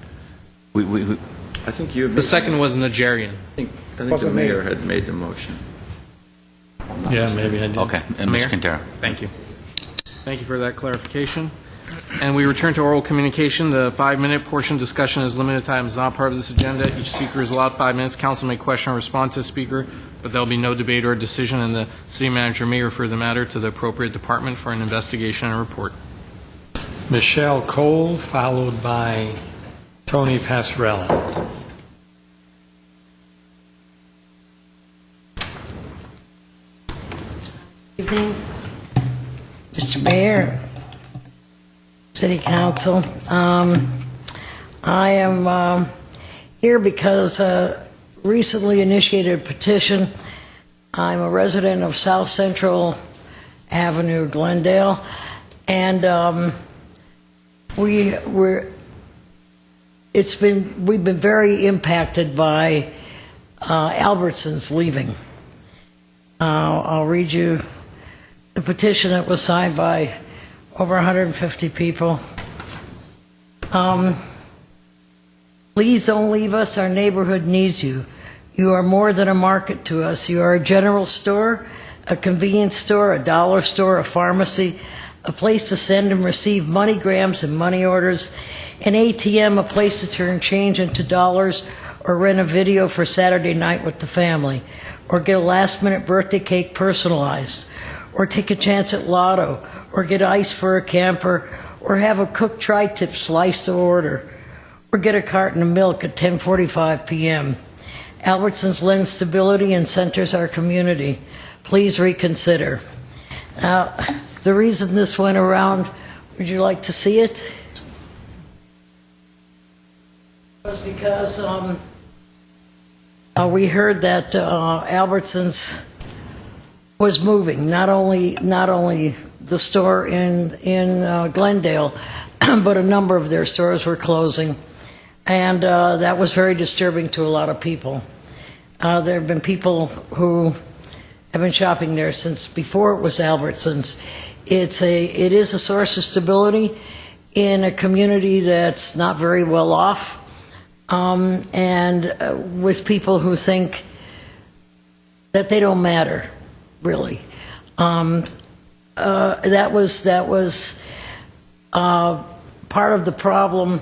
I think you. The second was Najarian. I think the mayor had made the motion. Yeah, maybe I did. Okay, and Mayor? Mr. Quintero. Thank you. Thank you for that clarification. And we return to oral communication. The 5-minute portion discussion is limited time. It's not part of this agenda. Each speaker is allowed 5 minutes. Council may question or respond to the speaker, but there will be no debate or decision, and the city manager may refer the matter to the appropriate department for an investigation and report. Michelle Cole, followed by Tony Passarella. Evening, Mr. Mayor, City Council. I am here because recently initiated a petition. I'm a resident of South Central Avenue, Glendale, and we've been very impacted by Albertsons leaving. I'll read you the petition that was signed by over 150 people. Please don't leave us. Our neighborhood needs you. You are more than a market to us. You are a general store, a convenience store, a dollar store, a pharmacy, a place to send and receive MoneyGrams and money orders, an ATM, a place to turn change into dollars, or rent a video for Saturday night with the family, or get a last-minute birthday cake personalized, or take a chance at lotto, or get ice for a camper, or have a cooked tri-tip sliced to order, or get a carton of milk at 10:45 p.m. Albertsons lends stability and centers our community. Please reconsider. Now, the reason this went around, would you like to see it? Was because we heard that Albertsons was moving, not only the store in Glendale, but a number of their stores were closing, and that was very disturbing to a lot of people. There have been people who have been shopping there since before it was Albertsons. It is a source of stability in a community that's not very well off, and with people who think that they don't matter, really. That was part of the problem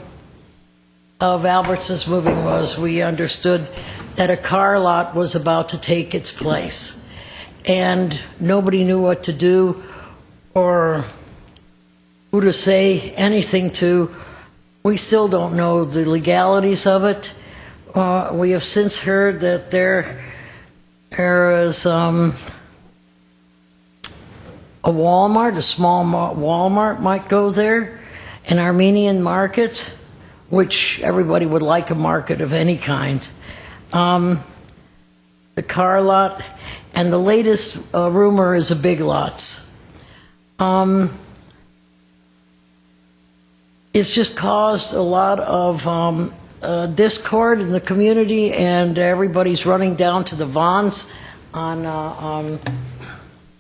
of Albertsons moving was we understood that a car lot was about to take its place, and nobody knew what to do or who to say anything to. We still don't know the legalities of it. We have since heard that there is a Walmart, a small Walmart might go there, an Armenian market, which everybody would like a market of any kind. The car lot, and the latest rumor is a Big Lots. It's just caused a lot of discord in the community, and everybody's running down to the Vons on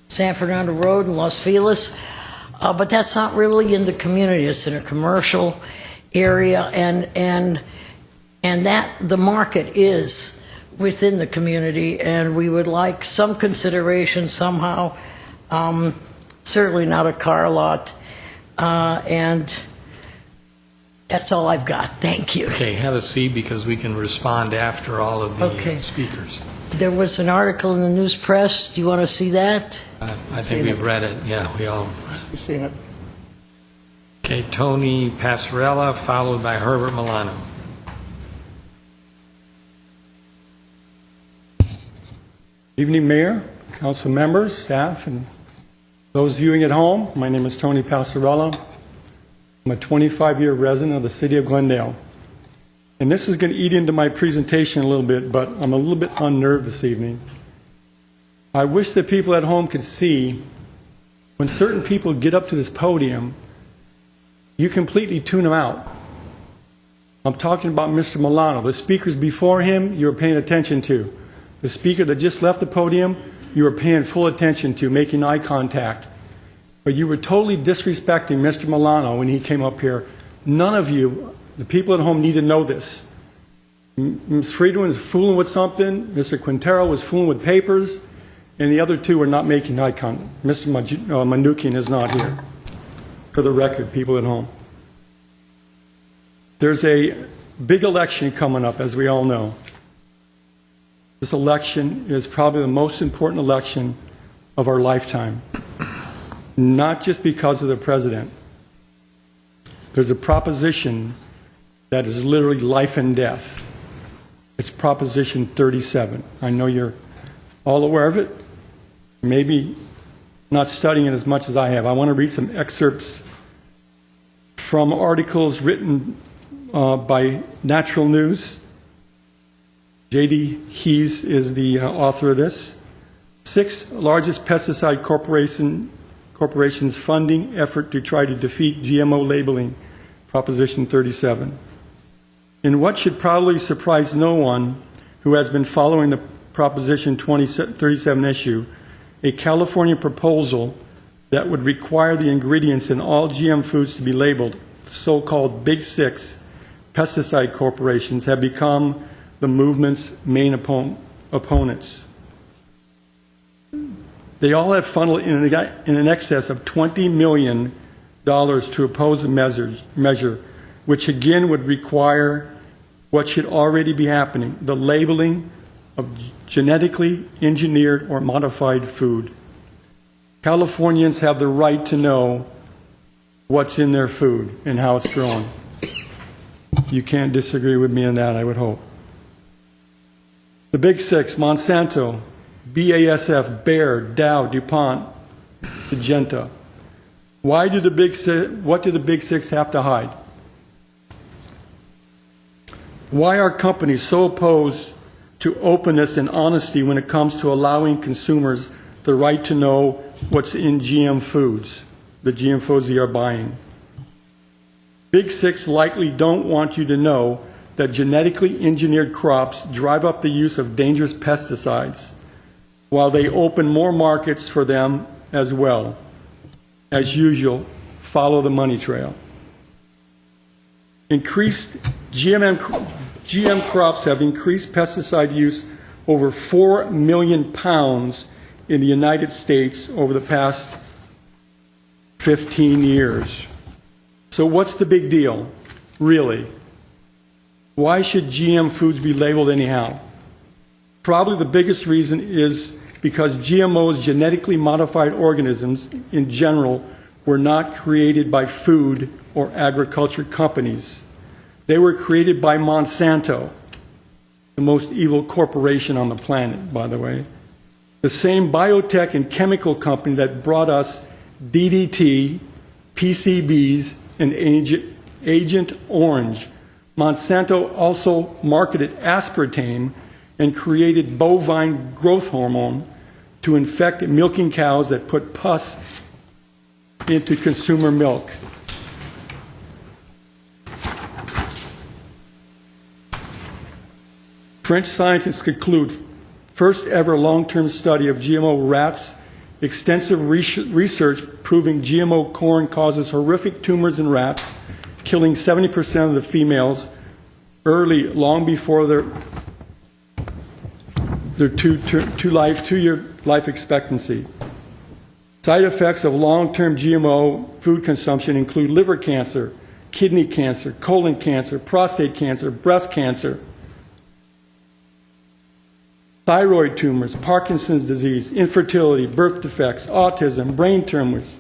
San Fernando Road in Los Feliz. But that's not really in the community. It's in a commercial area, and that the market is within the community, and we would like some consideration somehow certainly not a car lot. And that's all I've got. Thank you. Okay, have a seat because we can respond after all of the Okay. speakers. There was an article in the news press. Do you want to see that? I think we've read it. Yeah, we all. You've seen it. Okay, Tony Passarella, followed by Herbert Milano. Evening, Mayor, council members, staff, and those viewing at home. My name is Tony Passarella. I'm a 25-year resident of the city of Glendale. And this is going to eat into my presentation a little bit, but I'm a little bit unnerved this evening. I wish that people at home could see when certain people get up to this podium, you completely tune them out. I'm talking about Mr. Milano. The speakers before him, you were paying attention to. The speaker that just left the podium, you were paying full attention to, making eye contact. But you were totally disrespecting Mr. Milano when he came up here. None of you, the people at home, need to know this. Ms. Friedman was fooling with something, Mr. Quintero was fooling with papers, and the other two were not making eye contact. Mr. Manukian is not here. For the record, people at home. There's a big election coming up, as we all know. This election is probably the most important election of our lifetime. Not just because of the president. There's a proposition that is literally life and death. It's Proposition 37. I know you're all aware of it. Maybe not studying it as much as I have. I want to read some excerpts from articles written by Natural News. J.D. Hees is the author of this. 6 largest pesticide corporations funding effort to try to defeat GMO labeling, Proposition 37. In what should probably surprise no one who has been following the Proposition 37 issue, a California proposal that would require the ingredients in all GM foods to be labeled, the so-called Big Six pesticide corporations, have become the movement's main opponents. They all have funneled in an excess of $20 million to oppose the measure, which again would require what should already be happening, the labeling of genetically engineered or modified food. Californians have the right to know what's in their food and how it's grown. You can't disagree with me on that, I would hope. The Big Six, Monsanto, BASF, Bayer, Dow, DuPont, Syngenta. What do the Big Six have to hide? Why are companies so opposed to openness and honesty when it comes to allowing consumers the right to know what's in GM foods, the GM foods they are buying? Big Six likely don't want you to know that genetically engineered crops drive up the use of dangerous pesticides, while they open more markets for them as well. As usual, follow the money trail. Increased GM crops have increased pesticide use over 4 million pounds in the United States over the past 15 years. So what's the big deal, really? Why should GM foods be labeled anyhow? Probably the biggest reason is because GMOs, genetically modified organisms in general, were not created by food or agriculture companies. They were created by Monsanto, the most evil corporation on the planet, by the way. The same biotech and chemical company that brought us DDT, PCBs, and Agent Orange. Monsanto also marketed aspartame and created bovine growth hormone to infect milking cows that put pus into consumer milk. French scientists conclude first ever long-term study of GMO rats, extensive research proving GMO corn causes horrific tumors in rats, killing 70% of the females early, long before their two-year life expectancy. Side effects of long-term GMO food consumption include liver cancer, kidney cancer, colon cancer, prostate cancer, breast cancer, thyroid tumors, Parkinson's disease, infertility, birth defects, autism, brain tumors.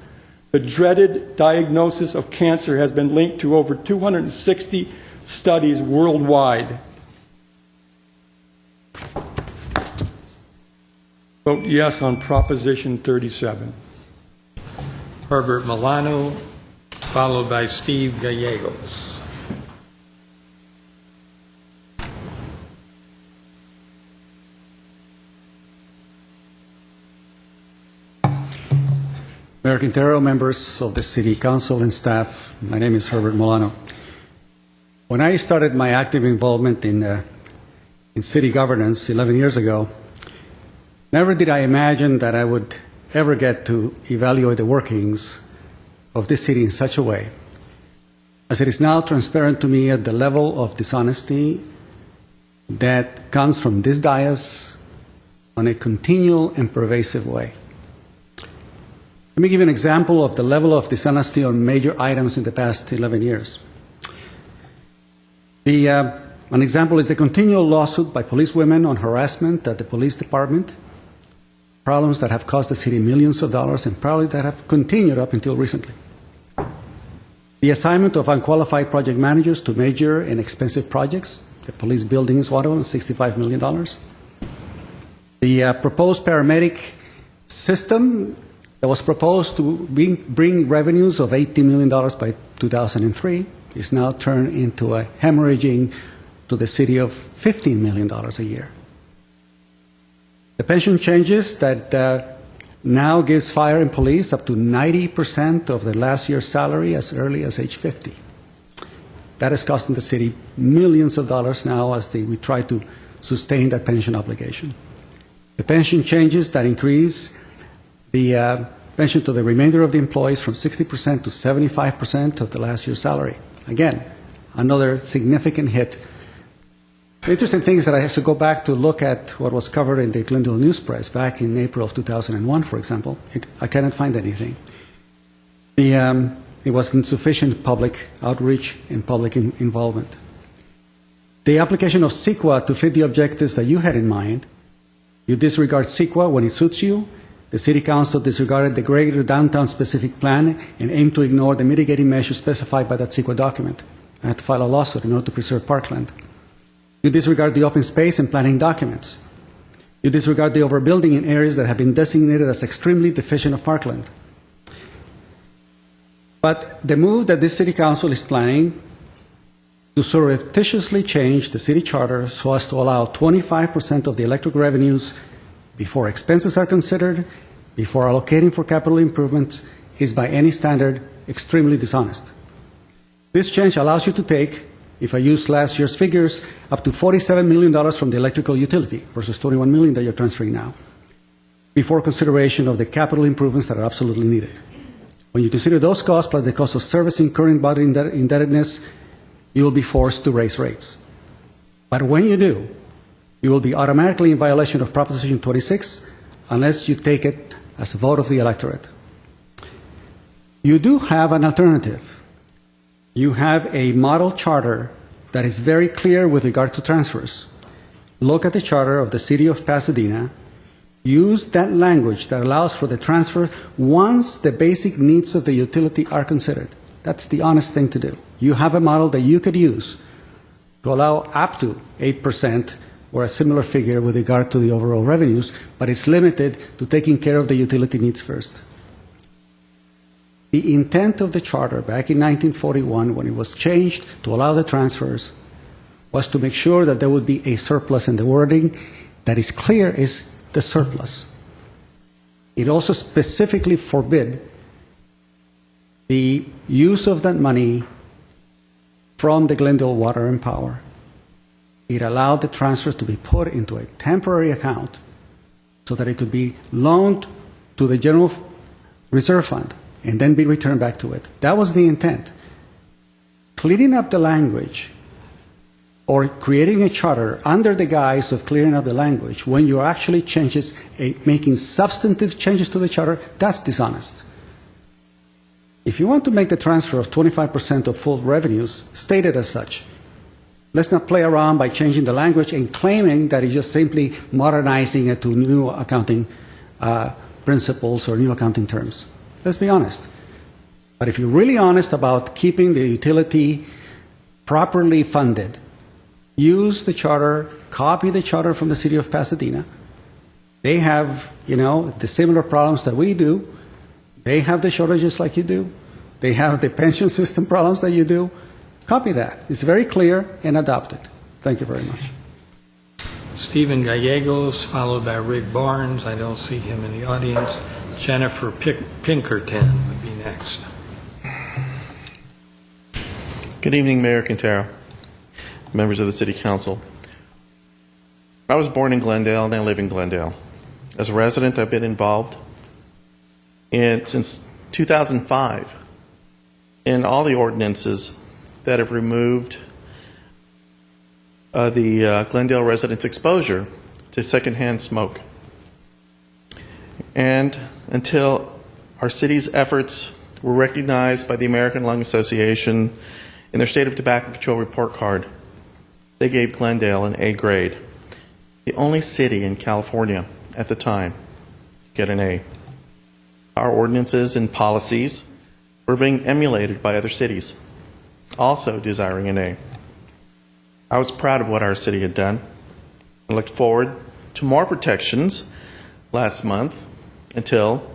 The dreaded diagnosis of cancer has been linked to over 260 studies worldwide. Vote yes on Proposition 37. Herbert Milano, followed by Steve Gallegos. Mayor Quintero, members of the City Council and staff, my name is Herbert Milano. When I started my active involvement in city governance 11 years ago, never did I imagine that I would ever get to evaluate the workings of this city in such a way, as it is now transparent to me at the level of dishonesty that comes from this dais on a continual and pervasive way. Let me give you an example of the level of dishonesty on major items in the past 11 years. An example is the continual lawsuit by policewomen on harassment at the police department, problems that have cost the city millions of dollars and probably that have continued up until recently. The assignment of unqualified project managers to major and expensive projects, the police building is one of them, $65 million. The proposed paramedic system that was proposed to bring revenues of $80 million by 2003 is now turned into a hemorrhaging to the city of $15 million a year. The pension changes that now gives fire and police up to 90% of the last year's salary as early as age 50. That is costing the city millions of dollars now as we try to sustain that pension obligation. The pension changes that increase the pension to the remainder of the employees from 60% to 75% of the last year's salary. Again, another significant hit. The interesting thing is that I have to go back to look at what was covered in the Glendale News Press back in April of 2001, for example. I cannot find anything. It was insufficient public outreach and public involvement. The application of CEQA to fit the objectives that you had in mind, you disregard CEQA when it suits you. The City Council disregarded the greater downtown specific plan and aimed to ignore the mitigating measures specified by that CEQA document. I had to file a lawsuit in order to preserve parkland. You disregard the open space and planning documents. You disregard the overbuilding in areas that have been designated as extremely deficient of parkland. But the move that this City Council is planning to surreptitiously change the city charter so as to allow 25% of the electric revenues before expenses are considered, before allocating for capital improvements, is by any standard extremely dishonest. This change allows you to take, if I use last year's figures, up to $47 million from the electrical utility versus $21 million that you're transferring now, before consideration of the capital improvements that are absolutely needed. When you consider those costs plus the cost of servicing current body indebtedness, you will be forced to raise rates. But when you do, you will be automatically in violation of Proposition 26 unless you take it as a vote of the electorate. You do have an alternative. You have a model charter that is very clear with regard to transfers. Look at the charter of the City of Pasadena. Use that language that allows for the transfer once the basic needs of the utility are considered. That's the honest thing to do. You have a model that you could use to allow up to 8% or a similar figure with regard to the overall revenues, but it's limited to taking care of the utility needs first. The intent of the charter back in 1941, when it was changed to allow the transfers, was to make sure that there would be a surplus, and the wording that is clear is the surplus. It also specifically forbid the use of that money from the Glendale Water and Power. It allowed the transfers to be put into a temporary account so that it could be loaned to the General Reserve Fund and then be returned back to it. That was the intent. Cleaning up the language or creating a charter under the guise of clearing up the language when you're actually making substantive changes to the charter, that's dishonest. If you want to make the transfer of 25% of full revenues, state it as such. Let's not play around by changing the language and claiming that it's just simply modernizing it to new accounting principles or new accounting terms. Let's be honest. But if you're really honest about keeping the utility properly funded, use the charter, copy the charter from the city of Pasadena. They have, the similar problems that we do. They have the shortages like you do. They have the pension system problems that you do. Copy that. It's very clear and adopt it. Thank you very much. Stephen Gallegos, followed by Rick Barnes. I don't see him in the audience. Jennifer Pinkerton would be next. Good evening, Mayor Quintero, members of the City Council. I was born in Glendale and I live in Glendale. As a resident, I've been involved since 2005 in all the ordinances that have removed the Glendale residents' exposure to secondhand smoke. And until our city's efforts were recognized by the American Lung Association in their State of Tobacco Control Report Card, they gave Glendale an A grade. The only city in California at the time to get an A. Our ordinances and policies were being emulated by other cities, also desiring an A. I was proud of what our city had done. I looked forward to more protections last month until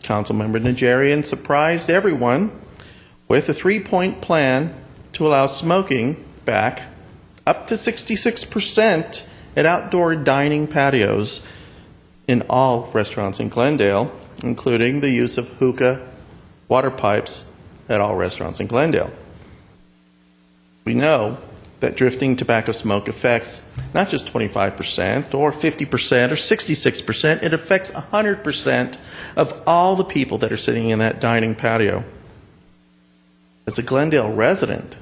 Councilmember Najarian surprised everyone with a 3-point plan to allow smoking back up to 66% at outdoor dining patios in all restaurants in Glendale, including the use of hookah water pipes at all restaurants in Glendale. We know that drifting tobacco smoke affects not just 25% or 50% or 66%, it affects 100% of all the people that are sitting in that dining patio. As a Glendale resident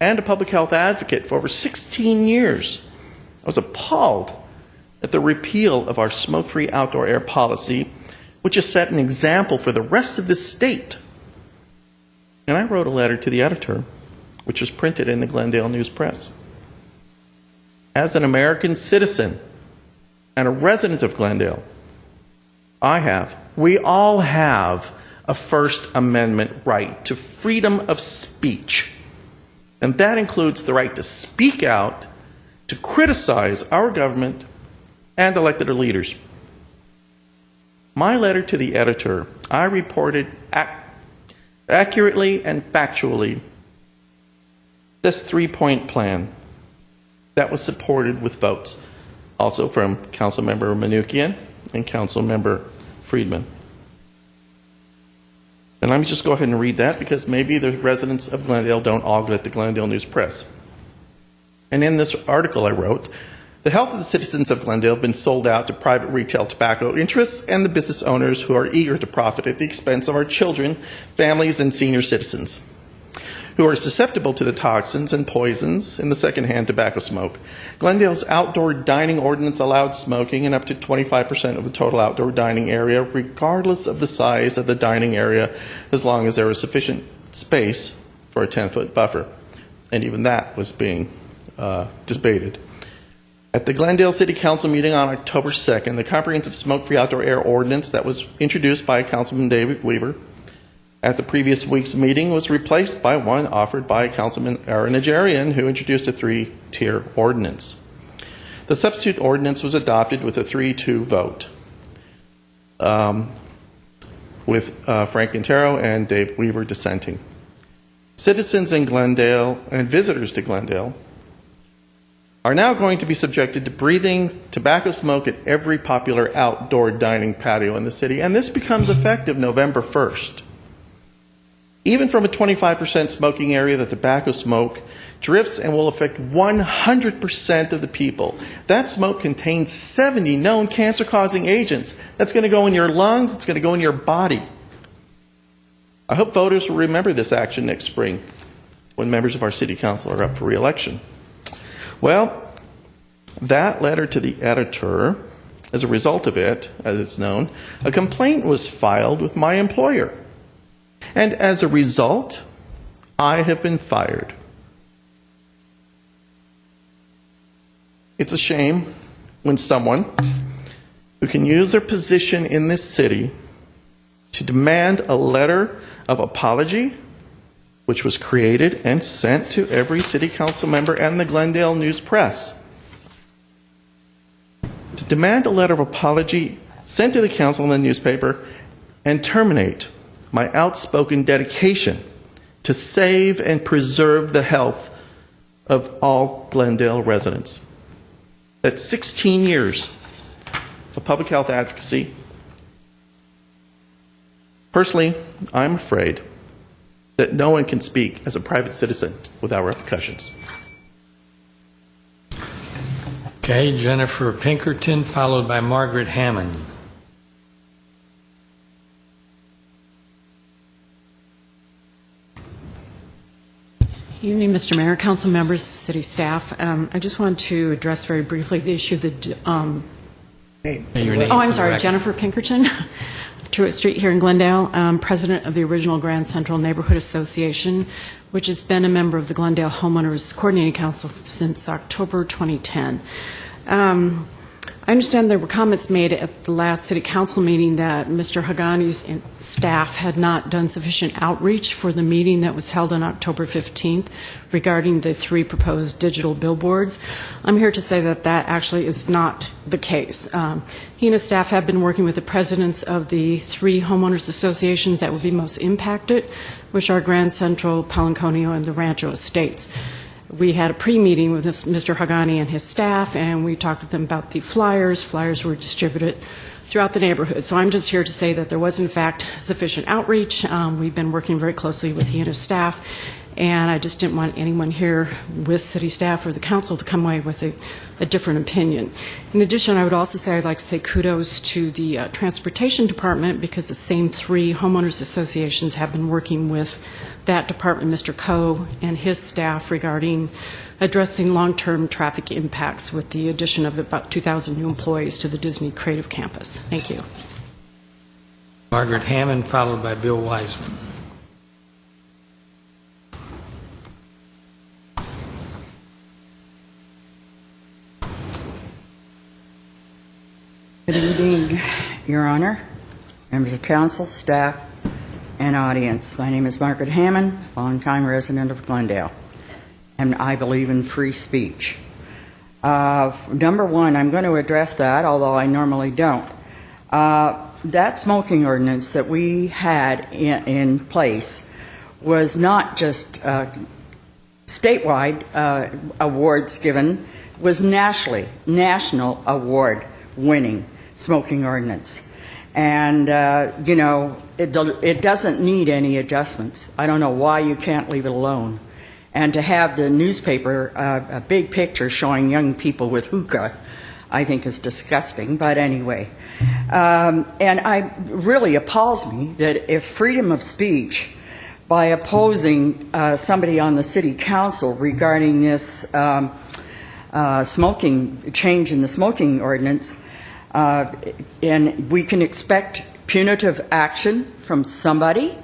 and a public health advocate for over 16 years, I was appalled at the repeal of our smoke-free outdoor air policy, which has set an example for the rest of the state. And I wrote a letter to the editor, which was printed in the Glendale News Press. As an American citizen and a resident of Glendale, we all have a First Amendment right to freedom of speech. And that includes the right to speak out, to criticize our government and elected leaders. My letter to the editor, I reported accurately and factually this 3-point plan that was supported with votes, also from Councilmember Manukian and Councilmember Friedman. And let me just go ahead and read that because maybe the residents of Glendale don't all get the Glendale News Press. And in this article I wrote, the health of the citizens of Glendale have been sold out to private retail tobacco interests and the business owners who are eager to profit at the expense of our children, families, and senior citizens who are susceptible to the toxins and poisons in the secondhand tobacco smoke. Glendale's outdoor dining ordinance allowed smoking in up to 25% of the total outdoor dining area, regardless of the size of the dining area, as long as there was sufficient space for a 10-foot buffer. And even that was being debated. At the Glendale City Council meeting on October 2nd, the comprehensive smoke-free outdoor air ordinance that was introduced by Councilman David Weaver at the previous week's meeting was replaced by one offered by Councilman Aaron Najarian, who introduced a 3-tier ordinance. The substitute ordinance was adopted with a 3-2 vote, with Frank Quintero and Dave Weaver dissenting. Citizens in Glendale and visitors to Glendale are now going to be subjected to breathing tobacco smoke at every popular outdoor dining patio in the city, and this becomes effective November 1st. Even from a 25% smoking area, the tobacco smoke drifts and will affect 100% of the people. That smoke contains 70 known cancer-causing agents. That's going to go in your lungs, it's going to go in your body. I hope voters will remember this action next spring when members of our city council are up for re-election. Well, that letter to the editor, as a result of it, as it's known, a complaint was filed with my employer. And as a result, I have been fired. It's a shame when someone who can use their position in this city to demand a letter of apology, which was created and sent to every city council member and the Glendale News Press, to demand a letter of apology sent to the council and the newspaper and terminate my outspoken dedication to save and preserve the health of all Glendale residents. That's 16 years of public health advocacy. Personally, I'm afraid that no one can speak as a private citizen without repercussions. Okay, Jennifer Pinkerton, followed by Margaret Hammond. Evening, Mr. Mayor, council members, city staff. I just want to address very briefly the issue of the. I'm sorry, Jennifer Pinkerton, Truett Street here in Glendale. I'm president of the original Grand Central Neighborhood Association, which has been a member of the Glendale Homeowners Coordinating Council since October 2010. I understand there were comments made at the last city council meeting that Mr. Hagani's staff had not done sufficient outreach for the meeting that was held on October 15th regarding the 3 proposed digital billboards. I'm here to say that that actually is not the case. He and his staff have been working with the presidents of the 3 homeowners associations that would be most impacted, which are Grand Central, Palanconio, and the Rancho Estates. We had a pre-meeting with Mr. Hagani and his staff, and we talked with them about the flyers. Flyers were distributed throughout the neighborhood. So I'm just here to say that there was, in fact, sufficient outreach. We've been working very closely with he and his staff, and I just didn't want anyone here with city staff or the council to come away with a different opinion. In addition, I would also say I'd like to say kudos to the transportation department, because the same 3 homeowners associations have been working with that department, Mr. Coe and his staff, regarding addressing long-term traffic impacts with the addition of about 2,000 new employees to the Disney Creative Campus. Thank you. Margaret Hammond, followed by Bill Wiseman. Good evening, Your Honor, members of council, staff, and audience. My name is Margaret Hammond, longtime resident of Glendale, and I believe in free speech. Number one, I'm going to address that, although I normally don't. That smoking ordinance that we had in place was not just statewide awards given, was national award winning smoking ordinance. And, it doesn't need any adjustments. I don't know why you can't leave it alone. And to have the newspaper, a big picture showing young people with hookah, I think is disgusting. But anyway, and I really appalls me that if freedom of speech, by opposing somebody on the city council regarding this smoking change in the smoking ordinance, and we can expect punitive action from somebody.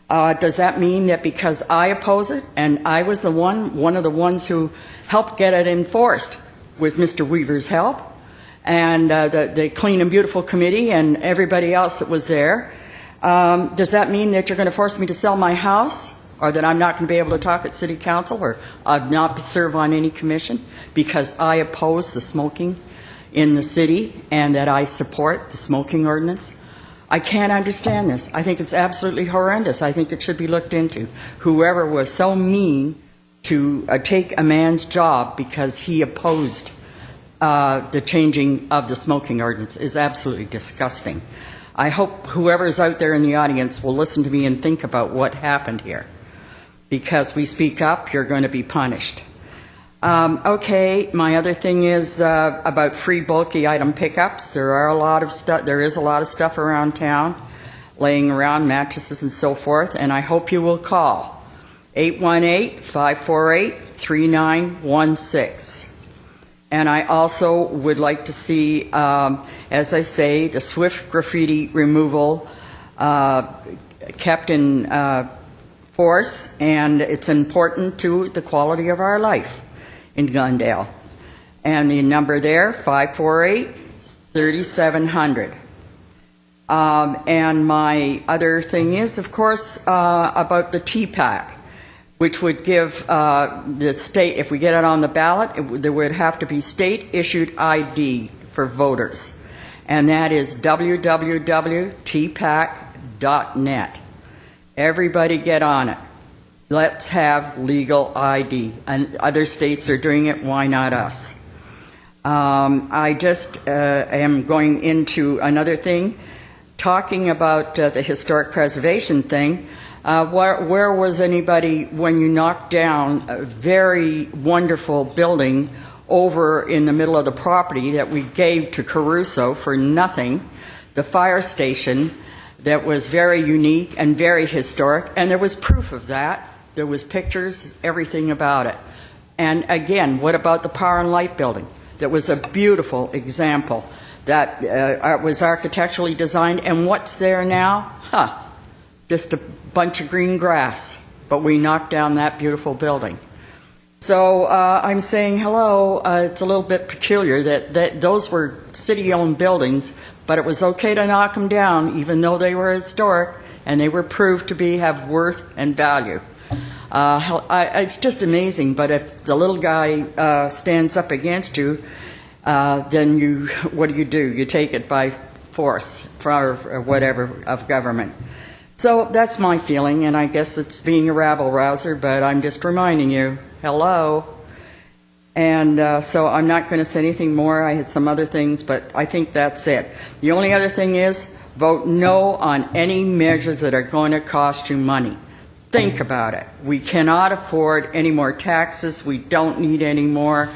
Does that mean that because I oppose it, and I was one of the ones who helped get it enforced with Mr. Weaver's help, and the Clean and Beautiful Committee and everybody else that was there, does that mean that you're going to force me to sell my house, or that I'm not going to be able to talk at city council, or not serve on any commission because I oppose the smoking in the city and that I support the smoking ordinance? I can't understand this. I think it's absolutely horrendous. I think it should be looked into. Whoever was so mean to take a man's job because he opposed the changing of the smoking ordinance is absolutely disgusting. I hope whoever's out there in the audience will listen to me and think about what happened here. Because we speak up, you're going to be punished. Okay, my other thing is about free bulky item pickups. There is a lot of stuff around town, laying around, mattresses and so forth, and I hope you will call 818-548-3916. And I also would like to see, as I say, the swift graffiti removal kept in force, and it's important to the quality of our life in Glendale. And the number there, 548-3700. And my other thing is, of course, about the TPAC, which would give the state, if we get it on the ballot, there would have to be state-issued ID for voters. And that is www.tpac.net. Everybody get on it. Let's have legal ID. And other states are doing it, why not us? I just am going into another thing, talking about the historic preservation thing. Where was anybody when you knocked down a very wonderful building over in the middle of the property that we gave to Caruso for nothing, the fire station that was very unique and very historic, and there was proof of that. There was pictures, everything about it. And again, what about the Power and Light building? That was a beautiful example that was architecturally designed, and what's there now? Just a bunch of green grass, but we knocked down that beautiful building. So I'm saying, hello, it's a little bit peculiar that those were city-owned buildings, but it was okay to knock them down, even though they were historic, and they were proved to have worth and value. It's just amazing, but if the little guy stands up against you, then what do? You take it by force or whatever of government. So that's my feeling, and I guess it's being a rabble-rouser, but I'm just reminding you, hello. And so I'm not going to say anything more. I had some other things, but I think that's it. The only other thing is, vote no on any measures that are going to cost you money. Think about it. We cannot afford any more taxes. We don't need any more.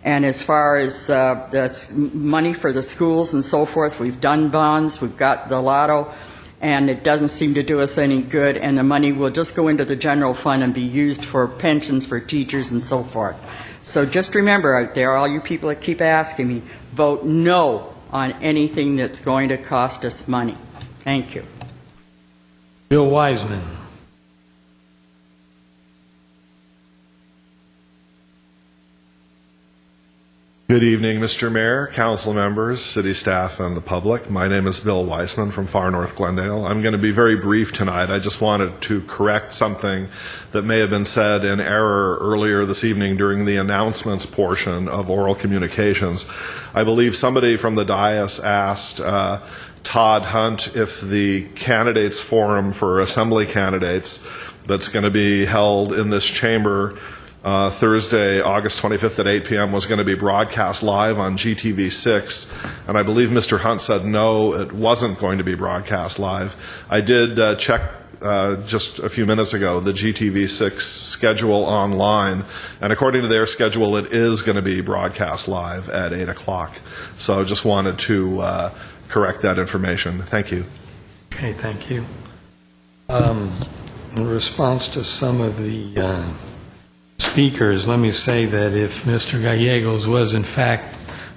And as far as the money for the schools and so forth, we've done bonds, we've got the lotto, and it doesn't seem to do us any good, and the money will just go into the general fund and be used for pensions for teachers and so forth. So just remember out there, all you people that keep asking me, vote no on anything that's going to cost us money. Thank you. Bill Wiseman. Good evening, Mr. Mayor, council members, city staff, and the public. My name is Bill Weissman from Far North Glendale. I'm going to be very brief tonight. I just wanted to correct something that may have been said in error earlier this evening during the announcements portion of oral communications. I believe somebody from the dais asked Todd Hunt if the candidates forum for assembly candidates that's going to be held in this chamber Thursday, August 25th at 8 p.m. was going to be broadcast live on GTV6, and I believe Mr. Hunt said no, it wasn't going to be broadcast live. I did check just a few minutes ago the GTV6 schedule online, and according to their schedule, it is going to be broadcast live at 8 o'clock. So just wanted to correct that information. Thank you. Okay, thank you. In response to some of the speakers, let me say that if Mr. Gallegos was in fact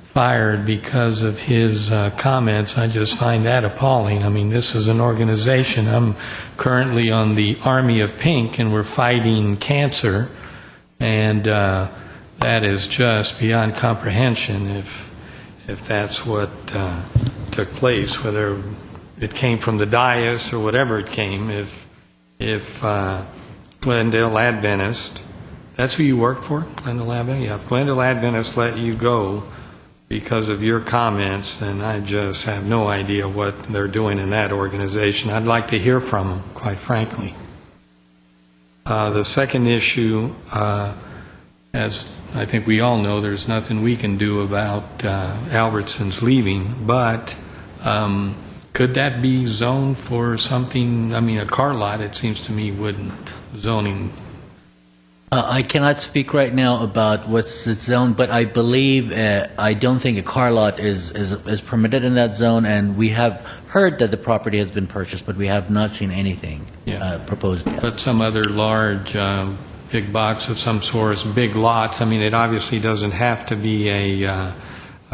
fired because of his comments, I just find that appalling. I mean, this is an organization. I'm currently on the Army of Pink, and we're fighting cancer, and that is just beyond comprehension if that's what took place, whether it came from the dais or whatever it came. If Glendale Adventist, that's who you work for, Glendale Adventist? Yeah, if Glendale Adventist let you go because of your comments, then I just have no idea what they're doing in that organization. I'd like to hear from them, quite frankly. The second issue, as I think we all know, there's nothing we can do about Albertson's leaving, but could that be zoned for something? I mean, a car lot, it seems to me, wouldn't. Zoning. I cannot speak right now about what's the zone, but I believe, I don't think a car lot is permitted in that zone, and we have heard that the property has been purchased, but we have not seen anything proposed yet. But some other large big box of some sort, big lots. I mean, it obviously doesn't have to be a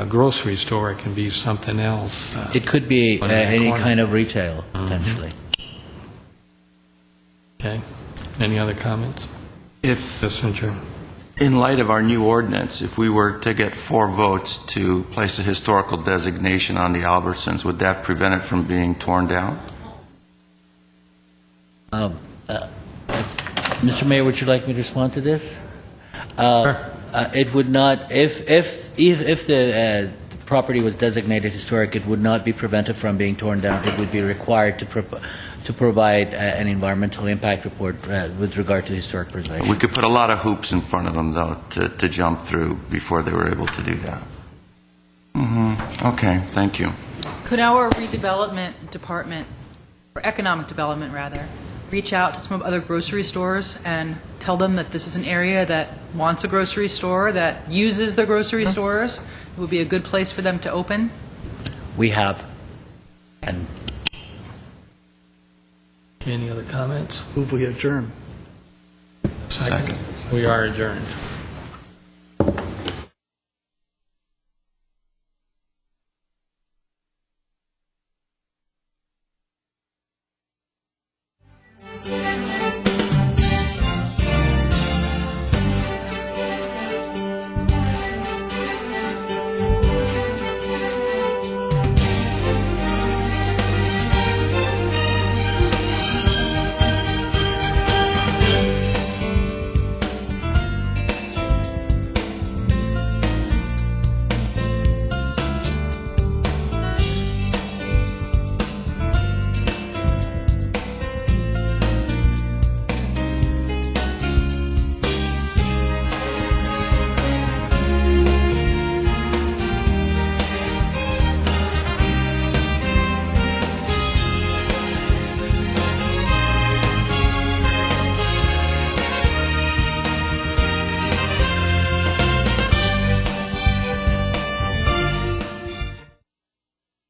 grocery store. It can be something else. It could be on that any corner. kind of retail, potentially. Okay. Any other comments? If, Yes, Mr. Chair. in light of our new ordinance, if we were to get 4 votes to place a historical designation on the Albertsons, would that prevent it from being torn down? Mr. Mayor, would you like me to respond to this? It would not, if the property was designated historic, it would not be prevented from being torn down. It would be required to provide an environmental impact report with regard to historic preservation. We could put a lot of hoops in front of them, though, to jump through before they were able to do that. Okay, thank you. Could our redevelopment department, or economic development rather, reach out to some other grocery stores and tell them that this is an area that wants a grocery store, that uses the grocery stores? It would be a good place for them to open? We have. And Okay, any other comments? Move we adjourn. Second. We are adjourned.